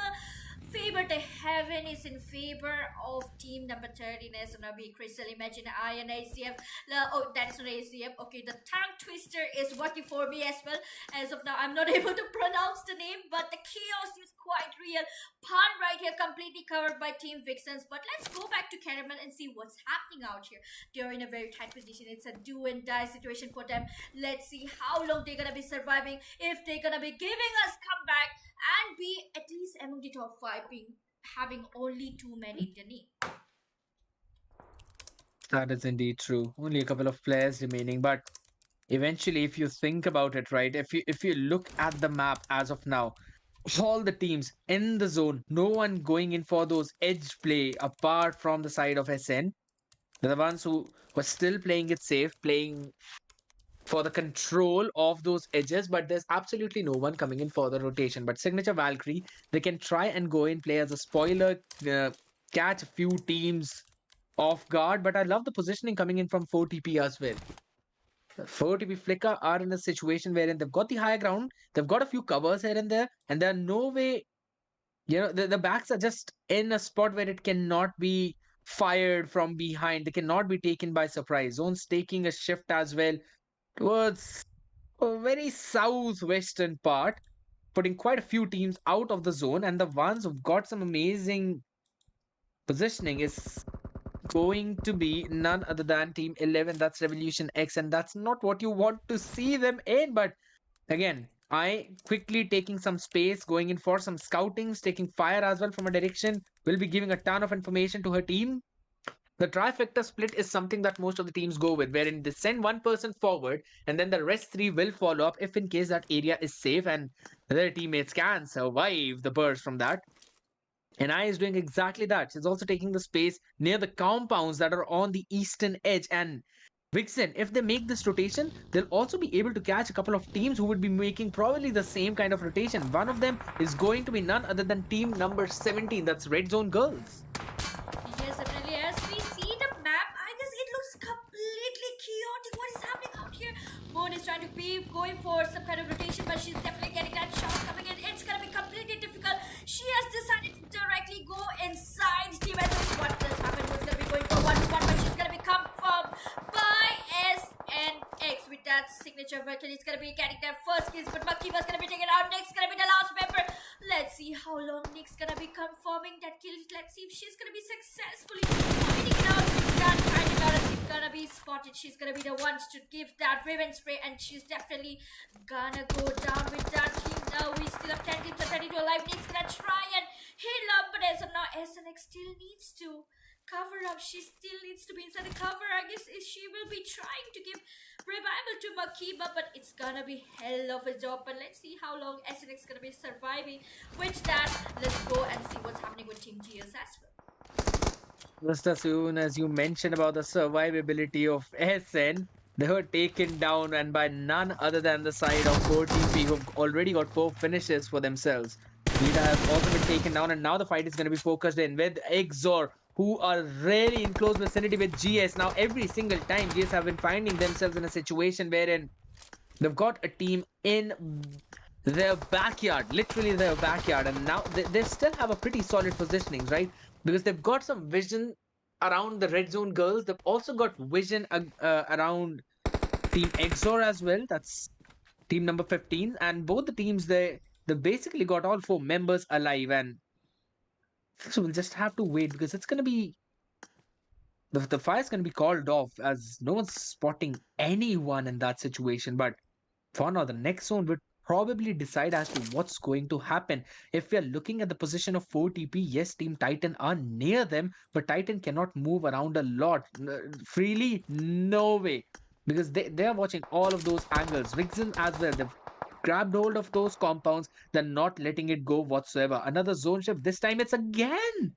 S1: favor they heaven is in favor of team number 13 as gonna be Crystal. Imagine I and ACF. Oh, that is not ACF. Okay, the tongue twister is working for me as well. As of now, I'm not able to pronounce the name, but the chaos is quite real. Pun right here, completely covered by Team VIXXEN. But let's go back to Caramel and see what's happening out here. They're in a very tight position. It's a do and die situation for them. Let's see how long they're gonna be surviving. If they're gonna be giving us comeback and be at least among the top 5, being having only 2 men in the knee.
S2: That is indeed true. Only a couple of players remaining, but eventually, if you think about it, right, if you look at the map as of now, all the teams in the zone, no one going in for those edge play apart from the side of SN. They're the ones who were still playing it safe, playing for the control of those edges, but there's absolutely no one coming in for the rotation. But Signature Valkyrie, they can try and go in, play as a spoiler, catch a few teams off guard, but I love the positioning coming in from 4TP as well. 4TP FLICKA are in a situation wherein they've got the higher ground, they've got a few covers here and there, and there are no way, the backs are just in a spot where it cannot be fired from behind. They cannot be taken by surprise. Zone's taking a shift as well towards a very southwestern part, putting quite a few teams out of the zone, and the ones who've got some amazing positioning is going to be none other than Team 11. That's Revolution X, and that's not what you want to see them in. But again, I quickly taking some space, going in for some scoutings, taking fire as well from a direction, will be giving a ton of information to her team. The trifecta split is something that most of the teams go with, wherein they send one person forward and then the rest 3 will follow up if in case that area is safe and their teammates can survive the burst from that. And I is doing exactly that. She's also taking the space near the compounds that are on the eastern edge. And VIXXEN, if they make this rotation, they'll also be able to catch a couple of teams who would be making probably the same kind of rotation. One of them is going to be none other than team number 17. That's REDZONE girls.
S1: Yes, definitely. As we see the map, I guess it looks completely chaotic. What is happening out here? Moon is trying to be going for some kind of rotation, but she's definitely getting that shot coming in. It's gonna be completely difficult. She has decided to directly go inside Team S. What just happened? Who's gonna be going for 1v1, but she's gonna be confirmed by SNX with that signature vertical. It's gonna be getting their first kills, but Makiba's gonna be taken out. Next gonna be the last member. Let's see how long Nick's gonna be confirming that kill. Let's see if she's gonna be successfully finding it out. That finding out if she's gonna be spotted. She's gonna be the one to give that revenge spray, and she's definitely gonna go down with that team. Now we still have 10 teams and 32 alive. Nick's gonna try and heal up, but as of now, SNX still needs to cover up. She still needs to be inside the cover. I guess she will be trying to give revival to Makiba, but it's gonna be hell of a job. But let's see how long SNX is gonna be surviving with that. Let's go and see what's happening with Team GS as well.
S2: Just as soon as you mentioned about the survivability of SN, they were taken down and by none other than the side of 4TP, who've already got 4 finishes for themselves. Lita has also been taken down, and now the fight is going to be focused in with XZOR, who are really in close vicinity with GS. Now, every single time GS have been finding themselves in a situation wherein They've got a team in their backyard, literally their backyard, and now they still have a pretty solid positioning, right? Because they've got some vision around the red zone girls. They've also got vision around Team XZOR as well. That's team number 15, and both the teams they basically got all four members alive, and so we'll just have to wait because it's gonna be the fire's gonna be called off as no one's spotting anyone in that situation. But for now, the next zone would probably decide as to what's going to happen. If we are looking at the position of 4TP, yes, Team Titan are near them, but Titan cannot move around a lot freely. No way, because they are watching all of those angles. VIXXEN as well. They've grabbed hold of those compounds. They're not letting it go whatsoever. Another zone shift. This time it's again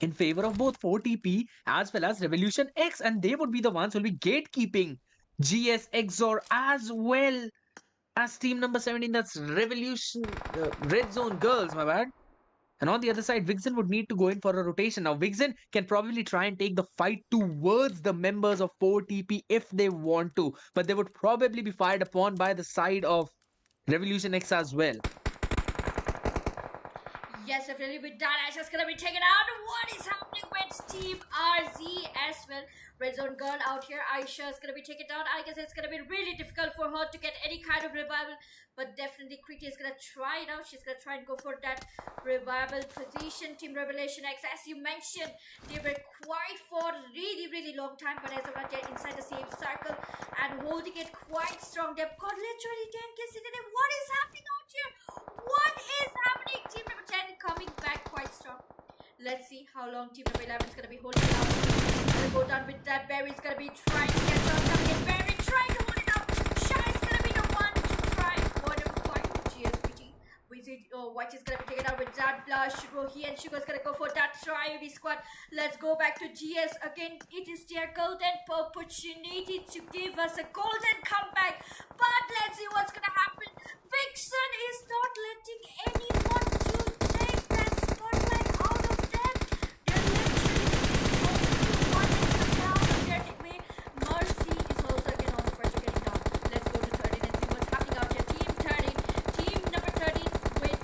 S2: in favor of both 4TP as well as Revolution X, and they would be the ones who will be gatekeeping GS XOR as well as team number 17. That's Revolution Red Zone Girls, my bad. And on the other side, VIXXEN would need to go in for a rotation. Now, VIXXEN can probably try and take the fight towards the members of 4TP if they want to, but they would probably be fired upon by the side of Revolution X as well.
S1: Yes, definitely with that, Asha's gonna be taken out. What is happening with Team RZ as well? Red Zone Girl out here, Aisha is gonna be taken down. I guess it's gonna be really difficult for her to get any kind of revival, but definitely Kriti is gonna try it out. She's gonna try and go for that revival position. Team Revelation X, as you mentioned, they were quiet for a really long time, but as of now, they're inside the same circle and holding it quite strong. They've got literally 10 kills in it. What is happening out here? What is happening? Team number 10 coming back quite strong. Let's see how long Team number 11 is going to be holding it out. He's going to go down with that. Barry's going to be trying to get some coming in. Barry trying to hold it up. Shah is going to be the one to try. What a fight. GSPT. White is going to be taken out with that blush. Rohi and Sugar is going to go for that try. Squad. Let's go back to GS again. It is their golden opportunity to give us a golden comeback. But let's see what's going to happen. VIXXEN is not letting anyone to take that spotlight out of them. They're literally going to down of their way. Mercy is also again on the first to getting down. Let's go to 13 and see what's happening out here. Team 13, team number 13 with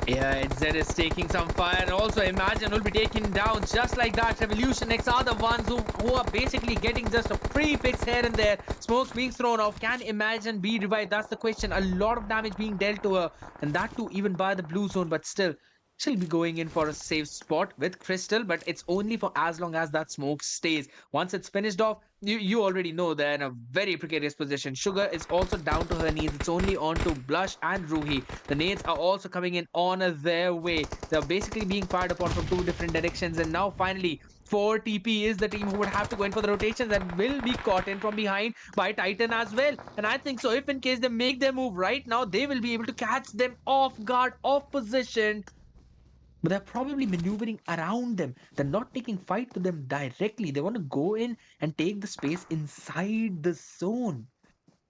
S1: 8
S2: Yeah, Z is taking some fire, and also Imagine will be taken down just like that. Revolution X are the ones who are basically getting just a free picks here and there. Smokes being thrown off. Can Imagine be revived? That's the question. A lot of damage being dealt to her, and that too even by the blue zone, but still. She'll be going in for a safe spot with Crystal, but it's only for as long as that smoke stays. Once it's finished off, you already know they're in a very precarious position. Sugar is also down to her knees. It's only on to Blush and Ruhi. The nades are also coming in on their way. They're basically being fired upon from two different directions, and now finally 4TP is the team who would have to go in for the rotations and will be caught in from behind by Titan as well. And I think so, if in case they make their move right now, they will be able to catch them off guard, off position. But they're probably maneuvering around them. They're not taking fight to them directly. They want to go in and take the space inside the zone.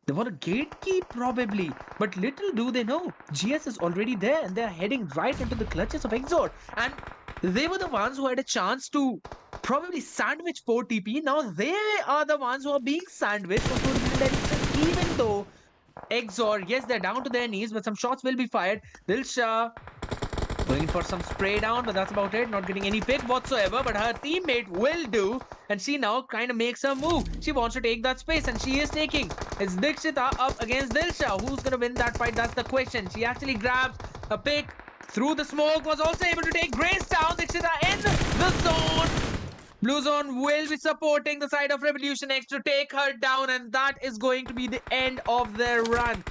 S2: They want to gatekeep probably. But little do they know, GS is already there and they're heading right into the clutches of XZOR. And they were the ones who had a chance to probably sandwich 4TP. Now they are the ones who are being sandwiched from two different directions, even though XZOR, yes, they're down to their knees, but some shots will be fired. Dilsha going for some spray down, but that's about it. Not getting any pick whatsoever, but her teammate will do. And she now kind of makes her move. She wants to take that space, and she is taking. It's Dikshita up against Dilsha. Who's going to win that fight? That's the question. She actually grabs a pick through the smoke. Was also able to take Grace down. Dikshita in the zone. Blue Zone will be supporting the side of Revolution X to take her down, and that is going to be the end of their run.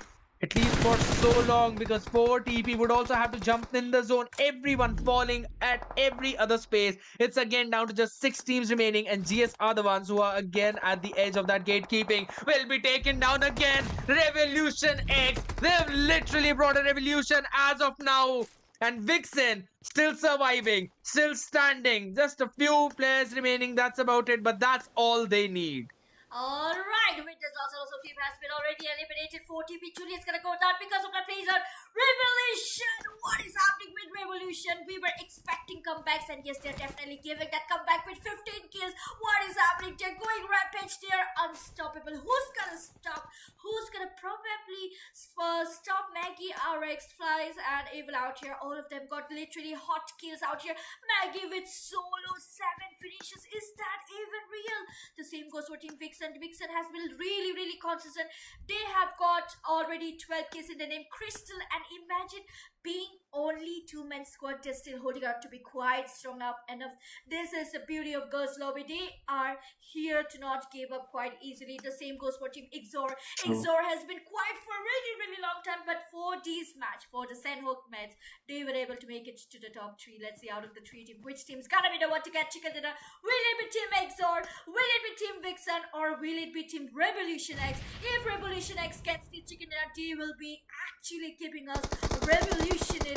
S2: At least for so long, because 4TP would also have to jump in the zone. Everyone falling at every other space. It's again down to just 6 teams remaining, and GS are the ones who are again at the edge of that gatekeeping. Will be taken down again. Revolution X. They've literally brought a revolution as of now. And VIXXEN still surviving, still standing. Just a few players remaining. That's about it, but that's all they need.
S1: Alright, with this also team has been already eliminated. 4TP Juliet's gonna go down because of the freezer. Revolution! What is happening with Revolution? We were expecting comebacks, and yes, they're definitely giving that comeback with 15 kills. What is happening? They're going rampage. They're unstoppable. Who's gonna stop? Who's gonna probably stop Maggie, RX, Flies, and Evil out here? All of them got literally hot kills out here. Maggie with solo 7 finishes. Is that even real? The same goes for Team VIXXEN. VIXXEN has been really, really consistent. They have got already 12 kills in the name Crystal, and imagine being only 2-man squad, they're still holding out to be quite strong enough. This is the beauty of Girls Lobby. They are here to not give up quite easily. The same goes for Team XZOR. XZOR has been quiet for a really, really long time, but for this match, for the SANHOK MERMAIDS, they were able to make it to the top 3. Let's see out of the 3 teams, which team's gonna be the one to get chicken dinner. Will it be Team XZOR? Will it be Team VIXXEN? Or will it be Team Revolution X? If Revolution X gets the chicken dinner, they will be actually keeping us revolutionary.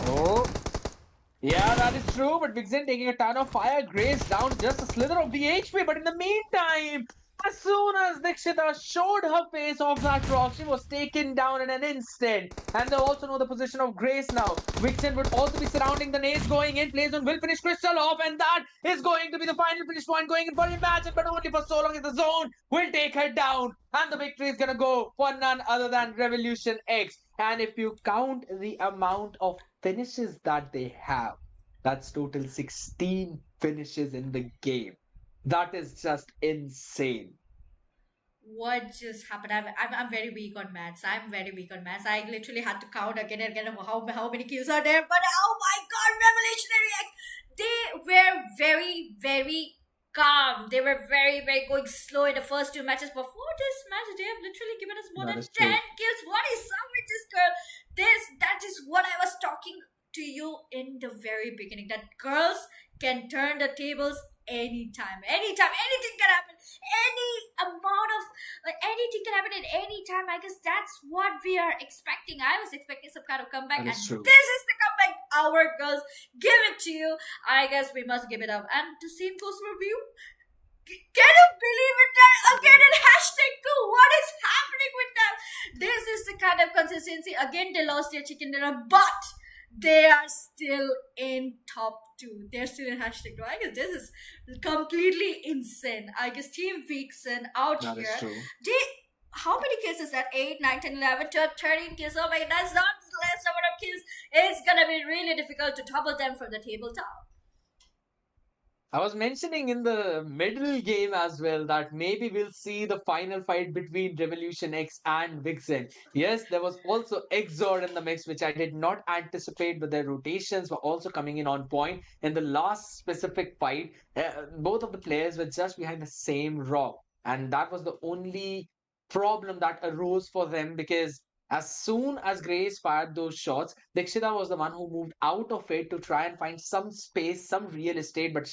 S2: Oh, yeah, that is true. But VIXXEN taking a ton of fire. Grace down just a slither of the HP. But in the meantime, as soon as Dikshita showed her face off that rock, she was taken down in an instant. And they also know the position of Grace now. VIXXEN would also be surrounding the nades going in. Playzone will finish Crystal off. And that is going to be the final finish point going in for Imagine. But only for so long as the zone will take her down. And the victory is going to go for none other than Revolution X. And if you count the amount of finishes that they have, that's total 16 finishes in the game. That is just insane.
S1: What just happened? I'm very weak on maths. I'm very weak on maths. I literally had to count again and again how many kills are there. But oh my god, Revolutionary X! They were very, very calm. They were very, very going slow in the first 2 matches. Before this match, they have literally given us more
S2: That
S1: than
S2: is
S1: 10
S2: true.
S1: kills. What is up with this girl? That is what I was talking to you in the very beginning. That girls can turn the tables anytime. Anything can happen. Anything can happen at any time. I guess that's what we are expecting. I was expecting some kind of comeback,
S2: That
S1: and
S2: is true.
S1: this is the comeback. Our girls give it to you. I guess we must give it up. And the same goes for you. Can you believe it? That again in hashtag 2. What is happening with them? This is the kind of consistency. Again, they lost their chicken dinner, but they are still in top 2. They're still in hashtag 2. I guess this is completely insane. I guess Team VIXXEN out
S2: That
S1: here.
S2: is true.
S1: How many kills is that? 8, 9, 10, 11, 12, 13 kills. Oh my god, that's not less number of kills. It's gonna be really difficult to topple them from the tabletop.
S2: I was mentioning in the middle game as well that maybe we'll see the final fight between Revolution X and VIXXEN. Yes, there was also XZOR in the mix, which I did not anticipate, but their rotations were also coming in on point. In the last specific fight, both of the players were just behind the same rock. And that was the only problem that arose for them because as soon as Grace fired those shots, Dikshita was the one who moved out of it to try and find some space, some real estate. But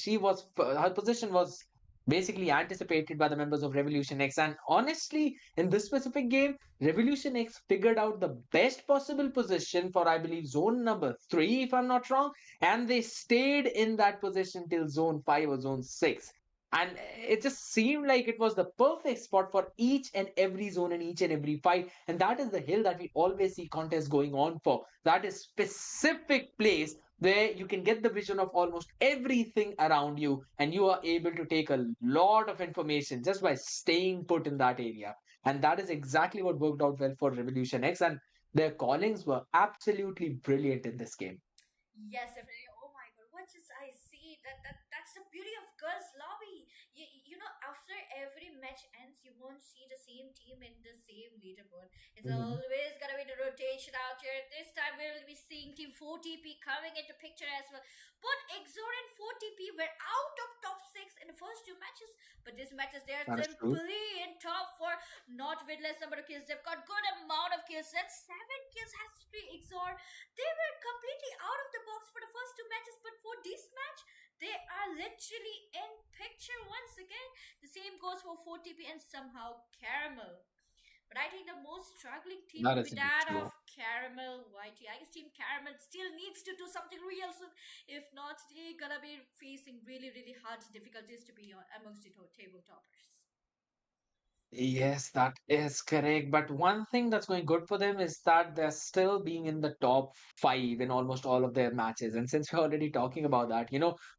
S2: her position was basically anticipated by the members of Revolution X. And honestly, in this specific game, Revolution X figured out the best possible position for, I believe, zone number 3, if I'm not wrong. And they stayed in that position till zone 5 or zone 6. And it just seemed like it was the perfect spot for each and every zone and each and every fight. And that is the hill that we always see contests going on for. That is specific place where you can get the vision of almost everything around you and you are able to take a lot of information just by staying put in that area. And that is exactly what worked out well for Revolution X. And their callings were absolutely brilliant in this game.
S1: Yes, definitely. Oh my god, what just I see? That's the beauty of Girls Lobby. You know, after every match ends, you won't see the same team in the same leaderboard. It's always gonna be the rotation out here. This time we will be seeing Team 4TP coming into picture as well. But XZOR and 4TP were out of top 6 in the first 2 matches. But these matches they are
S2: That is true.
S1: simply in top 4, not with less number of kills. They've got good amount of kills. That's 7 kills has to be XZOR. They were completely out of the box for the first 2 matches, but for this match, they are literally in picture once again. The same goes for 4TP and somehow Caramel. But I think the most struggling team
S2: That
S1: will
S2: is
S1: be
S2: indeed
S1: that
S2: true.
S1: of Caramel YT. I guess Team Caramel still needs to do something real soon. If not, they're gonna be facing really, really hard difficulties to be on amongst the table toppers.
S2: Yes, that is correct. But one thing that's going good for them is that they're still being in the top five in almost all of their matches. And since we're already talking about that,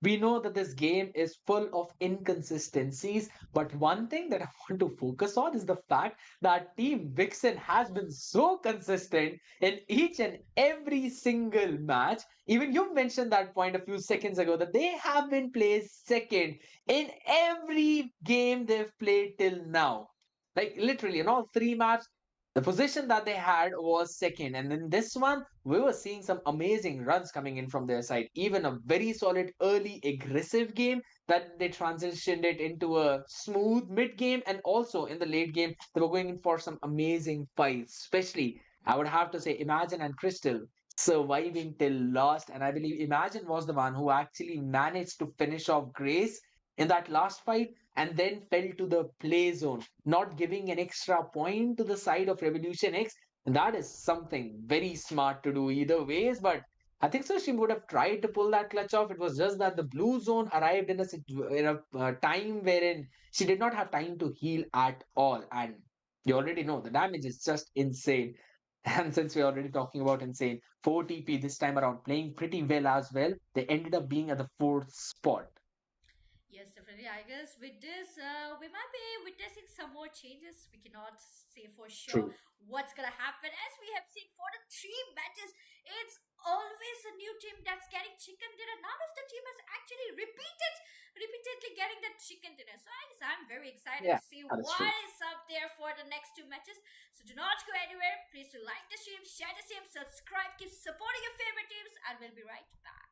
S2: we know that this game is full of inconsistencies. But one thing that I want to focus on is the fact that Team Vixen has been so consistent in each and every single match. Even you mentioned that point a few seconds ago that they have been placed second in every game they've played till now. Like literally in all three maps, the position that they had was second. And in this one, we were seeing some amazing runs coming in from their side. Even a very solid early aggressive game that they transitioned it into a smooth mid game. And also in the late game, they were going in for some amazing fights. Especially, I would have to say, Imagine and Crystal surviving till last. And I believe Imagine was the one who actually managed to finish off Grace in that last fight and then fell to the play zone, not giving an extra point to the side of Revolution X. And that is something very smart to do either ways. But I think so she would have tried to pull that clutch off. It was just that the blue zone arrived in a time wherein she did not have time to heal at all. And you already know the damage is just insane. And since we're already talking about insane, 4TP this time around playing pretty well as well. They ended up being at the fourth spot.
S1: Yes, definitely. I guess with this, we might be witnessing some more changes. We cannot say for sure
S2: True.
S1: what's gonna happen. As we have seen for the three matches, it's always a new team that's getting chicken dinner. None of the team has actually repeatedly getting that chicken dinner. So I guess I'm very excited
S2: Yeah,
S1: to see
S2: that is
S1: what
S2: true.
S1: is up there for the next two matches. So do not go anywhere. Please do like the stream, share the stream, subscribe, keep supporting your favorite teams, and we'll be right back.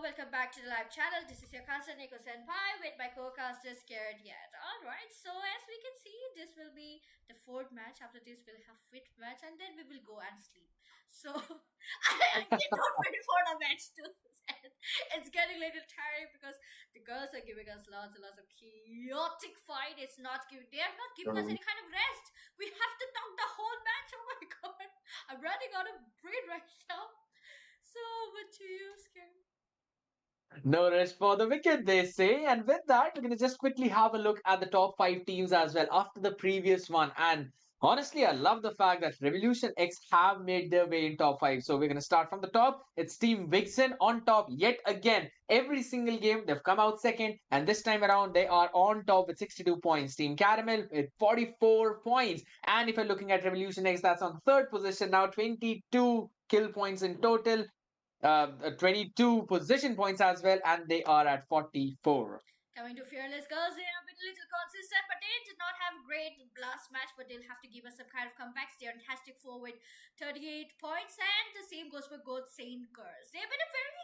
S1: welcome back to the live channel. This is your caster Nico Senpai with my co-caster Scared Yet. Alright, so as we can see, this will be the fourth match. After this, we'll have fifth match and then we will go and sleep. So, I cannot wait for the match to end. It's getting a little tiring because the girls are giving us lots and lots of chaotic fight. They are not giving us any kind of rest. We have to talk the whole match. Oh my god. I'm running out of brain right now. So, over to you, Scared.
S2: No rest for the wicked, they say. And with that, we're going to just quickly have a look at the top 5 teams as well after the previous one. And honestly, I love the fact that Revolution X have made their way in top 5. So we're going to start from the top. It's Team VIXXEN on top yet again. Every single game, they've come out second. And this time around, they are on top with 62 points. Team Caramel with 44 points. And if you're looking at Revolution X, that's on third position now, 22 kill points in total. 22 position points as well, and they are at 44.
S1: Coming to Fearless Girls, they have been a little consistent, but they did not have a great last match, but they'll have to give us some kind of comebacks. They are in Hashtag 4 with 38 points, and the same goes for GODSAINTS Girls. They have been a very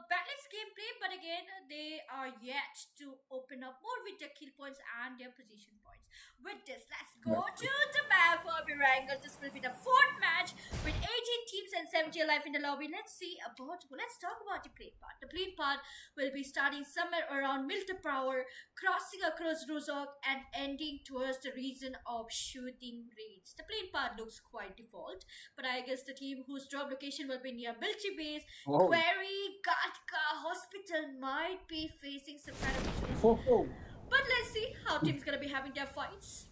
S1: balanced gameplay, but again, they are yet to open up more with their kill points and their position points. With this, let's go to the map for ERANGEL. This will be the fourth match with 18 teams and 70 alive in the lobby. Let's talk about the plane part. The plane part will be starting somewhere around Power, crossing across Rozok and ending towards the region of shooting range. The plane part looks quite default, but I guess the team whose drop location will be near military base, Quarry, Gatka, hospital might be facing some kind of issues. But let's see how team's gonna be having their fights.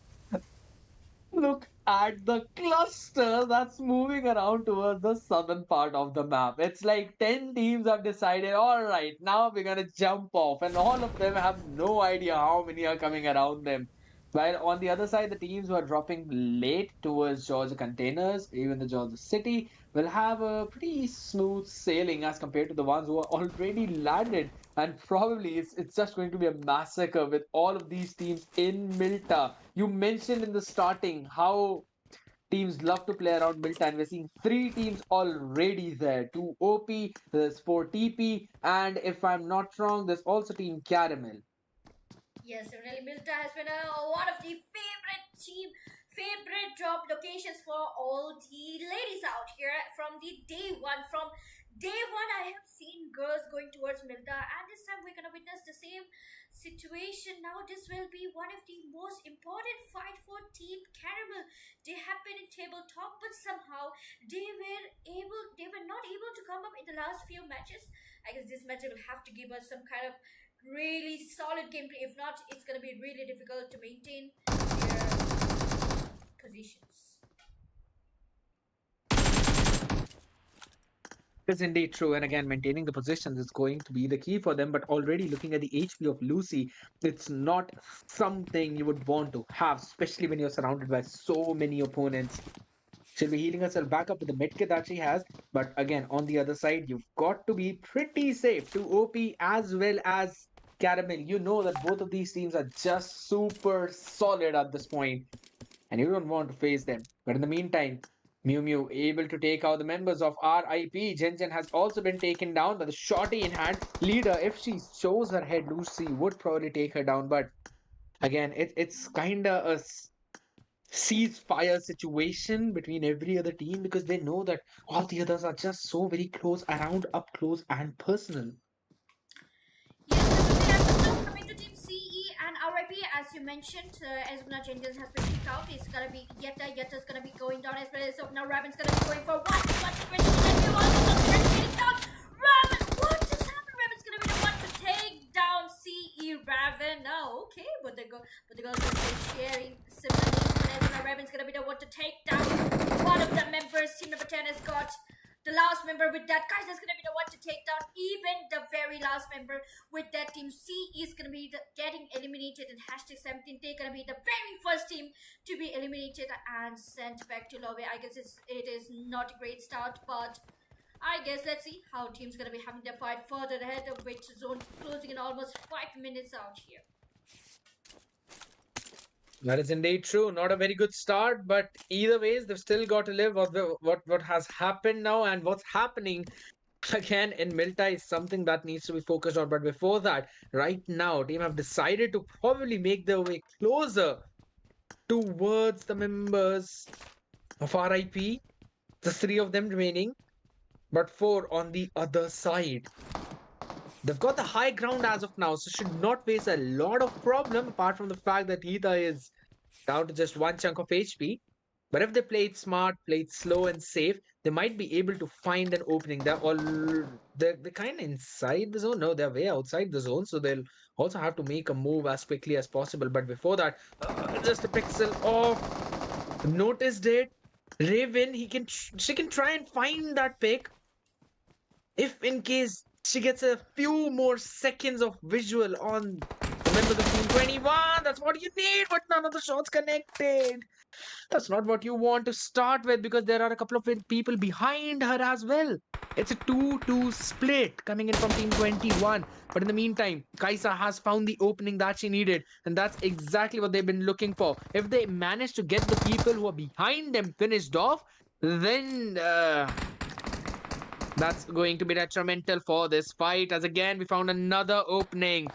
S2: Look at the cluster that's moving around towards the southern part of the map. It's like 10 teams have decided, all right, now we're going to jump off. And all of them have no idea how many are coming around them. While on the other side, the teams who are dropping late towards Georgia Containers, even the Georgia City, will have a pretty smooth sailing as compared to the ones who are already landed. And probably it's just going to be a massacre with all of these teams in Milta. You mentioned in the starting how teams love to play around Milta, and we're seeing 3 teams already there. 2 OP, there's 4 TP, and if I'm not wrong, there's also Team Caramel.
S1: Yes, really, Milta has been one of the favorite drop locations for all the ladies out here from the day one. From day one, I have seen girls going towards Milta, and this time we're gonna witness the same situation. Now this will be one of the most important fight for Team Caramel. They have been in tabletop, but somehow they were not able to come up in the last few matches. I guess this match will have to give us some kind of really solid gameplay. If not, it's gonna be really difficult to maintain their positions.
S2: It's indeed true, and again, maintaining the positions is going to be the key for them. But already looking at the HP of Lucy, it's not something you would want to have, especially when you're surrounded by so many opponents. She'll be healing herself back up with the medkit that she has. But again, on the other side, you've got to be pretty safe to OP as well as Caramel. You know that both of these teams are just super solid at this point, and you don't want to face them. But in the meantime, Mew Mew able to take out the members of RIP. Jen Jen has also been taken down by the shotty in hand. Leader, if she shows her head, Lucy would probably take her down. But again, it's kind of a ceasefire situation between every other team because they know that all the others are just so very close, around, up close and personal.
S1: Yes, coming to Team CE and RIP, as you mentioned, as now Jenkins has been kicked out, it's gonna be Yetta's gonna be going down as well. So now Raven's gonna be going for one situation. Getting down. Raven, what just happened? Raven's gonna be the one to take down CE Raven. No, okay, but the girls are still sharing similar. Raven's gonna be the one to take down one of the members. Team number 10 has got the last member with that. Guys, that's gonna be the one to take down even the very last member with that. Team C is gonna be getting eliminated in Hashtag 17. They're gonna be the very first team to be eliminated and sent back to lobby. I guess it is not a great start, but I guess let's see how team's gonna be having their fight further ahead, of which zone closing in almost 5 minutes out here.
S2: That is indeed true. Not a very good start, but either ways, they've still got to live what has happened now and what's happening Again, in Milta is something that needs to be focused on. But before that, right now, team have decided to probably make their way closer towards the members of RIP. The three of them remaining, but four on the other side. They've got the high ground as of now, so should not face a lot of problem apart from the fact that Ether is down to just one chunk of HP. But if they play it smart, play it slow and safe, they might be able to find an opening. They're kind of inside the zone. No, they're way outside the zone, so they'll also have to make a move as quickly as possible. But before that, just a pixel off. Noticed it. Raven, she can try and find that pick if in case she gets a few more seconds of visual on the members of Team 21. That's what you need, but none of the shots connected. That's not what you want to start with because there are a couple of people behind her as well. It's a 2-2 split coming in from Team 21. But in the meantime, Kaisa has found the opening that she needed, and that's exactly what they've been looking for. If they manage to get the people who are behind them finished off, then that's going to be detrimental for this fight. As again, we found another opening.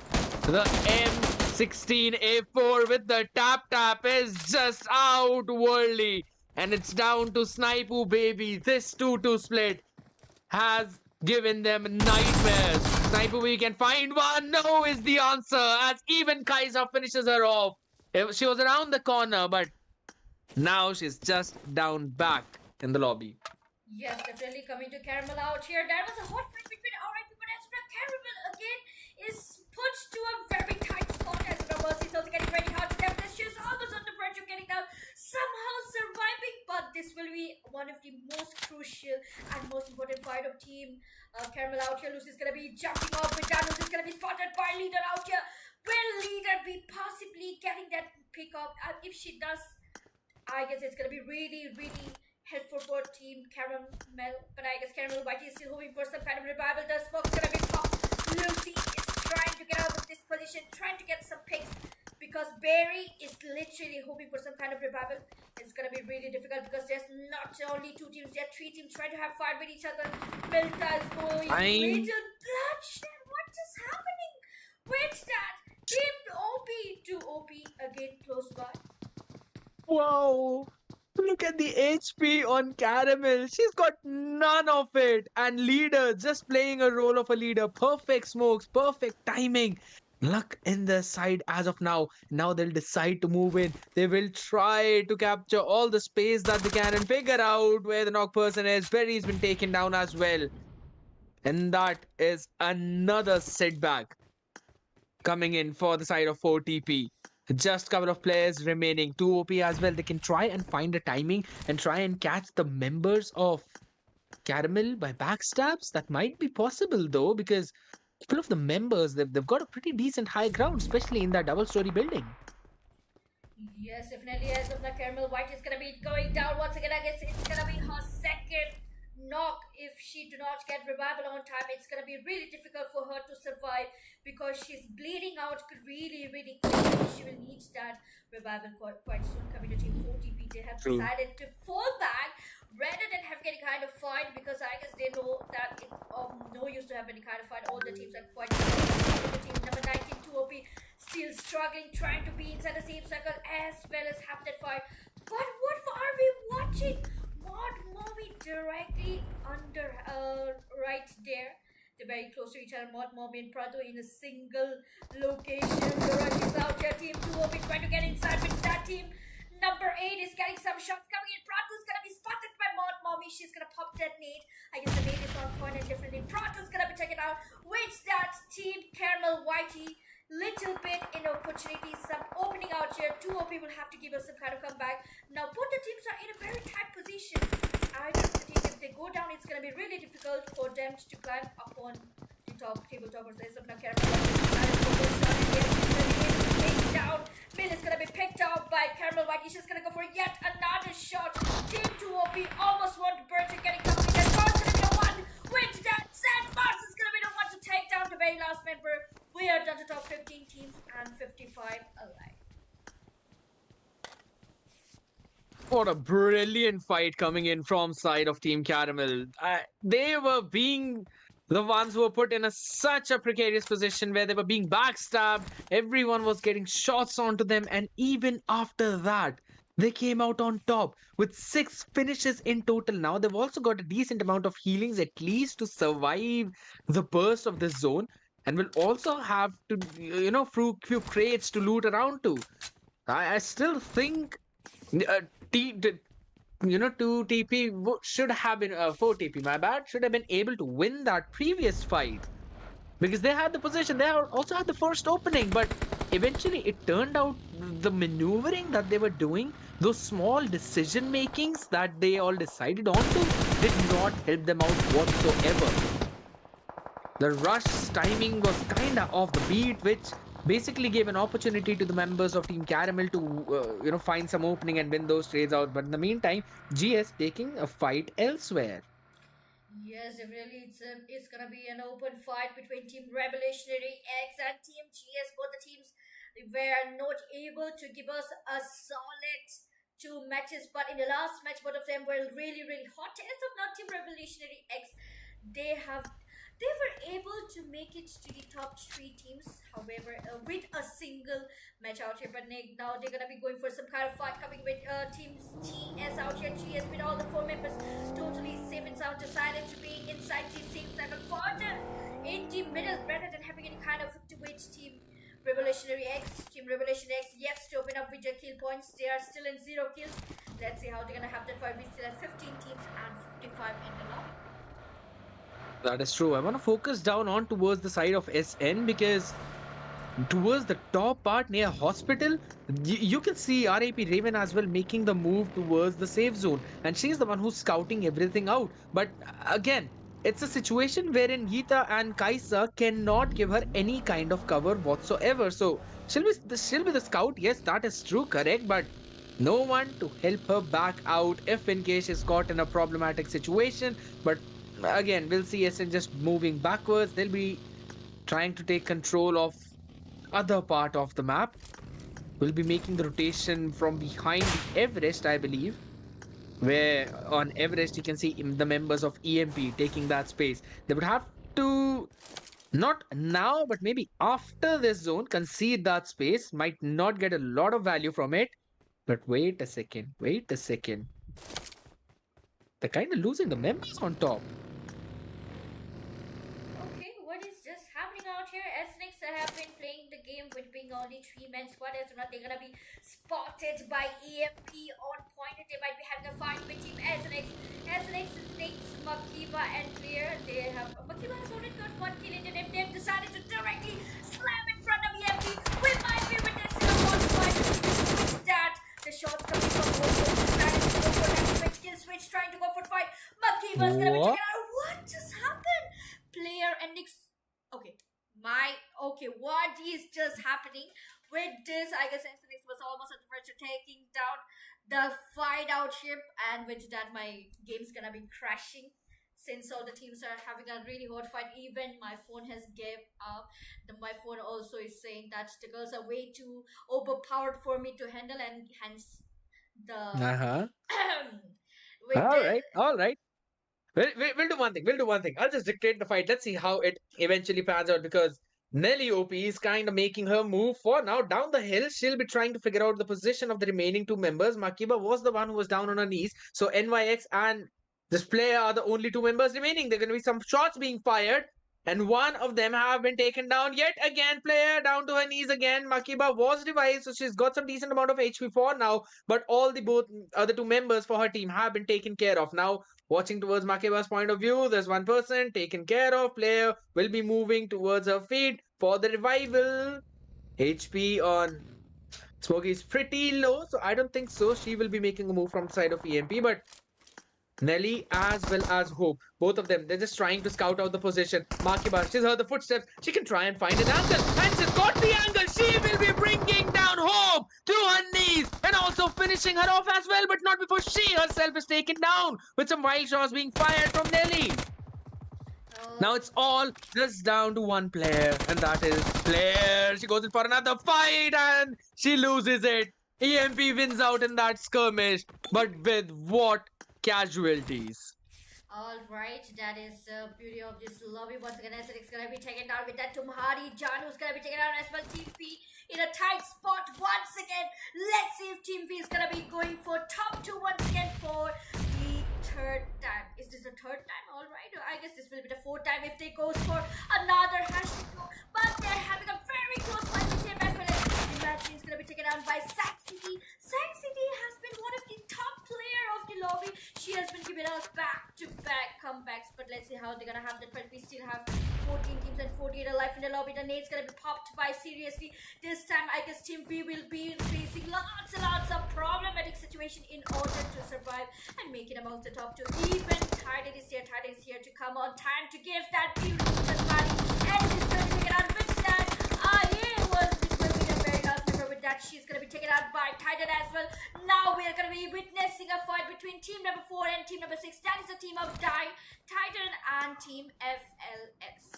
S2: The M16A4 with the tap is just outworldly. And it's down to Snipu, baby. This 2-2 split has given them nightmares. Snipu, we can find one. No is the answer. As even Kaiser finishes her off. She was around the corner, but now she's just down back in the lobby.
S1: Yes, definitely coming to Caramel out here. There was a hot fight between RIP, but as well, Caramel again is put to a very tight spot. As well, Mercy's also getting very hard to death. She's almost on the verge of getting down, somehow surviving. But this will be one of the most crucial and most important fight of Team Caramel out here. Lucy's gonna be jumping off with that. Lucy's gonna be spotted by Leader out here. Will Leader be possibly getting that pick up? And if she does, I guess it's gonna be really, really helpful for Team Caramel, but I guess Caramel Whitey is still hoping for some kind of revival. The smoke's gonna be popped. Lucy is trying to get out of this position, trying to get some picks because Barry is literally hoping for some kind of revival. It's gonna be really difficult because there's not only two teams, there are three teams trying to have fun with each other. Milta is going little bloodshed. What is happening with that? Team OP to OP again close by.
S2: Whoa! Look at the HP on Caramel. She's got none of it. And Leader just playing a role of a leader. Perfect smokes, perfect timing. Luck in their side as of now. Now they'll decide to move in. They will try to capture all the space that they can and figure out where the knock person is. Berry's been taken down as well. And that is another setback coming in for the side of 4TP. Just a couple of players remaining. 2 OP as well. They can try and find a timing and try and catch the members of Caramel by backstabs. That might be possible though, because a couple of the members, they've got a pretty decent high ground, especially in that double-story building.
S1: Yes, definitely. As of the Caramel White is gonna be going down once again. I guess it's gonna be her second knock. If she do not get revival on time, it's gonna be really difficult for her to survive because she's bleeding out really, really quickly. She will need that revival quite soon. Coming to Team 4TP, they have decided to fall back rather than have any kind of fight because I guess they know that it's no use to have any kind of fight. All the teams are quite strong. The team number 19, 2OP, still struggling, trying to be inside the same circle as well as have that fight. But what are we watching? Mod Mommy directly under right there. They're very close to each other. Mod Mommy and Prado in a single location. The rush is out here. Team 2OP trying to get inside with that team. Number 8 is getting some shots coming in. Prato's gonna be spotted by Mod Mommy. She's gonna pop that nade. I guess the nade is on point and definitely Prato's gonna be taken out with that Team Caramel Whitey. Little bit in opportunity, some opening out here. 2OP will have to give us some kind of comeback. Now both the teams are in a very tight position. I guess the team, if they go down, it's gonna be really difficult for them to climb up on the top tabletop. There's some Caramel Whitey down. Mill is gonna be picked out by Caramel Whitey. She's gonna go for yet another shot. Team 2OP almost won. Birds are getting something. And Mars gonna be the one with that. Sand Mars is gonna be the one to take down the very last member. We are down to top 15 teams and 55 alive.
S2: What a brilliant fight coming in from side of Team Caramel. They were being the ones who were put in such a precarious position where they were being backstabbed. Everyone was getting shots onto them, and even after that, they came out on top with 6 finishes in total. Now they've also got a decent amount of healings, at least to survive the burst of this zone, and will also have to, few crates to loot around to. I still think uh, T, d- 2 TP should have been 4 TP. My bad. Should have been able to win that previous fight because they had the position. They also had the first opening, but eventually it turned out the maneuvering that they were doing, those small decision makings that they all decided on to, did not help them out whatsoever. The rush timing was kinda off the beat, which basically gave an opportunity to the members of Team Caramel to find some opening and win those trades out. But in the meantime, GS taking a fight elsewhere.
S1: Yes, definitely. It's gonna be an open fight between Team Revolutionary X and Team GS. Both the teams were not able to give us a solid 2 matches, but in the last match, both of them were really, really hot. As of now, Team Revolutionary X, they have they were able to make it to the top 3 teams. However, with a single match out here, but now they're gonna be going for some kind of fight coming with teams GS out here. GS with all the 4 members totally safe and sound decided to be inside the same level further in the middle rather than having any kind of to which team Revolutionary X. Team Revolutionary X yes to open up with their kill points. They are still in 0 kills. Let's see how they're gonna have that fight. We still have 15 teams and 55 in the lobby.
S2: That is true. I want to focus down on towards the side of SN because towards the top part near hospital, you can see RAP Raven as well making the move towards the safe zone, and she's the one who's scouting everything out. But again, it's a situation wherein Geeta and Kaisa cannot give her any kind of cover whatsoever. So she'll be the scout. Yes, that is true, correct, but no one to help her back out if in case she's caught in a problematic situation. But again, we'll see SN just moving backwards. They'll be trying to take control of other part of the map. Will be making the rotation from behind the Everest, I believe, where on Everest you can see the members of EMP taking that space. They would have to, not now, but maybe after this zone, concede that space. Might not get a lot of value from it. But wait a second, wait a second. They're kind of losing the members on top.
S1: Okay, what is just happening out here? SNX have been playing the game with being only 3-man squad. As well, they're gonna be spotted by EMP on point. They might be having a fight with Team SNX. SNX takes Makiba and Clear. They have Makiba has already got 1 kill in it. They've decided to directly slam in front of EMP. We might be witnessing a one fight with that. The shots coming from both sides. Decided to go for that switch, trying to go for fight. Makiba's gonna be taken out. What just happened? Player and Nix. What is just happening with this? I guess SNX was almost at the verge of taking down the fight out ship, and with that, my game's gonna be crashing. Since all the teams are having a really hot fight, even my phone has gave up. My phone also is saying that the girls are way too overpowered for me to handle, and hence the
S2: All right. We'll do one thing. We'll do one thing. I'll just dictate the fight. Let's see how it eventually pans out because Nelly OP is kind of making her move for now down the hill. She'll be trying to figure out the position of the remaining 2 members. Makiba was the one who was down on her knees. So NYX and this player are the only 2 members remaining. There are going to be some shots being fired. And one of them have been taken down yet again. Player down to her knees again. Makiba was revived, so she's got some decent amount of HP for now. But all the both other 2 members for her team have been taken care of. Now, watching towards Makiba's point of view, there's one person taken care of. Player will be moving towards her feet for the revival. HP on Smokey is pretty low, so I don't think so. She will be making a move from the side of EMP, but Nelly as well as Hope, both of them, they're just trying to scout out the position. Makiba, she's heard the footsteps. She can try and find an angle, and she's got the angle. She will be bringing down Hope to her knees and also finishing her off as well, but not before she herself is taken down with some wild shots being fired from Nelly. Now it's all just down to one player, and that is Player. She goes in for another fight, and she loses it. EMP wins out in that skirmish, but with what casualties?
S1: All right, that is the beauty of this lobby. Once again, SNX gonna be taken down with that Tumhari. Janu's gonna be taken down as well. Team P in a tight spot once again. Let's see if Team P is gonna be going for top 2 once again for the third time. Is this the third time? All right, I guess this will be the fourth time if they go for another hashtag. But they're having a very close fight with Team FLS. The match is gonna be taken down by Sac City. Sac City has been one of the top player of the lobby. She has been giving us back-to-back comebacks, but let's see how they're gonna have that. But we still have 14 teams and 48 alive in the lobby. The nade's gonna be popped by seriously. This time, I guess Team V will be facing lots and lots of problematic situation in order to survive and make it amongst the top 2. Even Titan is here. Titan is here to come on time to give that beautiful body. And she's gonna take it out with that. It will be a very last member with that. She's gonna be taken out by Titan as well. Now we are gonna be witnessing a fight between team number 4 and team number 6. That is the team of Titan and team FLS.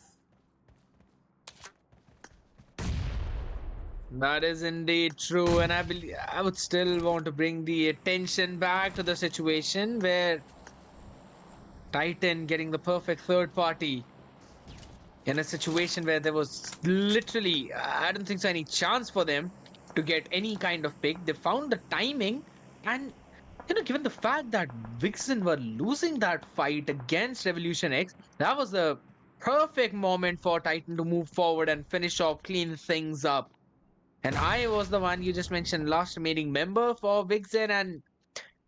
S2: That is indeed true, and I believe I would still want to bring the attention back to the situation where Titan getting the perfect third party in a situation where there was literally, I don't think so, any chance for them to get any kind of pick. They found the timing, and given the fact that VIXXEN were losing that fight against Revolution X, that was the perfect moment for Titan to move forward and finish off, clean things up. And I was the one you just mentioned, last remaining member for VIXXEN, and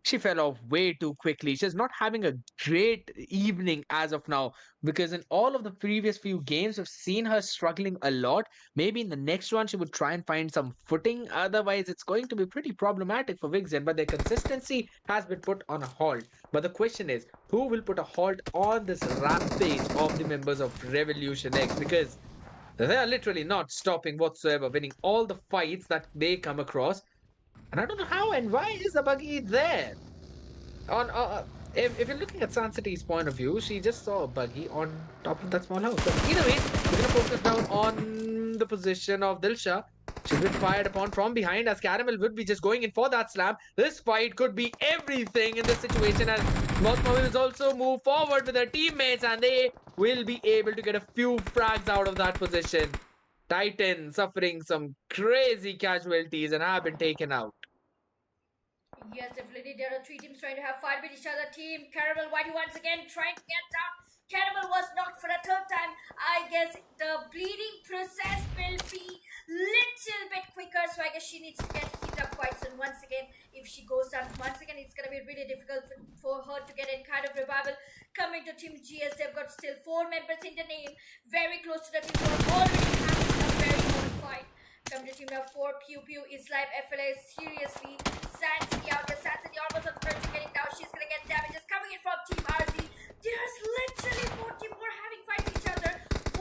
S2: she fell off way too quickly. She's not having a great evening as of now, because in all of the previous few games, we've seen her struggling a lot. Maybe in the next one, she would try and find some footing. Otherwise, it's going to be pretty problematic for VIXXEN, but their consistency has been put on a halt. But the question is, who will put a halt on this rampage of the members of Revolution X? Because they are literally not stopping whatsoever, winning all the fights that they come across. And I don't know how and why is the buggy there. On if you're looking at San City's point of view, she just saw a buggy on top of that small house. But either way, we're gonna focus down on the position of Dilsha. She's been fired upon from behind as Caramel would be just going in for that slam. This fight could be everything in this situation, and both mobiles also move forward with their teammates, and they will be able to get a few frags out of that position. Titan suffering some crazy casualties and have been taken out.
S1: Yes, definitely. There are 3 teams trying to have fight with each other. Team Caramel Whitey once again trying to get down. Caramel was knocked for the 3rd time. I guess the bleeding process will be little bit quicker, so I guess she needs to get heated up quite soon. Once again, if she goes down once again, it's gonna be really difficult for her to get any kind of revival. Coming to Team GS, they've got still 4 members in the name, very close to the team who are already having a very good fight. Come to team number 4, Pew Pew is live FLA seriously. San City out there, San City almost on the verge of getting down. She's gonna get damages coming in from Team RZ. There's literally 4 teams who are having fight with each other.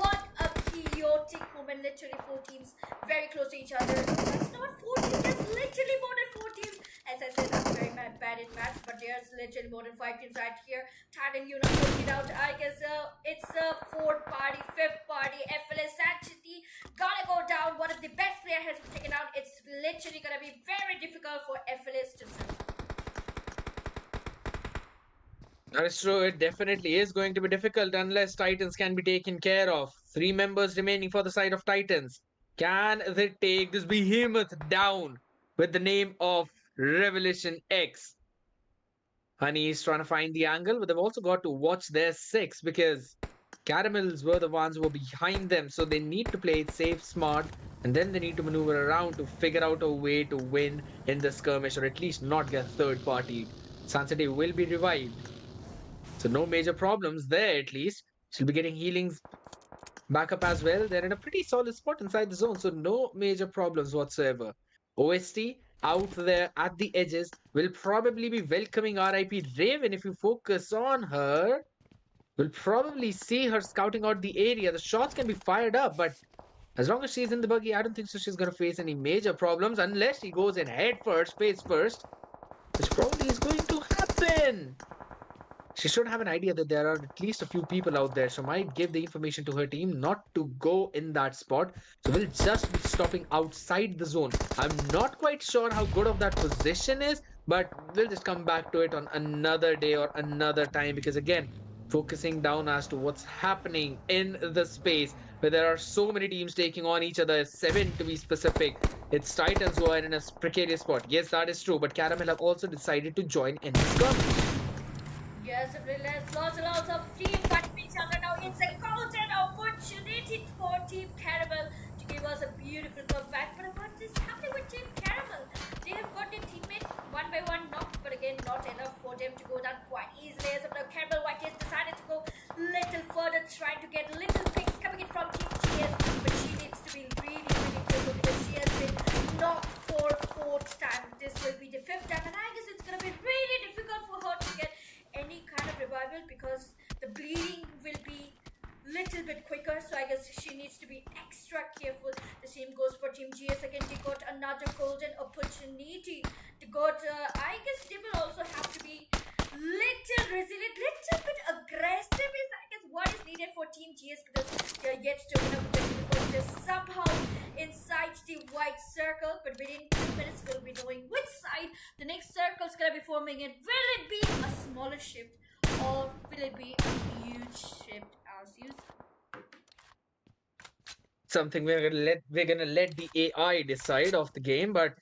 S1: What a chaotic moment, literally 4 teams very close to each other. That's not 4 teams, there's literally more than 4 teams. As I said, I'm very bad in maths, but there's literally more than 5 teams right here. Titan, you know, it out. I guess it's a 4th party, 5th party. FLS San City gonna go down. One of the best players has been taken out. It's literally gonna be very difficult for FLS to survive.
S2: That is true. It definitely is going to be difficult unless Titans can be taken care of. 3 members remaining for the side of Titans. Can they take this behemoth down with the name of Revolution X? Honey is trying to find the angle, but they've also got to watch their 6 because Caramels were the ones who were behind them. So they need to play it safe, smart, and then they need to maneuver around to figure out a way to win in the skirmish, or at least not get third party. San City will be revived. So no major problems there, at least. She'll be getting healings back up as well. They're in a pretty solid spot inside the zone, so no major problems whatsoever. OST out there at the edges will probably be welcoming RIP Raven. If you focus on her, we'll probably see her scouting out the area. The shots can be fired up, but as long as she's in the buggy, I don't think so she's going to face any major problems unless she goes in head first, face first, which probably is going to happen. she should have an idea that there are at least a few people out there. So might give the information to her team not to go in that spot. So we'll just be stopping outside the zone. I'm not quite sure how good of that position is, but we'll just come back to it on another day or another time, because again, focusing down as to what's happening in the space where there are so many teams taking on each other, seven to be specific. It's Titans who are in a precarious spot. Yes, that is true, but Caramel have also decided to join in the skirmish.
S1: Yes, there's lots and lots of team fighting each other now. It's a golden opportunity for Team Caramel to give us a beautiful comeback. But what is happening with Team Caramel? They have got their teammate one by one knocked, but again, not enough for them to go down quite easily. As of now, Caramel White has decided to go little further, trying to get little picks coming in from Team GS. But she needs to be really, really careful because she has been knocked for fourth time. This will be the fifth time, and I guess it's going to be really difficult for her to get any kind of revival because the bleeding will be little bit quicker, so I guess she needs to be extra careful. The same goes for Team GS. Again, they got another golden opportunity to got I guess they will also have to be little resilient, little bit aggressive is I guess what is needed for Team GS, because they are yet to win up because they're somehow inside the white circle. But within 2 minutes we'll be knowing which side the next circle is gonna be forming in. Will it be a smaller shift or will it be a huge shift as you
S2: Something we're gonna let the AI decide of the game, but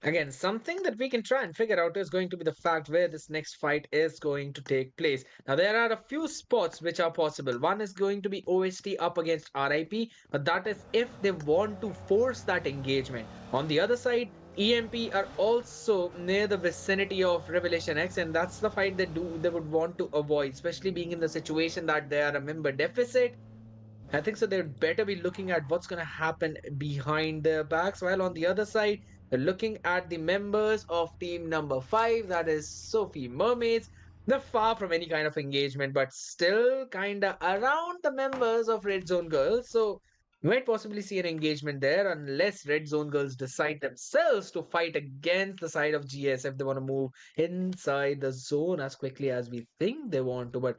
S2: again, something that we can try and figure out is going to be the fact where this next fight is going to take place. Now, there are a few spots which are possible. One is going to be OST up against RIP, but that is if they want to force that engagement. On the other side, EMP are also near the vicinity of Revelation X, and that's the fight they would want to avoid, especially being in the situation that they are a member deficit. I think so. They'd better be looking at what's going to happen behind their backs. While on the other side, they're looking at the members of team number five, that is Sophie Mermaids. They're far from any kind of engagement, but still kind of around the members of Red Zone Girls. So you might possibly see an engagement there unless Red Zone Girls decide themselves to fight against the side of GS if they want to move inside the zone as quickly as we think they want to. But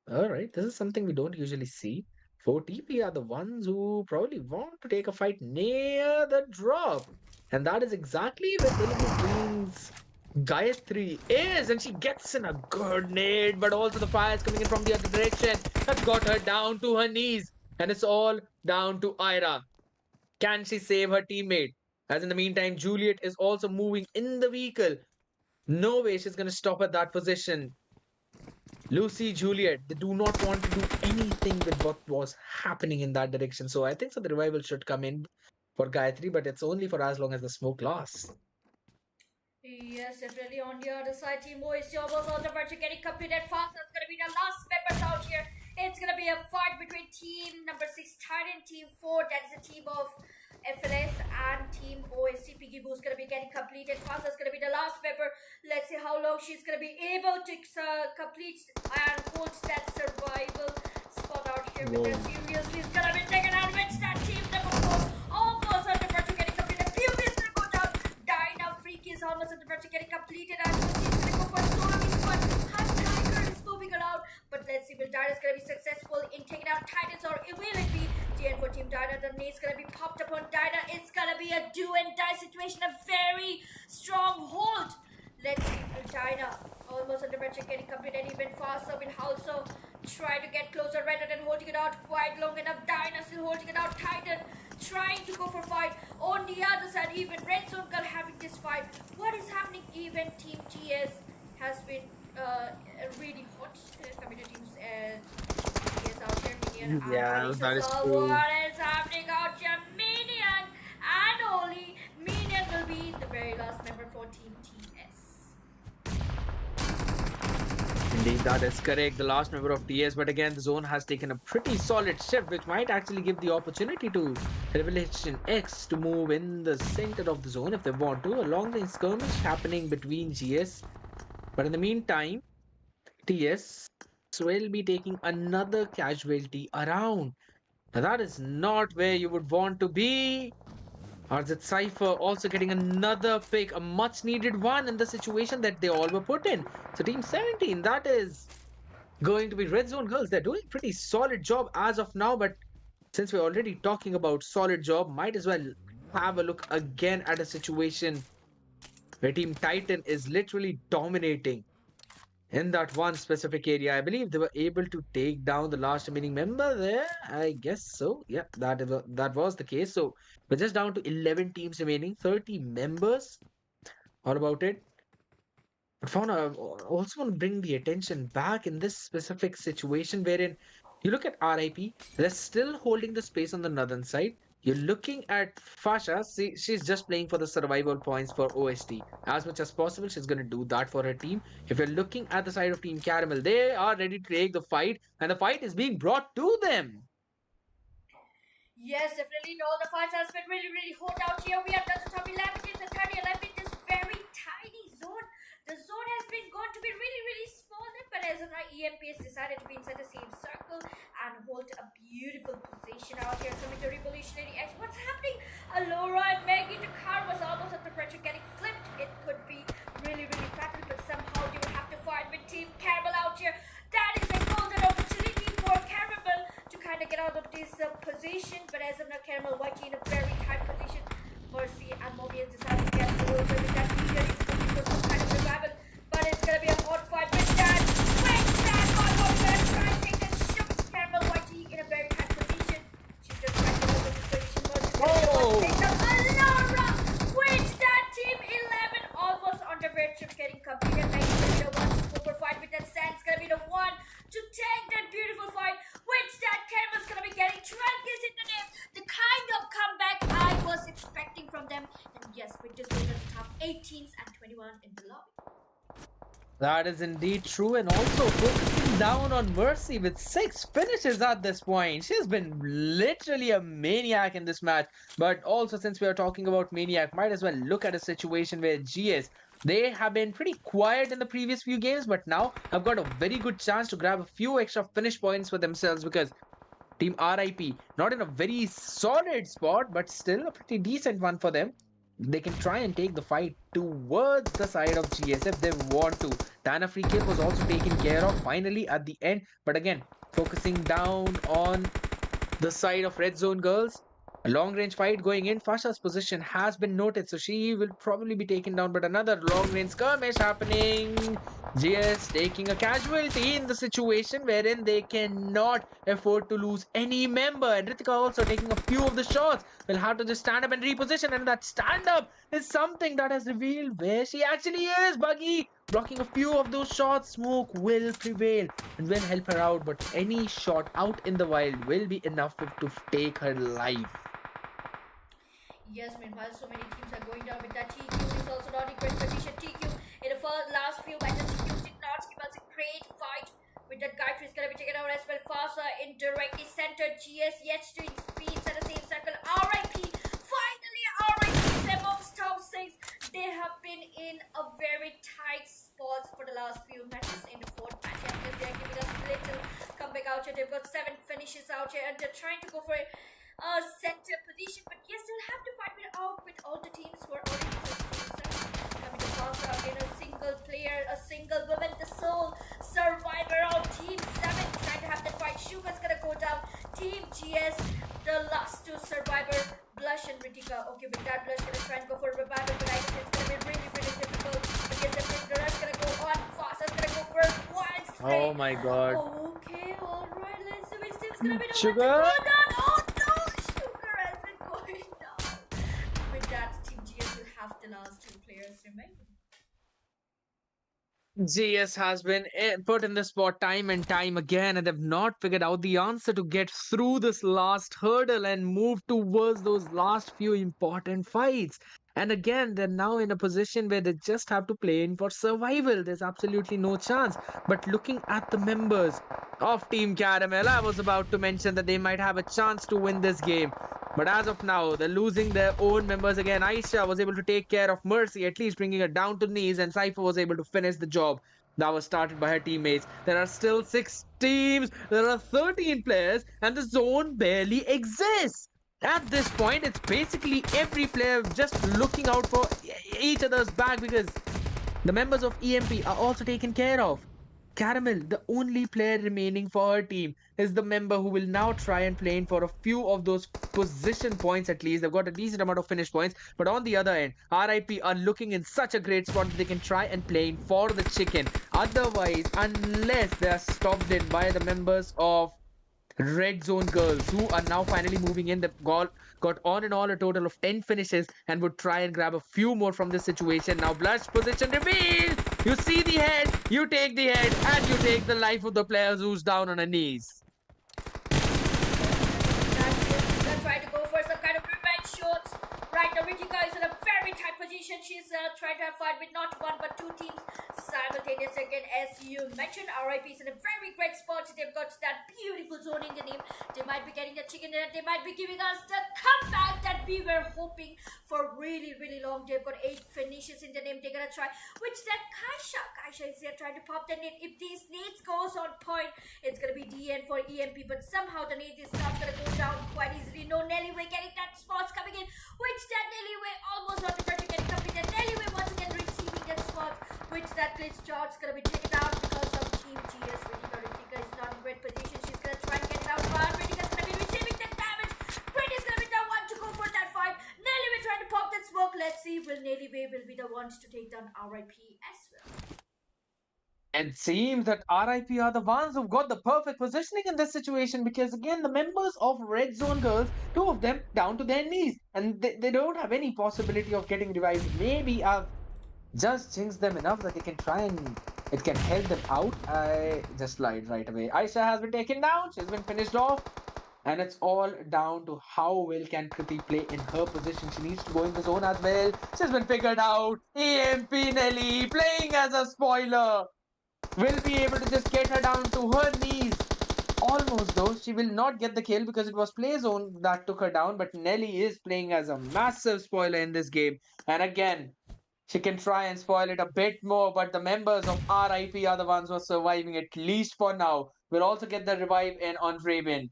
S2: all right, this is something we don't usually see. 4TP are the ones who probably want to take a fight near the drop. And that is exactly where Telugu Queen's Gayatri is. And she gets in a good nade, but also the fire is coming in from the other direction. That's got her down to her knees. And it's all down to Ira. Can she save her teammate? As in the meantime, Juliet is also moving in the vehicle. No way she's going to stop at that position. Lucy, Juliet, they do not want to do anything with what was happening in that direction. So I think so the revival should come in for Gayatri, but it's only for as long as the smoke lasts.
S1: Yes, definitely. On the other side, Team OST almost on the verge of getting completed fast. That's gonna be the last members out here. It's gonna be a fight between team number 6 Titan, team 4, that is a team of FLS, and team OST. Piggy Boo's gonna be getting completed fast. That's gonna be the last member. Let's see how long she's gonna be able to complete and hold that survival spot out here. But then seriously, it's gonna be taken out with that team number 4. Almost on the verge of getting completed. Beauty is gonna go down. Dyna Freak is almost on the verge of getting completed. And she's gonna go for Stormy Squad. Hot Tiger is moving around. But let's see, will Dyna's gonna be successful in taking out Titans, or will it be the end for Team Dyna? The nade's gonna be popped upon Dyna. It's gonna be a do and die situation. A very strong hold. Let's see, Dyna almost on the verge of getting completed even faster. Will also try to get closer rather than holding it out quite long enough. Dyna still holding it out. Titan trying to go for fight. On the other side, even Red Zone Girl having this fight. What is happening? Even Team TS has been really hot. Computer teams TS out here. Minion
S2: Yeah, that is true.
S1: what is happening out here? Minion and only Minion will be the very last member for Team TS.
S2: Indeed, that is correct. The last member of TS, but again, the zone has taken a pretty solid shift, which might actually give the opportunity to Revelation X to move in the center of the zone if they want to. A long range skirmish happening between GS. But in the meantime, TS will be taking another casualty around. Now, that is not where you would want to be. RZ Cypher also getting another pick, a much needed one in the situation that they all were put in. So Team 17, that is going to be Red Zone Girls. They're doing pretty solid job as of now, but since we're already talking about solid job, might as well have a look again at a situation where Team Titan is literally dominating in that one specific area. I believe they were able to take down the last remaining member there. I guess so. Yeah, that was the case. So we're just down to 11 teams remaining, 30 members. All about it. But Fauna, I also want to bring the attention back in this specific situation wherein you look at RIP, they're still holding the space on the northern side. You're looking at Fasha, she's just playing for the survival points for OST. As much as possible, she's going to do that for her team. If you're looking at the side of Team Caramel, they are ready to take the fight, and the fight is being brought to them.
S1: Yes, definitely. All the fights has been really, really hot out here. We are at the top 11 teams and 30 left in this very tiny zone. The zone has been going to be really, really small, but as of now, EMP has decided to be inside the same circle and hold a beautiful position out here. Coming to Revolutionary X. What's happening? Alora and Maggie, the car was almost at the front getting flipped. It could be really, really fatal, but somehow they will have to fight with Team Caramel out here. That is a golden opportunity for Caramel to kind of get out of this position, but as of now, Caramel watching in a very tight position. Mercy and Moby has decided to get over with that leader. It's looking for some kind of revival, but it's gonna be a hot fight with that. With that, Moby's gonna try and take this shot. Caramel watching in a very tight position. She's just trying to get over this position. Mercy's gonna be able to take down Alora with that. Team 11 almost on the red trip getting completed. Making the one super fight with that. Sand's gonna be the one to take that beautiful fight. Which that Caramel's gonna be getting 12 kills in the game. The kind of comeback I was expecting from them. And yes, with this was at the top 18s and 21 in the lobby.
S2: That is indeed true, and also focusing down on Mercy with 6 finishes at this point. She's been literally a maniac in this match. But also, since we are talking about maniac, might as well look at a situation where GS, they have been pretty quiet in the previous few games, but now have got a very good chance to grab a few extra finish points for themselves because Team RIP, not in a very solid spot, but still a pretty decent one for them. They can try and take the fight towards the side of GS if they want to. Tana free kill was also taken care of finally at the end, but again, focusing down on the side of Red Zone Girls. A long range fight going in. Fasha's position has been noted, so she will probably be taken down. But another long range skirmish happening. GS taking a casualty in the situation wherein they cannot afford to lose any member. And Ritika also taking a few of the shots. Will have to just stand up and reposition. And that stand up is something that has revealed where she actually is. Buggy blocking a few of those shots. Smoke will prevail and will help her out, but any shot out in the wild will be enough to take her life.
S1: Yes, meanwhile, so many teams are going down with that. TQ is also not in great position. TQ in the last few matches, TQ did not give us a great fight. With that, Gayatri is going to be taken out as well. Fasa indirectly centered. GS yet to speeds at the same circle. RIP. Finally, RIP is amongst top 6. They have been in a very tight spot for the last few matches in the 4th match. And they are giving us a little comeback out here. They've got 7 finishes out here and they're trying to go for it. Center position, but yes, they'll have to fight with all the teams who are already coming to pass out in a single player, a single woman, the sole survivor of Team 7 trying to have that fight. Sugar's gonna go down. Team GS, the last 2 survivor, Blush and Ritika. Okay, with that, Blush gonna try and go for a revival, but I think it's gonna be really, really difficult because the Blush gonna go on fast. It's gonna go for one straight.
S2: Oh my god.
S1: Okay, alright, let's see which team's gonna be the
S2: Sugar.
S1: one to go down. Oh no! Going down. With that, Team GS will have the last 2 players remaining.
S2: GS has been put in the spot time and time again, and they've not figured out the answer to get through this last hurdle and move towards those last few important fights. And again, they're now in a position where they just have to play in for survival. There's absolutely no chance. But looking at the members of Team Caramel, I was about to mention that they might have a chance to win this game. But as of now, they're losing their own members again. Aisha was able to take care of Mercy, at least bringing her down to knees, and Cypher was able to finish the job that was started by her teammates. There are still 6 teams, there are 13 players, and the zone barely exists. At this point, it's basically every player just looking out for each other's back because the members of EMP are also taken care of. Caramel, the only player remaining for her team, is the member who will now try and play in for a few of those position points at least. They've got a decent amount of finish points, but on the other end, RIP are looking in such a great spot that they can try and play in for the chicken. Otherwise, unless they are stopped in by the members of Red Zone girls who are now finally moving in. They've got on and all a total of 10 finishes and would try and grab a few more from this situation. Now, blush position reveal. You see the head, you take the head, and you take the life of the player who's down on her knees.
S1: That's trying to go for some kind of revenge shots. Right now, Ritika is in a very tight position. She's trying to have fun with not one but two teams simultaneously. Again, as you mentioned, RIP is in a very great spot. They've got that beautiful zone in the name. They might be getting a chicken dinner. They might be giving us the comeback that we were hoping for really, really long. They've got 8 finishes in the name. They're gonna try. Which that Kaisha is here trying to pop the net. If these nades goes on point, it's gonna be DN for EMP. But somehow the nade is not gonna go down quite easily. No Nelly Way getting that spots coming in. Which that Nelly Way almost on the touch getting completed. Nelly Way once again receiving that spots. Which that glitch shot's gonna be taken out because of Team GS. Ritika is not in great position. She's gonna try and get it out, but Ritika's gonna be receiving that damage. Britney's gonna be the one to go for that fight. Nelly Way trying to pop that smoke. Let's see, will Nelly Way will be the ones to take down RIP as well.
S2: It seems that RIP are the ones who've got the perfect positioning in this situation because, again, the members of Red Zone girls, two of them down to their knees, and they don't have any possibility of getting revived. Maybe I've just jinx them enough that they can try and it can help them out. I just lied right away. Aisha has been taken down. She's been finished off. And it's all down to how well can Kriti play in her position. She needs to go in the zone as well. She's been figured out. EMP Nelly playing as a spoiler will be able to just get her down to her knees. Almost though, she will not get the kill because it was play zone that took her down. But Nelly is playing as a massive spoiler in this game. And again, she can try and spoil it a bit more, but the members of RIP are the ones who are surviving at least for now. We'll also get the revive in on Raven.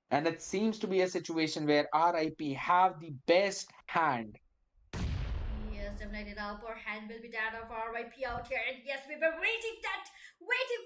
S2: And it seems to be a situation where RIP have the best hand.
S1: Yes, definitely. The upper hand will be that of RIP out here. And yes, we were waiting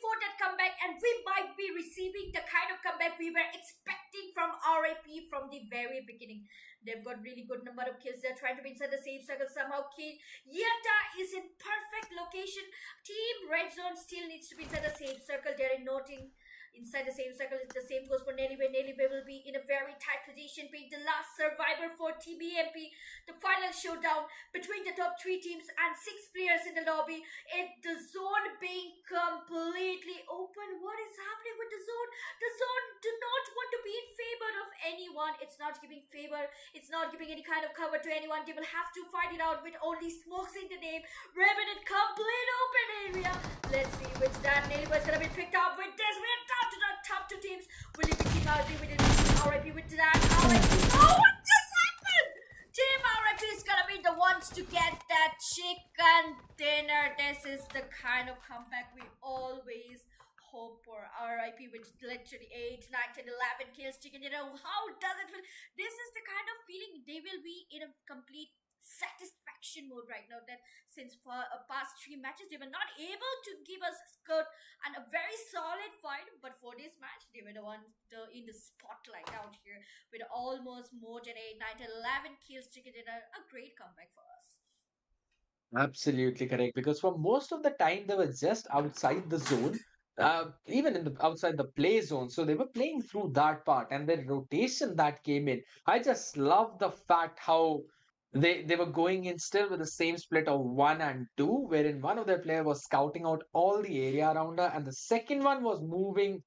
S1: for that comeback, and we might be receiving the kind of comeback we were expecting from RIP from the very beginning. They've got really good number of kills. They're trying to be inside the same circle somehow. Yeta is in perfect location. Team Red Zone still needs to be inside the same circle. They're noting inside the same circle. The same goes for Nelly Way. Nelly Way will be in a very tight position, being the last survivor for TBMP. The final showdown between the top 3 teams and 6 players in the lobby. The zone being completely open. What is happening with the zone? The zone do not want to be in favor of anyone. It's not giving favor. It's not giving any kind of cover to anyone. They will have to fight it out with only smokes in the name. Raven in complete open area. Let's see which that Nelly was gonna be picked up with this. We're down to the top 2 teams. Will it be Team RIP? Will it be Team RIP with that? RIP. Oh, what just happened? Team RIP is gonna be the ones to get that chicken dinner. This is the kind of comeback we always hope for. RIP with literally 8, 9, 10, 11 kills. Chicken dinner. How does it feel? This is the kind of feeling they will be in a complete satisfaction mode right now, that since for past 3 matches they were not able to give us good and a very solid fight, but for this match they were the ones in the spotlight out here with almost more than 8, 9, 10, 11 kills to get in a great comeback for us.
S2: Absolutely correct. Because for most of the time, they were just outside the zone, even in the outside the play zone. So they were playing through that part and the rotation that came in. I just love the fact how they were going in still with the same split of 1 and 2, wherein one of their player was scouting out all the area around her, and the second one was moving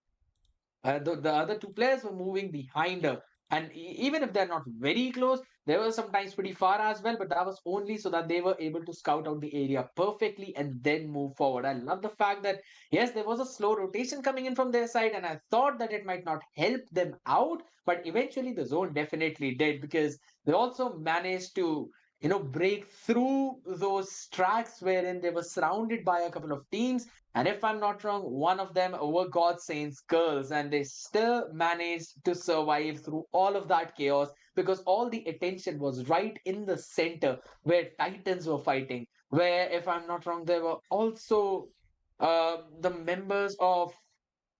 S2: the other two players were moving behind her. And even if they're not very close, they were sometimes pretty far as well. But that was only so that they were able to scout out the area perfectly and then move forward. I love the fact that, yes, there was a slow rotation coming in from their side. And I thought that it might not help them out. But eventually, the zone definitely did because they also managed to break through those tracks wherein they were surrounded by a couple of teams. And if I'm not wrong, one of them were God Saints girls, and they still managed to survive through all of that chaos because all the attention was right in the center where Titans were fighting. Where, if I'm not wrong, there were also the members of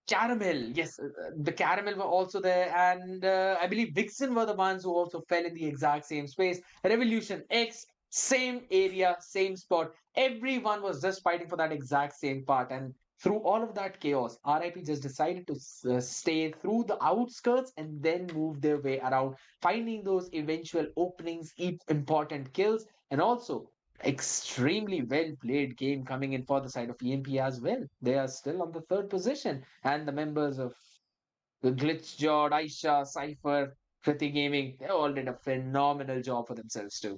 S2: Caramel, yes, the Caramel were also there, and I believe Vixen were the ones who also fell in the exact same space. Revolution X, same area, same spot. Everyone was just fighting for that exact same part, and through all of that chaos, RIP just decided to stay through the outskirts and then move their way around, finding those eventual openings, important kills, and also extremely well played game coming in for the side of EMP as well. They are still on the third position, and the members of the GLitchJord, Aisha, Cypher, Kriti Gaming, they all did a phenomenal job for themselves too.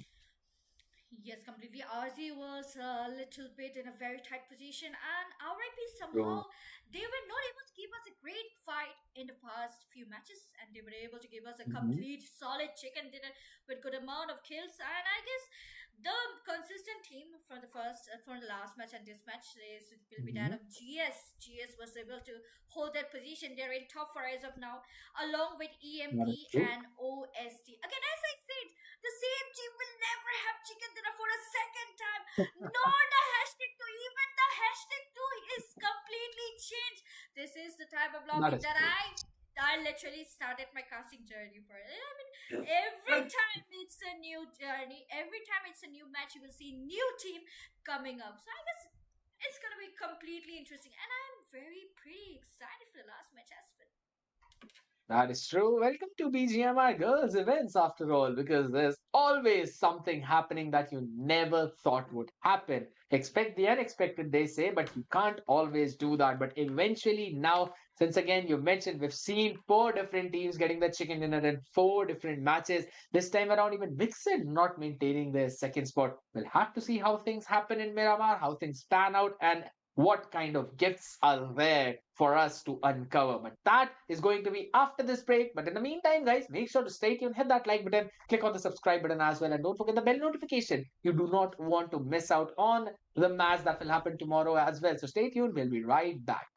S1: Yes, completely. RZ was a little bit in a very tight position, and RIP
S2: So,
S1: somehow they were not able to give us a great fight in the past few matches, and they were able to give us a
S2: mhm,
S1: complete solid chicken dinner with good amount of kills. And I guess the consistent team from the first, from the last match and this match is will be that
S2: mhm,
S1: of GS. GS was able to hold that position. They're in top four as of now, along with
S2: that is
S1: EMP
S2: true.
S1: and OST. Again, as I said, the same team will never have chicken dinner for a second time. Nor the hashtag 2. Even the hashtag 2 is completely changed. This is the type of
S2: That
S1: lobby
S2: is
S1: that
S2: true.
S1: I literally started my casting journey for. I mean, every time it's a new journey, every time it's a new match, you will see new team coming up. So I guess it's gonna be completely interesting, and I'm very pretty excited for the last match as well.
S2: That is true. Welcome to BGMI Girls events after all, because there's always something happening that you never thought would happen. Expect the unexpected, they say, but you can't always do that. But eventually, now, since again you mentioned we've seen four different teams getting the chicken dinner in four different matches. This time around, even Vixen not maintaining their second spot. We'll have to see how things happen in Miramar, how things pan out, and what kind of gifts are there for us to uncover. But that is going to be after this break. But in the meantime, guys, make sure to stay tuned, hit that like button, click on the subscribe button as well, and don't forget the bell notification. You do not want to miss out on the match that will happen tomorrow as well. So stay tuned. We'll be right back.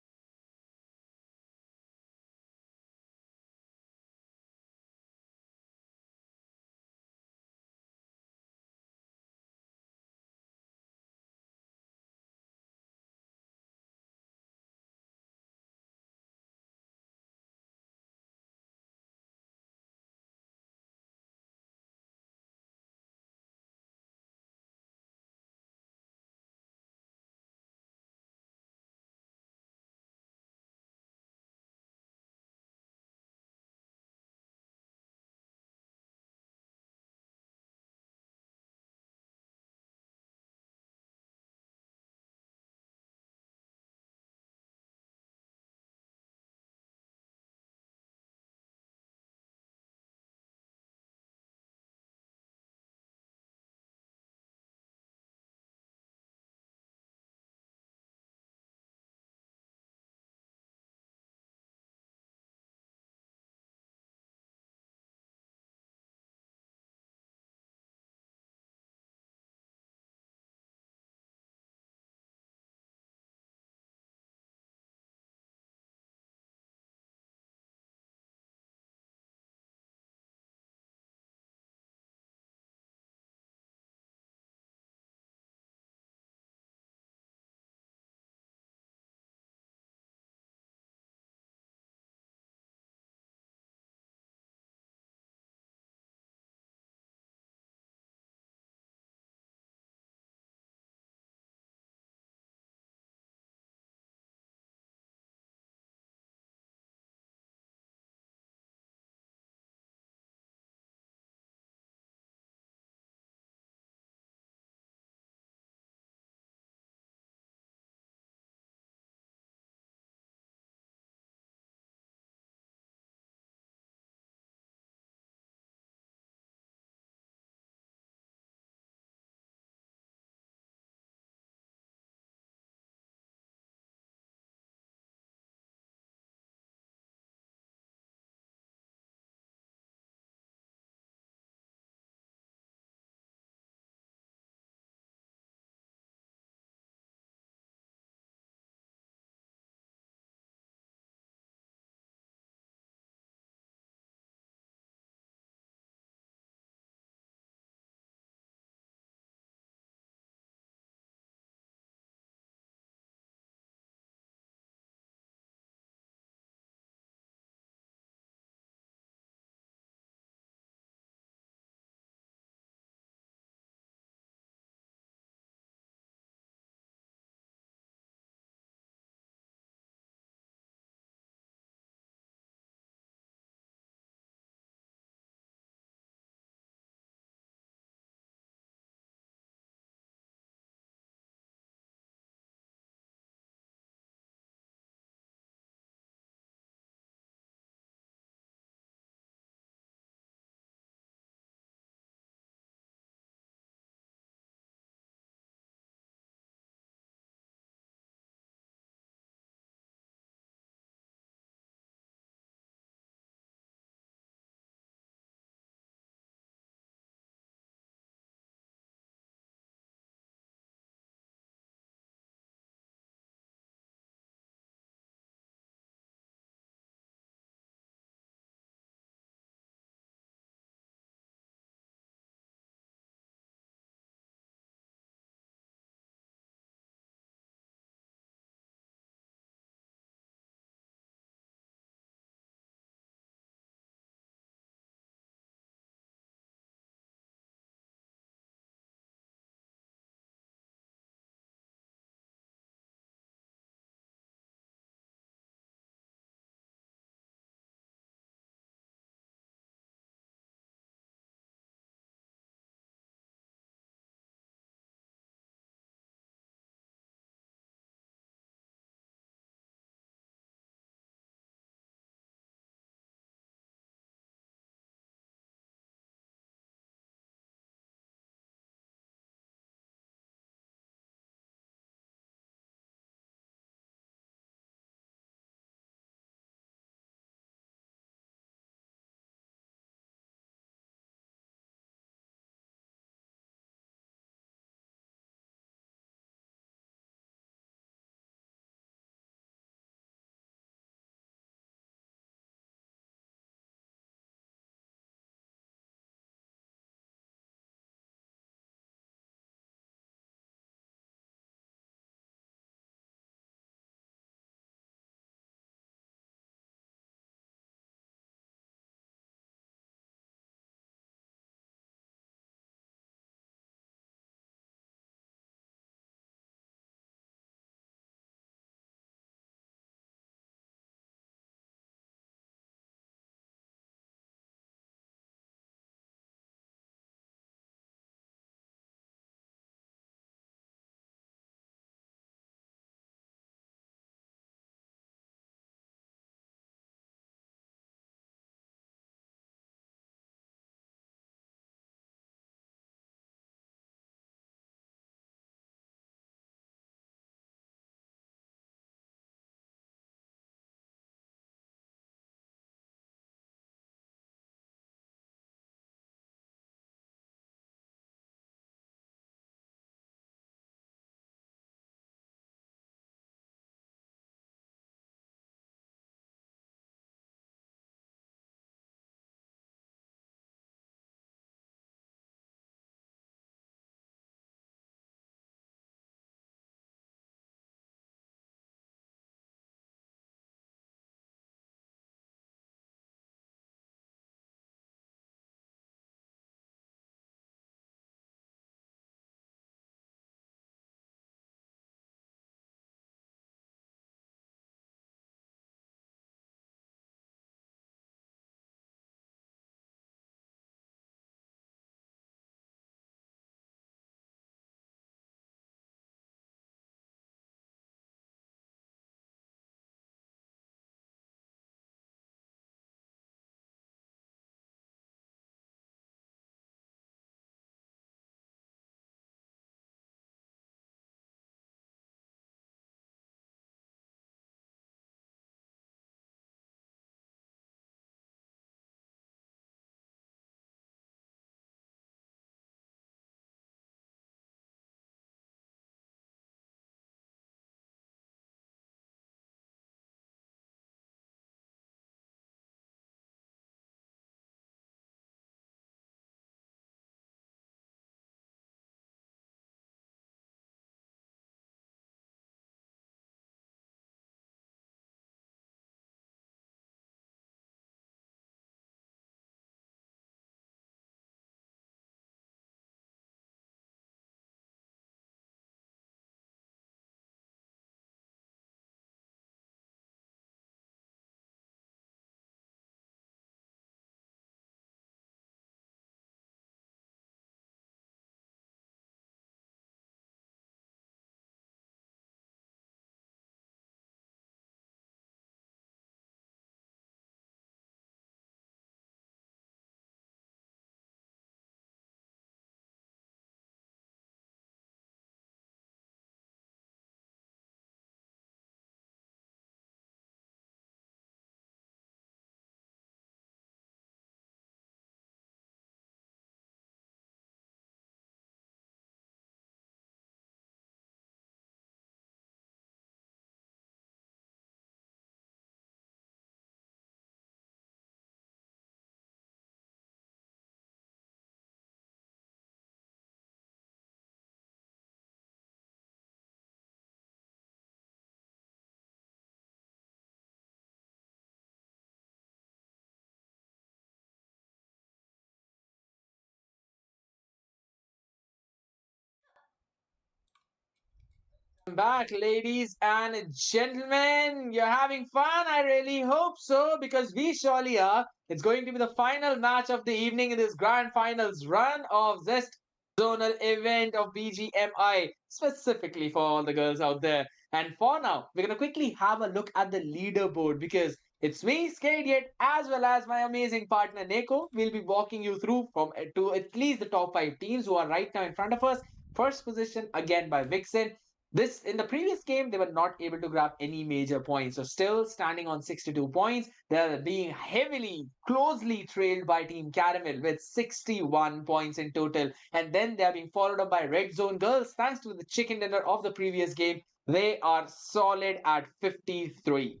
S2: Back, ladies and gentlemen. You're having fun? I really hope so, because we surely are. It's going to be the final match of the evening in this grand finals run of Zest Zonal event of BGMI, specifically for all the girls out there. And for now, we're going to quickly have a look at the leaderboard, because it's me, Scared Yet, as well as my amazing partner Neko. We'll be walking you through from to at least the top five teams who are right now in front of us. First position again by VIXXEN. This in the previous game, they were not able to grab any major points. So still standing on 62 points. They're being heavily, closely trailed by Team Caramel with 61 points in total. And then they are being followed up by Red Zone Girls. Thanks to the chicken dinner of the previous game, they are solid at 53.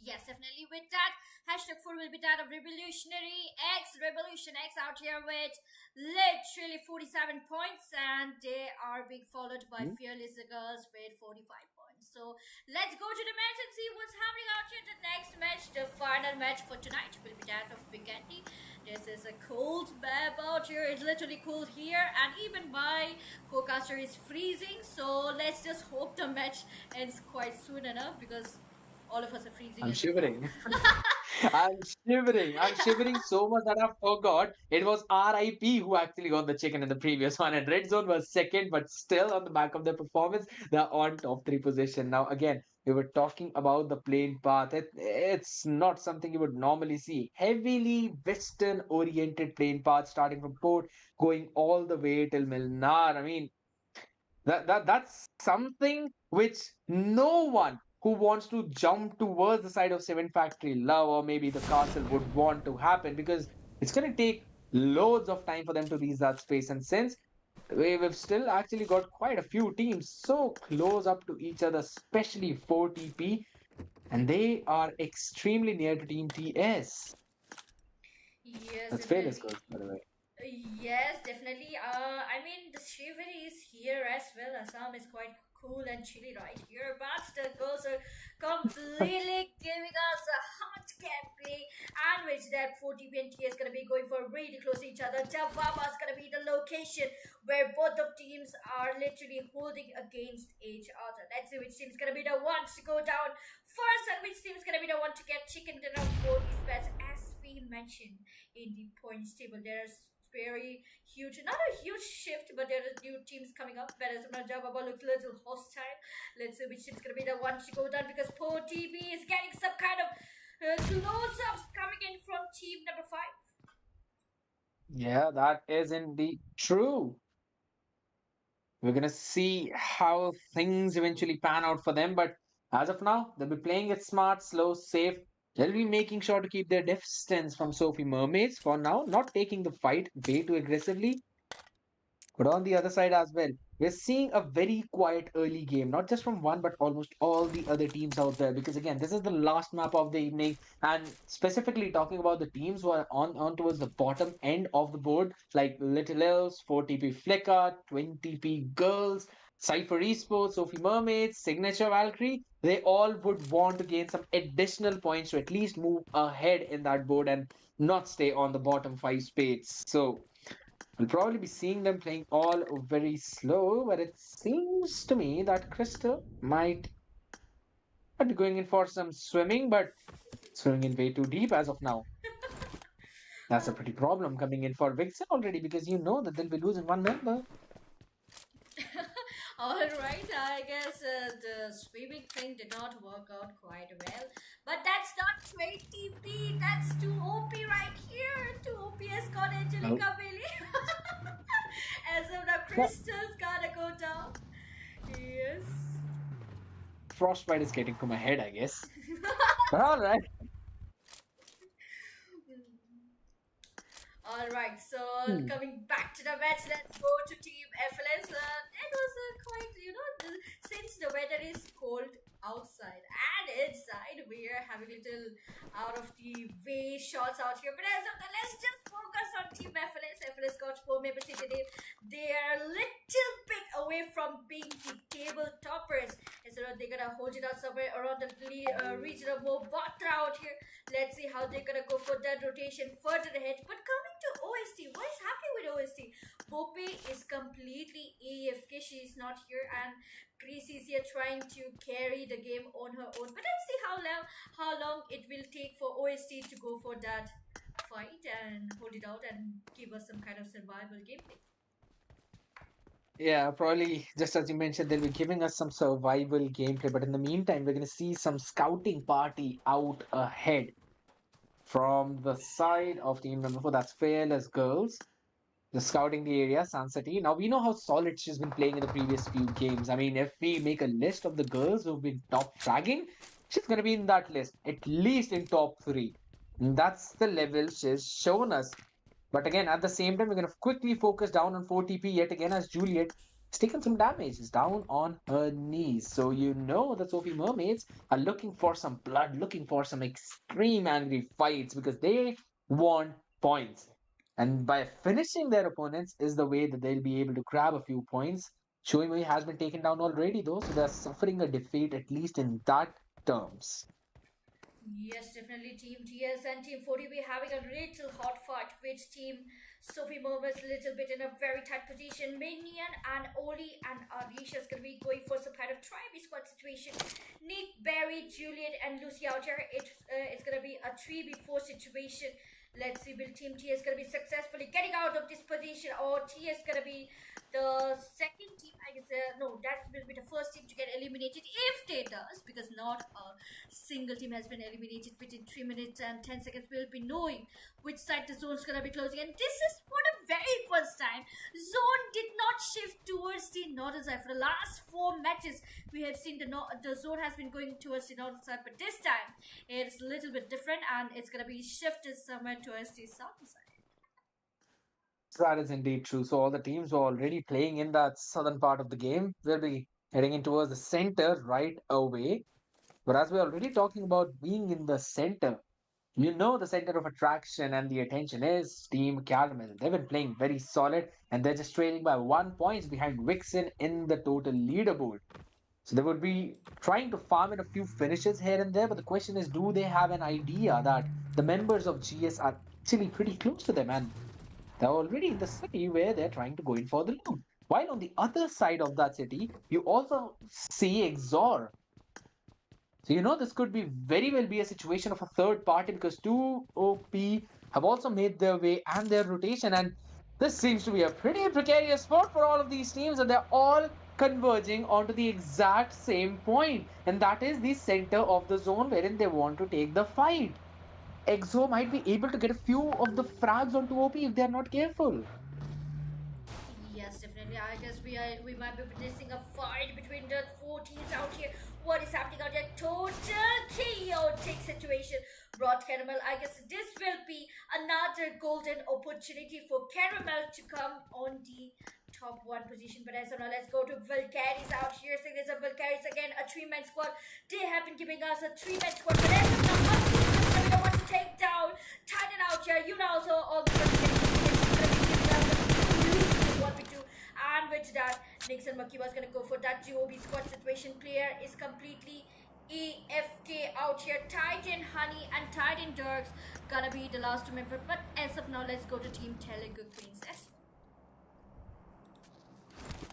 S1: Yes, definitely. With that, hashtag 4 will be that of Revolutionary X, Revolution X out here with literally 47 points, and they are being followed by Fearless Girls with 45 points. So let's go to the match and see what's happening out here. The next match, the final match for tonight, will be that of VIKENDI. This is a cold map out here. It's literally cold here, and even my co-caster is freezing. So let's just hope the match ends quite soon enough, because all of us are freezing.
S2: I'm shivering. I'm shivering. I'm shivering so much that I forgot it was RIP who actually got the chicken in the previous one, and Red Zone was second, but still on the back of their performance, they're on top three position. Now, again, we were talking about the plane path. It's not something you would normally see. Heavily Western oriented plane path starting from Port, going all the way till Milnar. I mean, that's something which no one who wants to jump towards the side of Cement Factory Love or maybe the castle would want to happen, because it's going to take loads of time for them to reach that space. And since we've still actually got quite a few teams so close up to each other, especially 4TP, and they are extremely near to Team TS.
S1: Yes,
S2: That's
S1: definitely.
S2: Fearless Girls, by the way.
S1: Yes, definitely. I mean, the shivery is here as well. Assam is quite cool and chilly right here, but the girls are completely giving us a hot gameplay, and which that 4TP and TS is gonna be going for really close to each other. Javava is gonna be the location where both of teams are literally holding against each other. Let's see which team is gonna be the ones to go down first, and which team is gonna be the one to get chicken dinner for these bets, as we mentioned in the points table. There's very huge, not a huge shift, but there are new teams coming up. Whereas Jababa looks a little hostile. Let's see which team's gonna be the one to go down, because Poor TB is getting some kind of close-ups coming in from team number 5.
S2: Yeah, that is indeed true. We're gonna see how things eventually pan out for them, but as of now, they'll be playing it smart, slow, safe. They'll be making sure to keep their distance from SOPHY Mermaids for now, not taking the fight way too aggressively. But on the other side as well, we're seeing a very quiet early game, not just from one, but almost all the other teams out there. Because again, this is the last map of the evening, and specifically talking about the teams who are on towards the bottom end of the board, like Little Elves, 4TP FLICKA, 20P Girls, CYPHER Esports, Sophie Mermaids, Signature Valkyrie. They all would want to gain some additional points to at least move ahead in that board and not stay on the bottom five space. So we'll probably be seeing them playing all very slow, but it seems to me that Crystal might be going in for some swimming, but swimming in way too deep as of now. That's a pretty problem coming in for VIXXEN already, because you know that they'll be losing one member.
S1: Alright, I guess the swimming thing did not work out quite well. But that's not 20p, that's 2OP right here. 2OP has got Angelica Billy. As of now, Crystal's gotta go down. Yes.
S2: Frostbite is getting to my head, I guess. But alright.
S1: Alright, so coming back to the match, let's go to Team FLS. It was quite, since the weather is cold outside and inside, we are having little out of the way shots out here. But as of now, let's just focus on Team FLS. FLS got 4 members today. They are a little bit away from being the table toppers, as guess they're gonna hold it out somewhere around the region of Movatra out here. Let's see how they're gonna go for that rotation further ahead. But coming to OST, what is happening with OST? Pope is completely AFK. She's not here, and Gracie is here trying to carry the game on her own. But let's see how long it will take for OST to go for that fight and hold it out and give us some kind of survival gameplay.
S2: Yeah, probably just as you mentioned, they'll be giving us some survival gameplay, but in the meantime, we're going to see some scouting party out ahead from the side of team number 4. That's Fearless Girls. Just scouting the area, Sun City. Now we know how solid she's been playing in the previous few games. I mean, if we make a list of the girls who've been top fragging, she's going to be in that list, at least in top 3. And that's the level she's shown us. But again, at the same time, we're going to quickly focus down on 4TP yet again as Juliet has taken some damage. Is down on her knees. So you know the Sophie Mermaids are looking for some blood, looking for some extreme angry fights because they want points. And by finishing their opponents is the way that they'll be able to grab a few points. Shoimei has been taken down already though, so they're suffering a defeat at least in that terms.
S1: Yes, definitely Team TS and Team 40 we having a little hot fight with Team Sophie Mermaids a little bit in a very tight position. Minion and Oli and Arisha is going to be going for some kind of tribe squad situation. Nick, Barry, Juliet and Lucy out here. It's going to be a 3v4 situation. Let's see, will Team TS going to be successfully getting out of this position, or TS going to be the second team, I guess, no, that will be the first team to get eliminated if they does, because not a single team has been eliminated within 3 minutes and 10 seconds. We'll be knowing which side the zone is going to be closing, and this is for the very first time zone did not shift towards the northern side. For the last 4 matches we have seen the zone has been going towards the northern side, but this time it's a little bit different and it's going to be shifted somewhere towards the southern side.
S2: That is indeed true. So all the teams who are already playing in that southern part of the game will be heading in towards the center right away. But as we're already talking about being in the center, you know the center of attraction and the attention is Team Caramel. They've been playing very solid and they're just trailing by 1 point behind VIXXEN in the total leaderboard. So they would be trying to farm in a few finishes here and there, but the question is, do they have an idea that the members of GS are actually pretty close to them and they're already in the city where they're trying to go in for the loot. While on the other side of that city, you also see XZOR. So you know this could be very well be a situation of a third party because 2OP have also made their way and their rotation, and this seems to be a pretty precarious spot for all of these teams, and they're all converging onto the exact same point, and that is the center of the zone wherein they want to take the fight. XO might be able to get a few of the frags onto OP if they're not careful.
S1: Yes, definitely. I guess we might be witnessing a fight between the 4 teams out here. What is happening out here? Total chaotic situation. Brought Caramel. I guess this will be another golden opportunity for Caramel to come on the top 1 position. But as of now, let's go to Valkyries out here. So there's a Valkyries again, a 3-man squad. They have been giving us a 3-man squad. But as of now, we don't want to take down Titan out here. You know, also all the and with that, Nixon Makiba is going to go for that GOB squad situation. Player is completely AFK out here. Titan Honey and Titan Dirks gonna be the last 2 members. But as of now, let's go to Team Telugu Princess.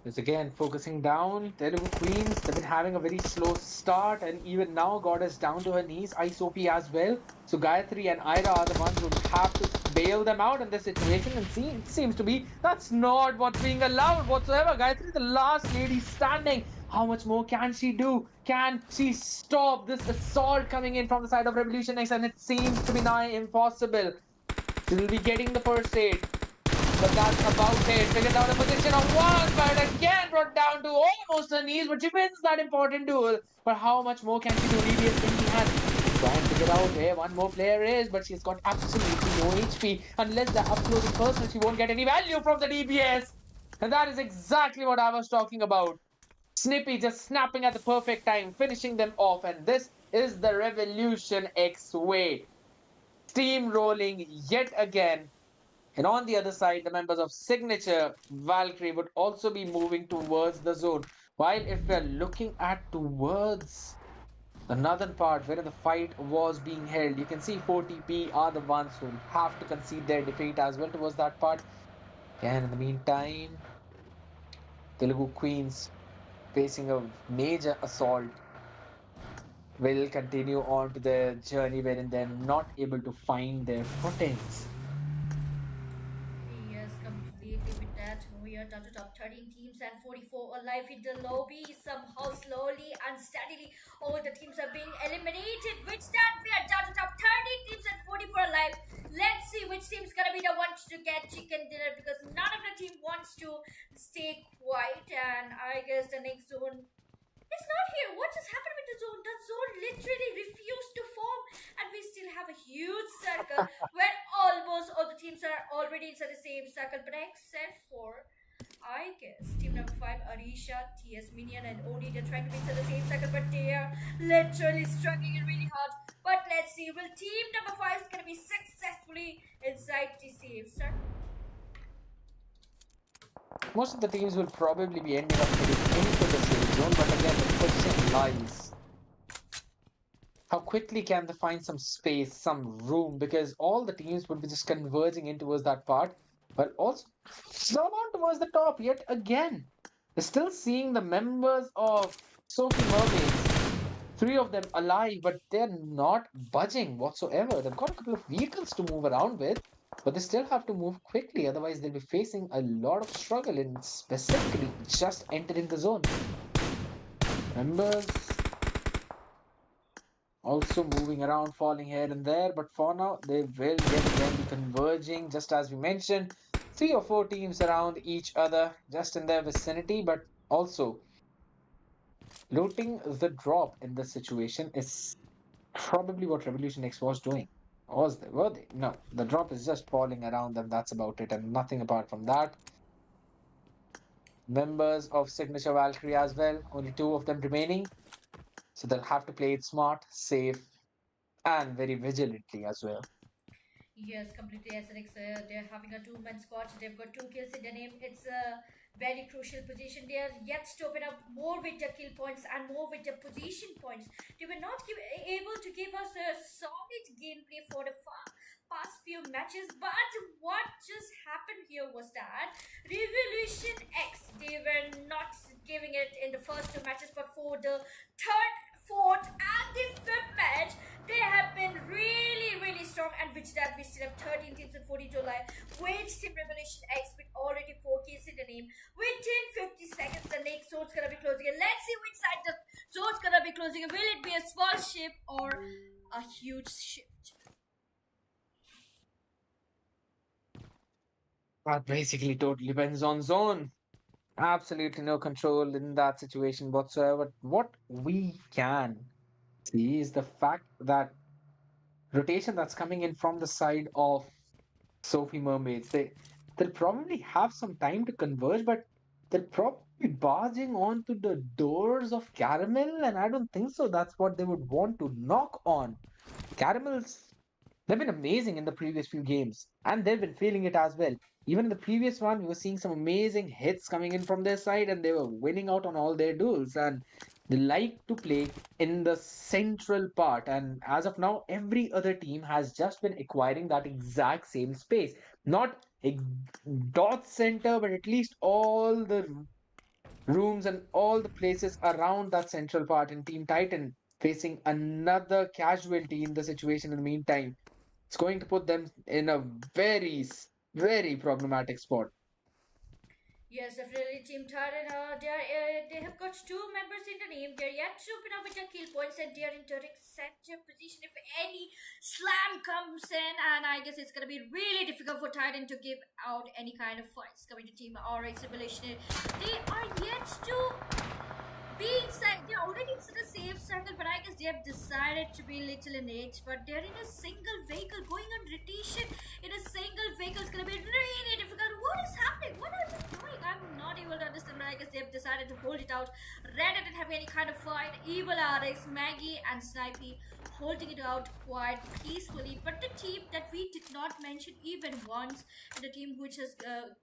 S2: It's again focusing down. Telugu Queens, they've been having a very slow start, and even now Goddess down to her knees. Sophie as well. So Gayatri and Ira are the ones who have to bail them out in this situation. And see, it seems to be that's not what's being allowed whatsoever. Gayatri, the last lady standing. How much more can she do? Can she stop this assault coming in from the side of Revolution X? And it seems to be nigh impossible. She will be getting the first aid. But that's about it. Figured out a position of 1, but again brought down to almost her knees. But she wins that important duel. But how much more can she do? DBS in the hand. Try and figure out where one more player is, but she's got absolutely no HP. Unless they're up close and personal, she won't get any value from the DBS. And that is exactly what I was talking about. Snippy just snapping at the perfect time, finishing them off. And this is the Revolution X way. Steamrolling yet again. And on the other side, the members of Signature Valkyrie would also be moving towards the zone. While if we're looking at towards the northern part where the fight was being held, you can see 4TP are the ones who have to concede their defeat as well towards that part. And in the meantime, Telugu Queens facing a major assault will continue on to their journey wherein they're not able to find their footings.
S1: Yes, completely with that. We are down to top 13 teams and 44 alive in the lobby. Somehow, slowly and steadily, all the teams are being eliminated. Which that we are down to top 13 teams and 44 alive. Let's see which team's gonna be the ones to get chicken dinner because none of the team wants to stay quiet. And I guess the next zone it's not here. What just happened with the zone? The zone literally refused to form, and we still have a huge circle where almost all the teams are already inside the same circle, but except for, I guess, team number 5, Arisha, TS Minion, and Oni. They're trying to be inside the same circle, but they are literally struggling really hard. But let's see, will team number 5 is gonna be successfully inside the safe circle?
S2: Most of the teams will probably be ending up getting into the safe zone, but again, the question lies. How quickly can they find some space, some room? Because all the teams would be just converging in towards that part, but also slow on towards the top yet again. We're still seeing the members of Sophie Mermaids, 3 of them alive, but they're not budging whatsoever. They've got a couple of vehicles to move around with, but they still have to move quickly, otherwise they'll be facing a lot of struggle in specifically just entering the zone. Members also moving around, falling here and there, but for now they will again be converging, just as we mentioned, 3 or 4 teams around each other, just in their vicinity, but also looting the drop in this situation is probably what Revolution X was doing. Were they? No, the drop is just falling around them. That's about it, and nothing apart from that. Members of Signature Valkyrie as well. Only 2 of them remaining, so they'll have to play it smart, safe, and very vigilantly as well.
S1: Yes, completely. SNX, they're having a two-man squad. They've got 2 kills in their name. It's a very crucial position. They are yet to open up more with the kill points and more with the position points. They were not able to give us a solid gameplay for the past few matches. But what just happened here was that Revolution X, they were not giving it in the first 2 matches, but for the third, fourth, and the 5th match, they have been really strong, and which that we still have 13 teams and 42 live. Which Team Revolution X with already 4 kills in the name. Within 50 seconds, the next zone's gonna be closing. And let's see which side the zone's gonna be closing. Will it be a small ship or a huge shift?
S2: That basically totally depends on zone. Absolutely no control in that situation whatsoever. What we can see is the fact that rotation that's coming in from the side of Sophie Mermaids, they'll probably have some time to converge, but they'll probably be barging onto the doors of Caramel, and I don't think so. That's what they would want to knock on. Caramels, they've been amazing in the previous few games, and they've been feeling it as well. Even in the previous one, we were seeing some amazing hits coming in from their side, and they were winning out on all their duels. And they like to play in the central part. And as of now, every other team has just been acquiring that exact same space. Not dot center, but at least all the rooms and all the places around that central part in Team Titan facing another casualty in the situation in the meantime. It's going to put them in a very problematic spot.
S1: Yes, definitely. Team Titan, they have got 2 members in the name. They're yet to open up with their kill points, and they're in direct center position if any slam comes in. And I guess it's gonna be really difficult for Titan to give out any kind of fights coming to Team RX Revolution. They are yet to be inside. They're already inside a safe circle, but I guess they have decided to be little in age. But they're in a single vehicle going on rotation. In a single vehicle, it's gonna be really difficult. What is happening? What are they doing? I'm not not able to understand, but I guess they've decided to hold it out rather than having any kind of fight. Evil RX, Maggie, and Snipey holding it out quite peacefully. But the team that we did not mention even once, the team which is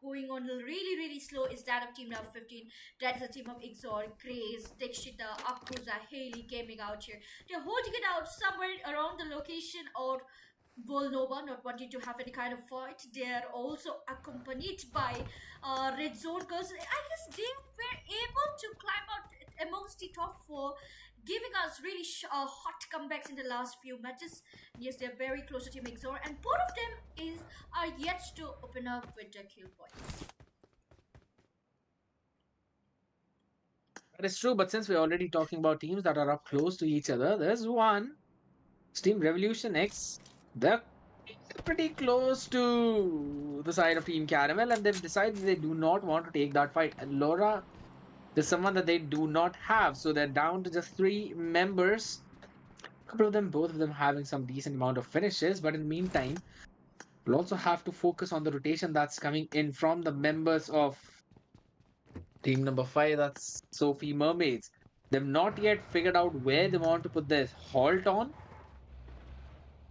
S1: going on really slow, is that of Team Number 15. That is a team of XZOR, Grace, Dikshita, Akuza, Haley gaming out here. They're holding it out somewhere around the location or Volnova, not wanting to have any kind of fight. They're also accompanied by REDZONE girls. I guess they were able to climb out amongst the top 4, giving us really hot comebacks in the last few matches. Yes, they're very close to Team XZOR, and both of them are yet to open up with their kill points.
S2: That is true, but since we're already talking about teams that are up close to each other, there's one. Team Revolution X. They're pretty close to the side of Team Caramel, and they've decided they do not want to take that fight. And Laura is someone that they do not have, so they're down to just 3 members. A couple of them, both of them having some decent amount of finishes, but in the meantime, we'll also have to focus on the rotation that's coming in from the members of Team number 5, that's SOPHY Mermaids. They've not yet figured out where they want to put their halt on,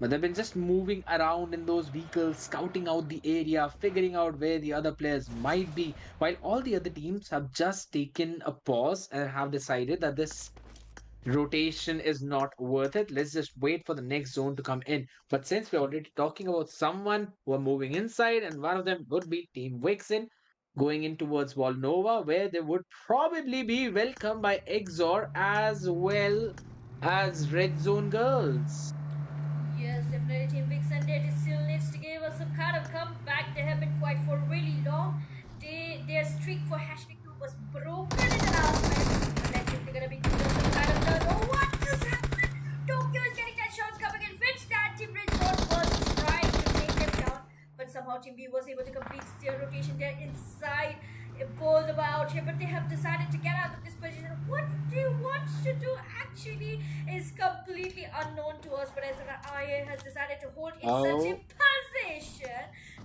S2: but they've been just moving around in those vehicles, scouting out the area, figuring out where the other players might be, while all the other teams have just taken a pause and have decided that this rotation is not worth it. Let's just wait for the next zone to come in. But since we're already talking about someone who are moving inside, and one of them would be Team VIXXEN going in towards Volnova, where they would probably be welcomed by XZOR as well as REDZONE girls.
S1: Yes, definitely Team VIXXEN still needs to give us some kind of comeback. They have been quiet for really long. Their streak for hashtag 2 was broken in the last match. But let's see if they're gonna be giving us some kind of turn. Oh, what is happening? Tokyo is getting that shots coming in, which that Team REDZONE was trying to take them down. But somehow Team B was able to complete their rotation there inside. Pulled about here, but they have decided to get out of this position. What they want to do actually is completely unknown to us, but as IA has decided to hold in such a position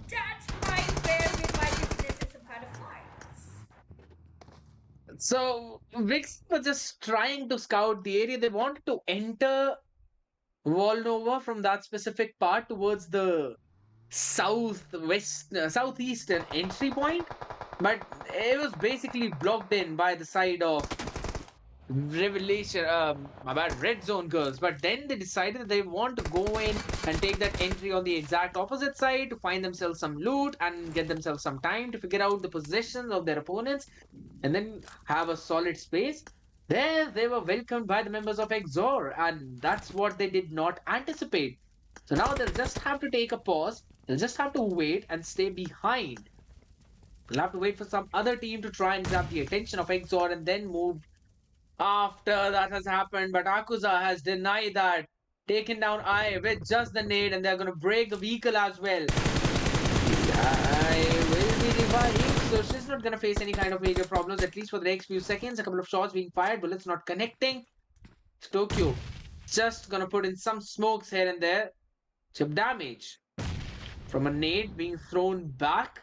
S1: that might where we might be witnessing some kind of fights.
S2: So VIX was just trying to scout the area. They wanted to enter Volnova from that specific part towards the southeastern entry point, but it was basically blocked in by the side of REDZONE girls. But then they decided that they want to go in and take that entry on the exact opposite side to find themselves some loot and get themselves some time to figure out the positions of their opponents and then have a solid space. There they were welcomed by the members of XZOR, and that's what they did not anticipate. So now they'll just have to take a pause. They'll just have to wait and stay behind. They'll have to wait for some other team to try and grab the attention of XZOR and then move after that has happened. But Akuza has denied that. Taken down I with just the nade, and they're going to break the vehicle as well. I will be reviving, so she's not going to face any kind of major problems, at least for the next few seconds. A couple of shots being fired, bullets not connecting. It's Tokyo just going to put in some smokes here and there. Chip damage from a nade being thrown back,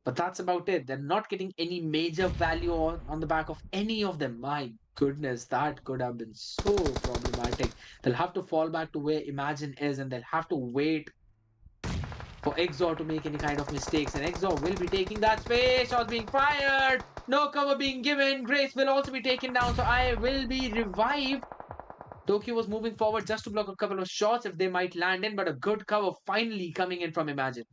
S2: but that's about it. They're not getting any major value on the back of any of them. My goodness, that could have been so problematic. They'll have to fall back to where Imagine is, and they'll have to wait for XZOR to make any kind of mistakes, and XZOR will be taking that space. Shots being fired, no cover being given. Grace will also be taken down, so I will be revived. Tokyo was moving forward just to block a couple of shots if they might land in, but a good cover finally coming in from Imagine.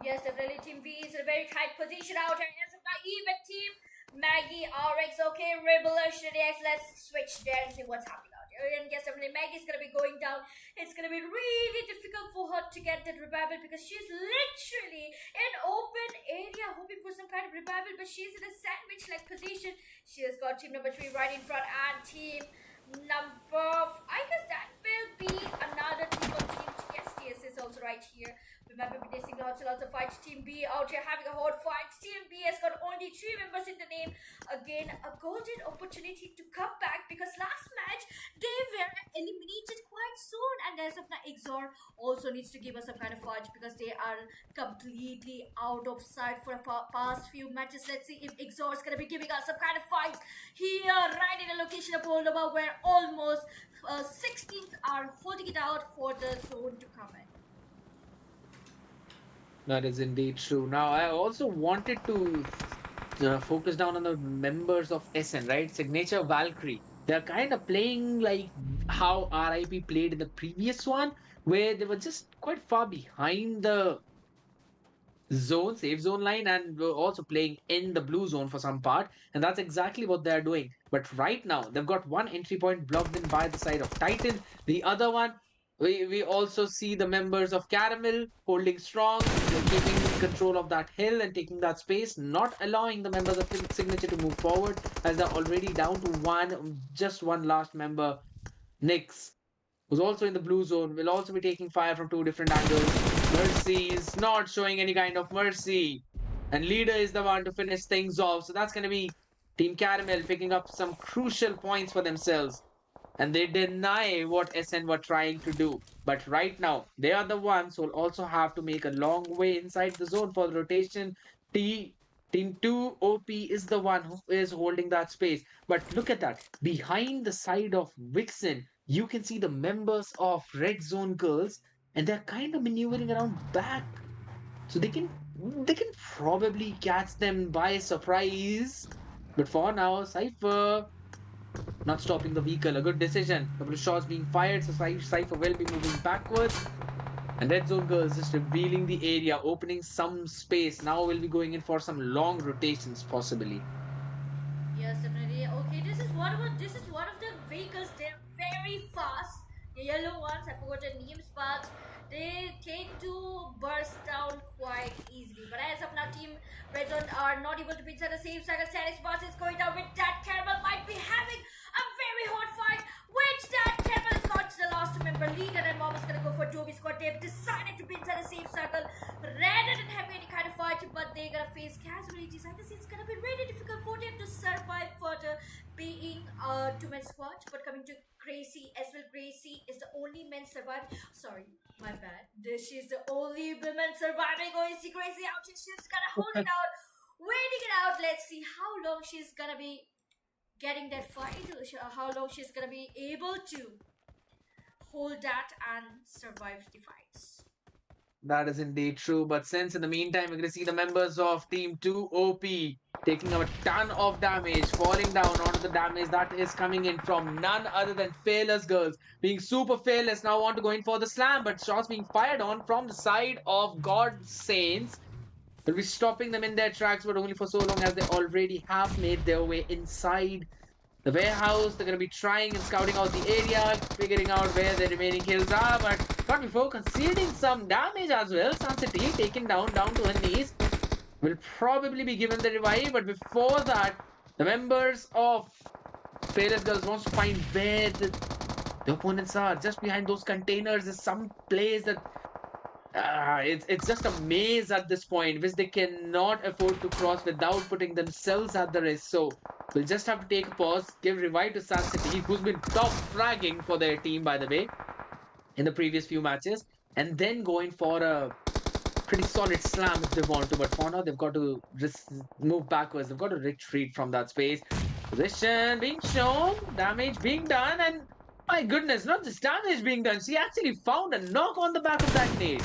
S1: Yes, definitely Team V is in a very tight position out here. As a even team, Maggie, RX, okay, Revolution X, let's switch there and see what's happening out here. And yes, definitely Maggie's gonna be going down. It's gonna be really difficult for her to get that revival because she's literally in open area hoping for some kind of revival, but she's in a sandwich-like position. She has got team number 3 right in front and team number, I guess that will be another team of Team TSTS is is also right here. We might be witnessing lots of fights. Team B out here having a hot fight. Team B has got only 3 members in the name. Again, a golden opportunity to come back because last match they were eliminated quite soon. And as of now, XZOR also needs to give us some kind of fight because they are completely out of sight for the past few matches. Let's see if XZOR is going to be giving us some kind of fights here, right in the location of Moldova, where almost 6 teams are holding it out for the zone to come in.
S2: That is indeed true. Now, I also wanted to focus down on the members of SN, right? Signature Valkyrie. They're kind of playing like how RIP played in the previous one, where they were just quite far behind the safe zone line, and were also playing in the blue zone for some part. And that's exactly what they're doing. But right now, they've got one entry point blocked in by the side of Titan. The other one, we also see the members of Caramel holding strong, keeping control of that hill and taking that space, not allowing the members of Signature to move forward as they're already down to just one last member. Nyx, who's also in the blue zone, will also be taking fire from 2 different angles. Mercy is not showing any kind of mercy. And Leader is the one to finish things off. So that's going to be Team Caramel picking up some crucial points for themselves. And they deny what SN were trying to do. But right now, they are the ones who will also have to make a long way inside the zone for the rotation. Team 2 OP is the one who is holding that space. But look at that. Behind the side of VIXXEN, you can see the members of REDZONE girls, and they're kind of maneuvering around back. So they can probably catch them by surprise. But for now, CYPHER not stopping the vehicle. A good decision. Couple of shots being fired, so CYPHER will be moving backwards. And REDZONE girls just revealing the area, opening some space. Now we'll be going in for some long rotations, possibly.
S1: Yes, definitely. Okay, this is one of the vehicles. They're very fast. The yellow ones, I forgot the names, but they tend to burst down quite easily. But as of now, Team REDZONE are not able to be inside the same cycle. Z3St Esports is going down with that. Caramel might be having a very hot fight, which that Caramel is not the last member. Leader and Mom is gonna go for Toby squad. They've decided to be inside the same circle rather than having any kind of fight, but they're gonna face casualties. I guess it's gonna be really difficult for them to survive further being a 2-man squad. But coming to Gracie as well, Gracie is the only man surviving. Sorry, my bad. She's the only woman surviving. Oh, you see Gracie out. She's gonna hold it out, waiting it out. Let's see how long she's gonna be getting that fight, how long she's gonna be able to hold that and survive the fights.
S2: That is indeed true. But since in the meantime, we're going to see the members of Team 2 OP taking a ton of damage, falling down onto the damage that is coming in from none other than Fearless girls. Being super fearless, now want to go in for the slam, but shots being fired on from the side of GODSAINTS. Will be stopping them in their tracks, but only for so long as they already have made their way inside the warehouse. They're going to be trying and scouting out the area, figuring out where the remaining kills are, but not before conceding some damage as well. Sun City taken down to her knees. Will probably be given the revive, but before that, the members of Fearless Girls wants to find where the opponents are. Just behind those containers is some place that it's just a maze at this point, which they cannot afford to cross without putting themselves at the risk. So we'll just have to take a pause, give revive to Sun City, who's been top fragging for their team, by the way, in the previous few matches, and then going for a pretty solid slam if they want to. But for now, they've got to move backwards. They've got to retreat from that space. Position being shown, damage being done, and my goodness, not just damage being done. She actually found a knock on the back of that nade.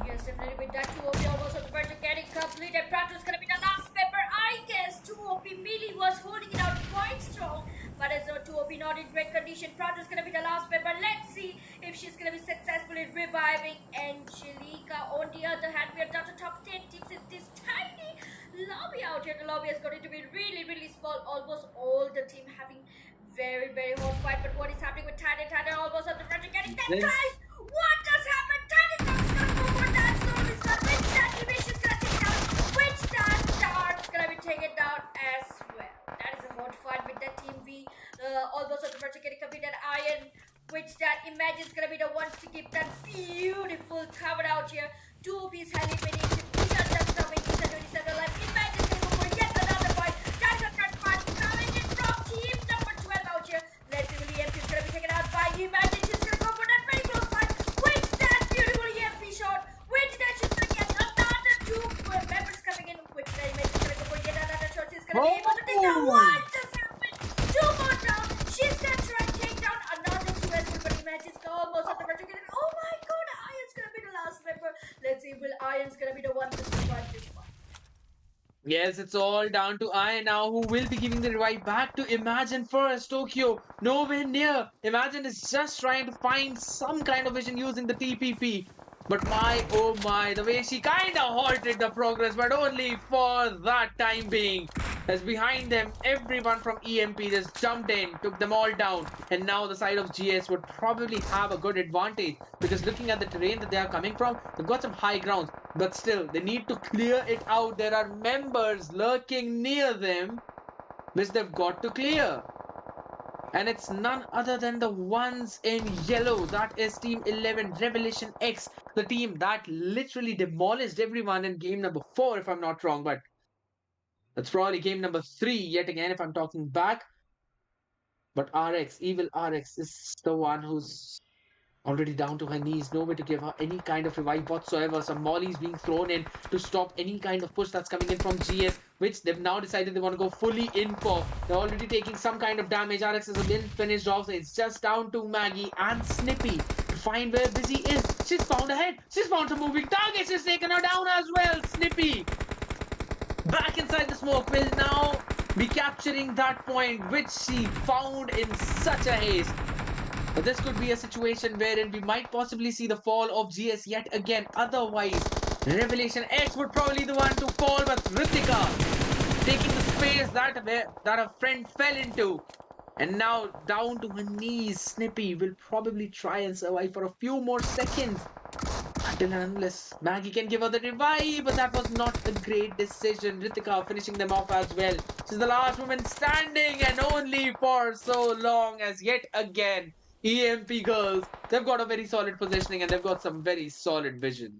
S1: Yes, definitely with that 2 OP almost on the verge of getting complete, and Prato's gonna be the last member. I guess 2 OP Melee was holding it out quite strong, but as 2 OP not in great condition, Prato's gonna be the last member. Let's see if she's gonna be successful in reviving Angelica. On the other hand, we are down to top 10 teams in this tiny lobby out here. The lobby is going to be really, really small. Almost all the team having very, very hot fight. But what is happening with Titan? Titan almost on the verge of getting that. Guys, what does happen? Titan is gonna go for that. Soul is gonna win that. Image is gonna take down. Which that Dart's gonna be taken down as well. That is a hot fight with that team V. Almost on the verge of getting completed. Iron, which that Image is gonna be the one to keep that will cover out here. 2 OPs highly eliminated. These are just coming. These are 27 alive. Imagine going to go for yet another fight. That's a third fight coming in from team number 12 out here. Let's see, EMP is going to be taken out by Imagine. She's going to go for that very close fight. With that beautiful EMP shot. With that, she's going to get another 2 members coming in. With that, Imagine is going to go for yet another shot. She's going to be able to take down. What just happened? 2 more down. She's going to try and take down another 2 as well. But Imagine is almost at the verge of getting. Oh my god, Ion's going to be the last member. Let's see, will Ion's going to be the one to survive this one?
S2: Yes, it's all down to I now, who will be giving the revive back to Imagine first. Tokyo, nowhere near. Imagine is just trying to find some kind of vision using the TPP. But my, oh my, the way she kind of halted the progress, but only for that time being. As behind them, everyone from EMP just jumped in, took them all down. And now the side of GS would probably have a good advantage. Because looking at the terrain that they are coming from, they've got some high grounds. But still, they need to clear it out. There are members lurking near them, which they've got to clear. And it's none other than the ones in yellow. That is Team 11 Revelation X, the team that literally demolished everyone in game number 4, if I'm not wrong. But that's probably game number 3 yet again, if I'm talking back. But RX, Evil RX, is the one who's already down to her knees. No way to give her any kind of revive whatsoever. Some mollies being thrown in to stop any kind of push that's coming in from GS, which they've now decided they want to go fully in for. They're already taking some kind of damage. RX has been finished off, so it's just down to Maggie and Snippy to find where Busy is. She's found a head. She's found some moving targets. She's taken her down as well. Snippy back inside the smoke will now be capturing that point which she found in such a haste. But this could be a situation wherein we might possibly see the fall of GS yet again. Otherwise, Revelation X would probably be the one to fall, but Ritika taking the space that her friend fell into. And now down to her knees, Snippy will probably try and survive for a few more seconds. Until and unless Maggie can give her the revive, but that was not a great decision. Ritika finishing them off as well. She's the last woman standing, and only for so long as yet again. EMP girls, they've got a very solid positioning and they've got some very solid vision.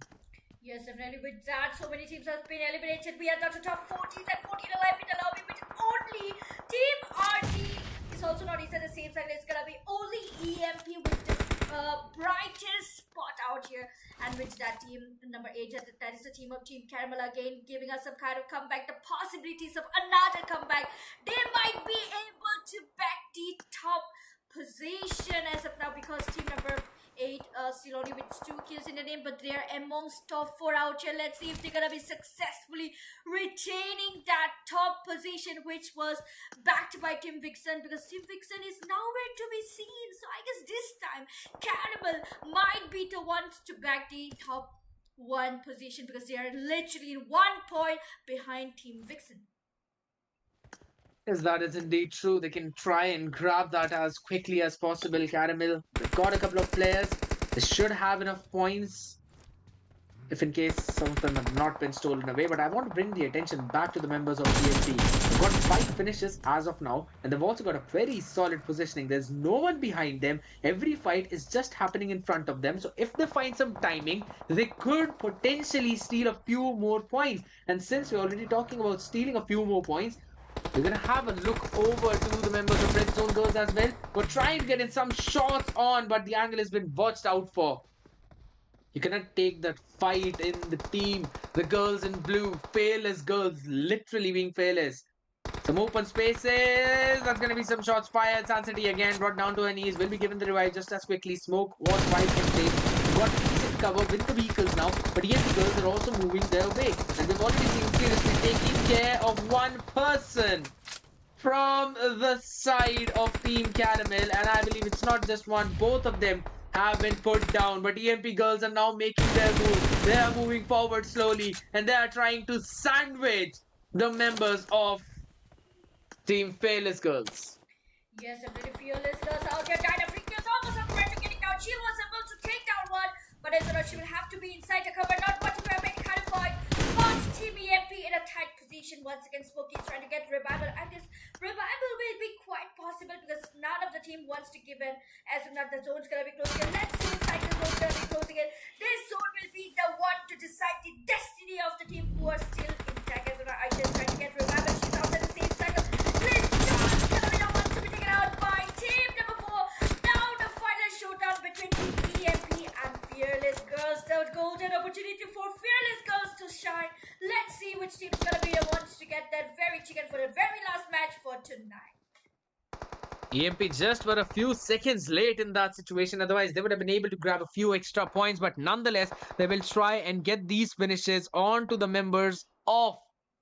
S1: Yes, definitely. With that, so many teams have been eliminated. We are down to top 14 and 14 alive in the lobby, with only Team RG is also not inside the same side. It's gonna be only EMP with the brightest spot out here. And with that team, number 8, that is the team of Team Caramel again, giving us some kind of comeback. The possibilities of another comeback. They might be able to back the top position as of now, because team number 8 still only with 2 kills in the name, but they are amongst top 4 out here. Let's see if they're gonna be successfully retaining that top position, which was backed by Team VIXXEN, because Team VIXXEN is nowhere to be seen. So I guess this time Caramel might be the ones to back the top 1 position, because they are literally 1 point behind Team VIXXEN.
S2: Yes, that is indeed true. They can try and grab that as quickly as possible. Caramel, they've got a couple of players. They should have enough points if in case some of them have not been stolen away. But I want to bring the attention back to the members of TNT. They've got 5 finishes as of now, and they've also got a very solid positioning. There's no one behind them. Every fight is just happening in front of them. So if they find some timing, they could potentially steal a few more points. And since we're already talking about stealing a few more points, we're gonna have a look over to the members of Red Zone girls as well. We're trying to get in some shots on, but the angle has been watched out for. You cannot take that fight in the team. The girls in blue, fearless girls, literally being fearless. Some open spaces. That's gonna be some shots fired. Sun City again brought down to her knees. Will be given the revive just as quickly. Smoke was wiped in place. Got decent cover with the vehicles now, but yet the girls are also moving their way, and we've already seen seriously taking care of one person from the side of Team Caramel, and I believe it's not just one, both of them have been put down. But EMP girls are now making their move. They are moving forward slowly, and they are trying to sandwich the members of Team Fearless Girls.
S1: Yes, a pretty fearless girls out here. Dynafreak is almost on the way to getting down. She was able to take down one, but as well, she will have to be inside the cover, not much to have any kind of fight. But Team EMP in a tight position once again. Smokey is trying to get revival, and this revival will be quite possible because none of the team wants to give in. As of now, the zone's gonna be closing in. Let's see inside the zone's gonna be closing in. This zone will chicken for the very last match for tonight.
S2: EMP just were a few seconds late in that situation. Otherwise, they would have been able to grab a few extra points. But nonetheless, they will try and get these finishes onto the members of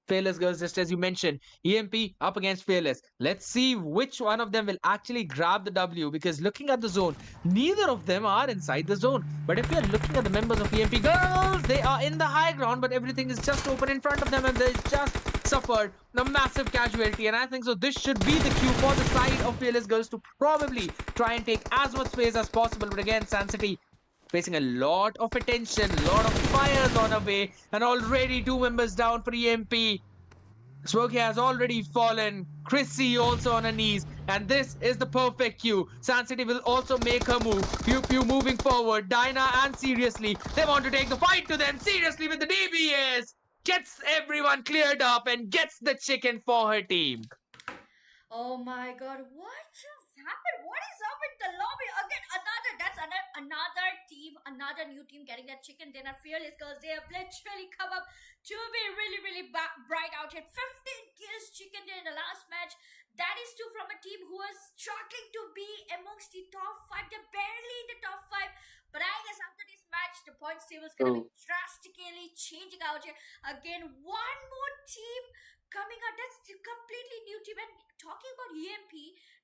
S2: Fearless Girls, just as you mentioned. EMP up against Fearless. Let's see which one of them will actually grab the W, because looking at the zone, neither of them are inside the zone. But if you're looking at the members of EMP Girls, they are in the high ground, but everything is just open in front of them, and they just suffered a massive casualty. And I think so this should be the cue for the side of Fearless Girls to probably try and take as much space as possible. But again, San City facing a lot of attention, a lot of fires on her way, and already 2 members down for EMP. Smokey has already fallen. Chrissy also on her knees. And this is the perfect cue. San City will also make her move. Pew Pew moving forward. Dinah and Seriously. They want to take the fight to them. Seriously with the DBS. Gets everyone cleared up and gets the chicken for her team.
S1: Oh my god, what just happened? What is up with the lobby? Again, another team, another new team getting that chicken dinner. Fearless Girls, they have literally come up to be really bright out here. 15 kills chicken dinner in the last match. That is too from a team who was struggling to be amongst the top 5. They're barely in the top 5. But I guess after this match, the points table is going to be drastically changing out here. Again, one more team coming out. That's a completely new team. And talking about EMP,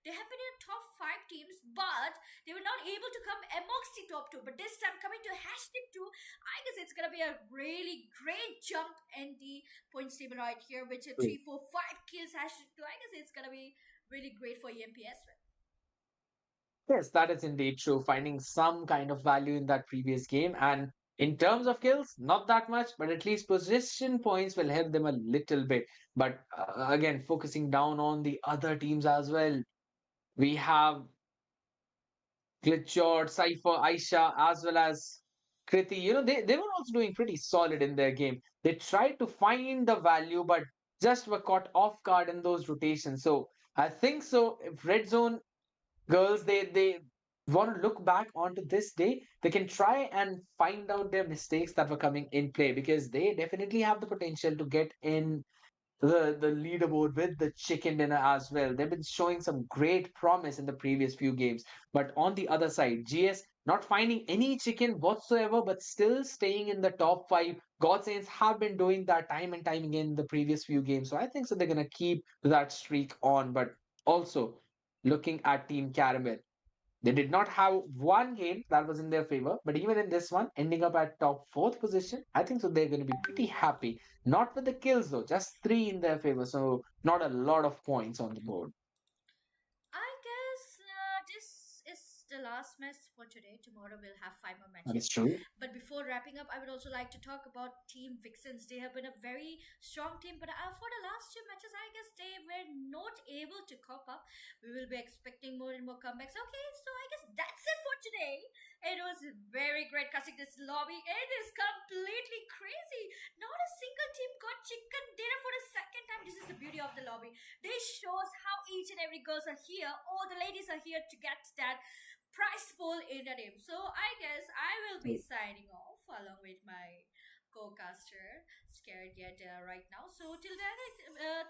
S1: they have been in top 5 teams, but they were not able to come amongst the top 2. But this time coming to hashtag 2, I guess it's going to be a really great jump in the points table right here, which is 3, 4, 5 kills hashtag 2. I guess it's going to be really great for EMP as well.
S2: Yes, that is indeed true. Finding some kind of value in that previous game. And in terms of kills, not that much, but at least position points will help them a little bit. But again, focusing down on the other teams as well. We have Glitchot, Cypher, Aisha, as well as Kriti. They were also doing pretty solid in their game. They tried to find the value, but just were caught off guard in those rotations. So I think so. If Red Zone Girls, they want to look back onto this day, they can try and find out their mistakes that were coming in play, because they definitely have the potential to get in the leaderboard with the chicken dinner as well. They've been showing some great promise in the previous few games. But on the other side, GS not finding any chicken whatsoever, but still staying in the top 5. GODSAINTS have been doing that time and time again in the previous few games. So I think so they're gonna keep that streak on. But also looking at Team Caramel, they did not have one game that was in their favor, but even in this one, ending up at top 4th position, I think so they're going to be pretty happy. Not with the kills though, just 3 in their favor, so not a lot of points on the board.
S1: I guess this is the last match for today. Tomorrow we'll have 5 more matches.
S2: That is true.
S1: But before wrapping up, I would also like to talk about Team VIXXEN. They have been a very strong team, but for the last 2 matches, I guess they were not able to cope up. We will be expecting more and more comebacks. Okay, so I guess that's it for today. It was very great casting this lobby. It is completely crazy. Not a single team got chicken dinner for the second time. This is the beauty of the lobby. This shows how each and every girls are here. All the ladies are here to get that prize pool in the name. So I guess I will be signing off along with my co-caster Scared Yet right now. So till then,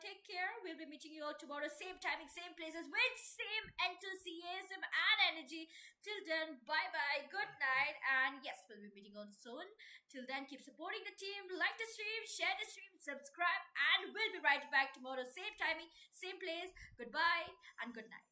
S1: take care. We'll be meeting you all tomorrow, same timing, same places, with same enthusiasm and energy. Till then, bye bye, good night, and yes, we'll be meeting on soon. Till then, keep supporting the team, like the stream, share the stream, subscribe, and we'll be right back tomorrow, same timing, same place. Goodbye and good night.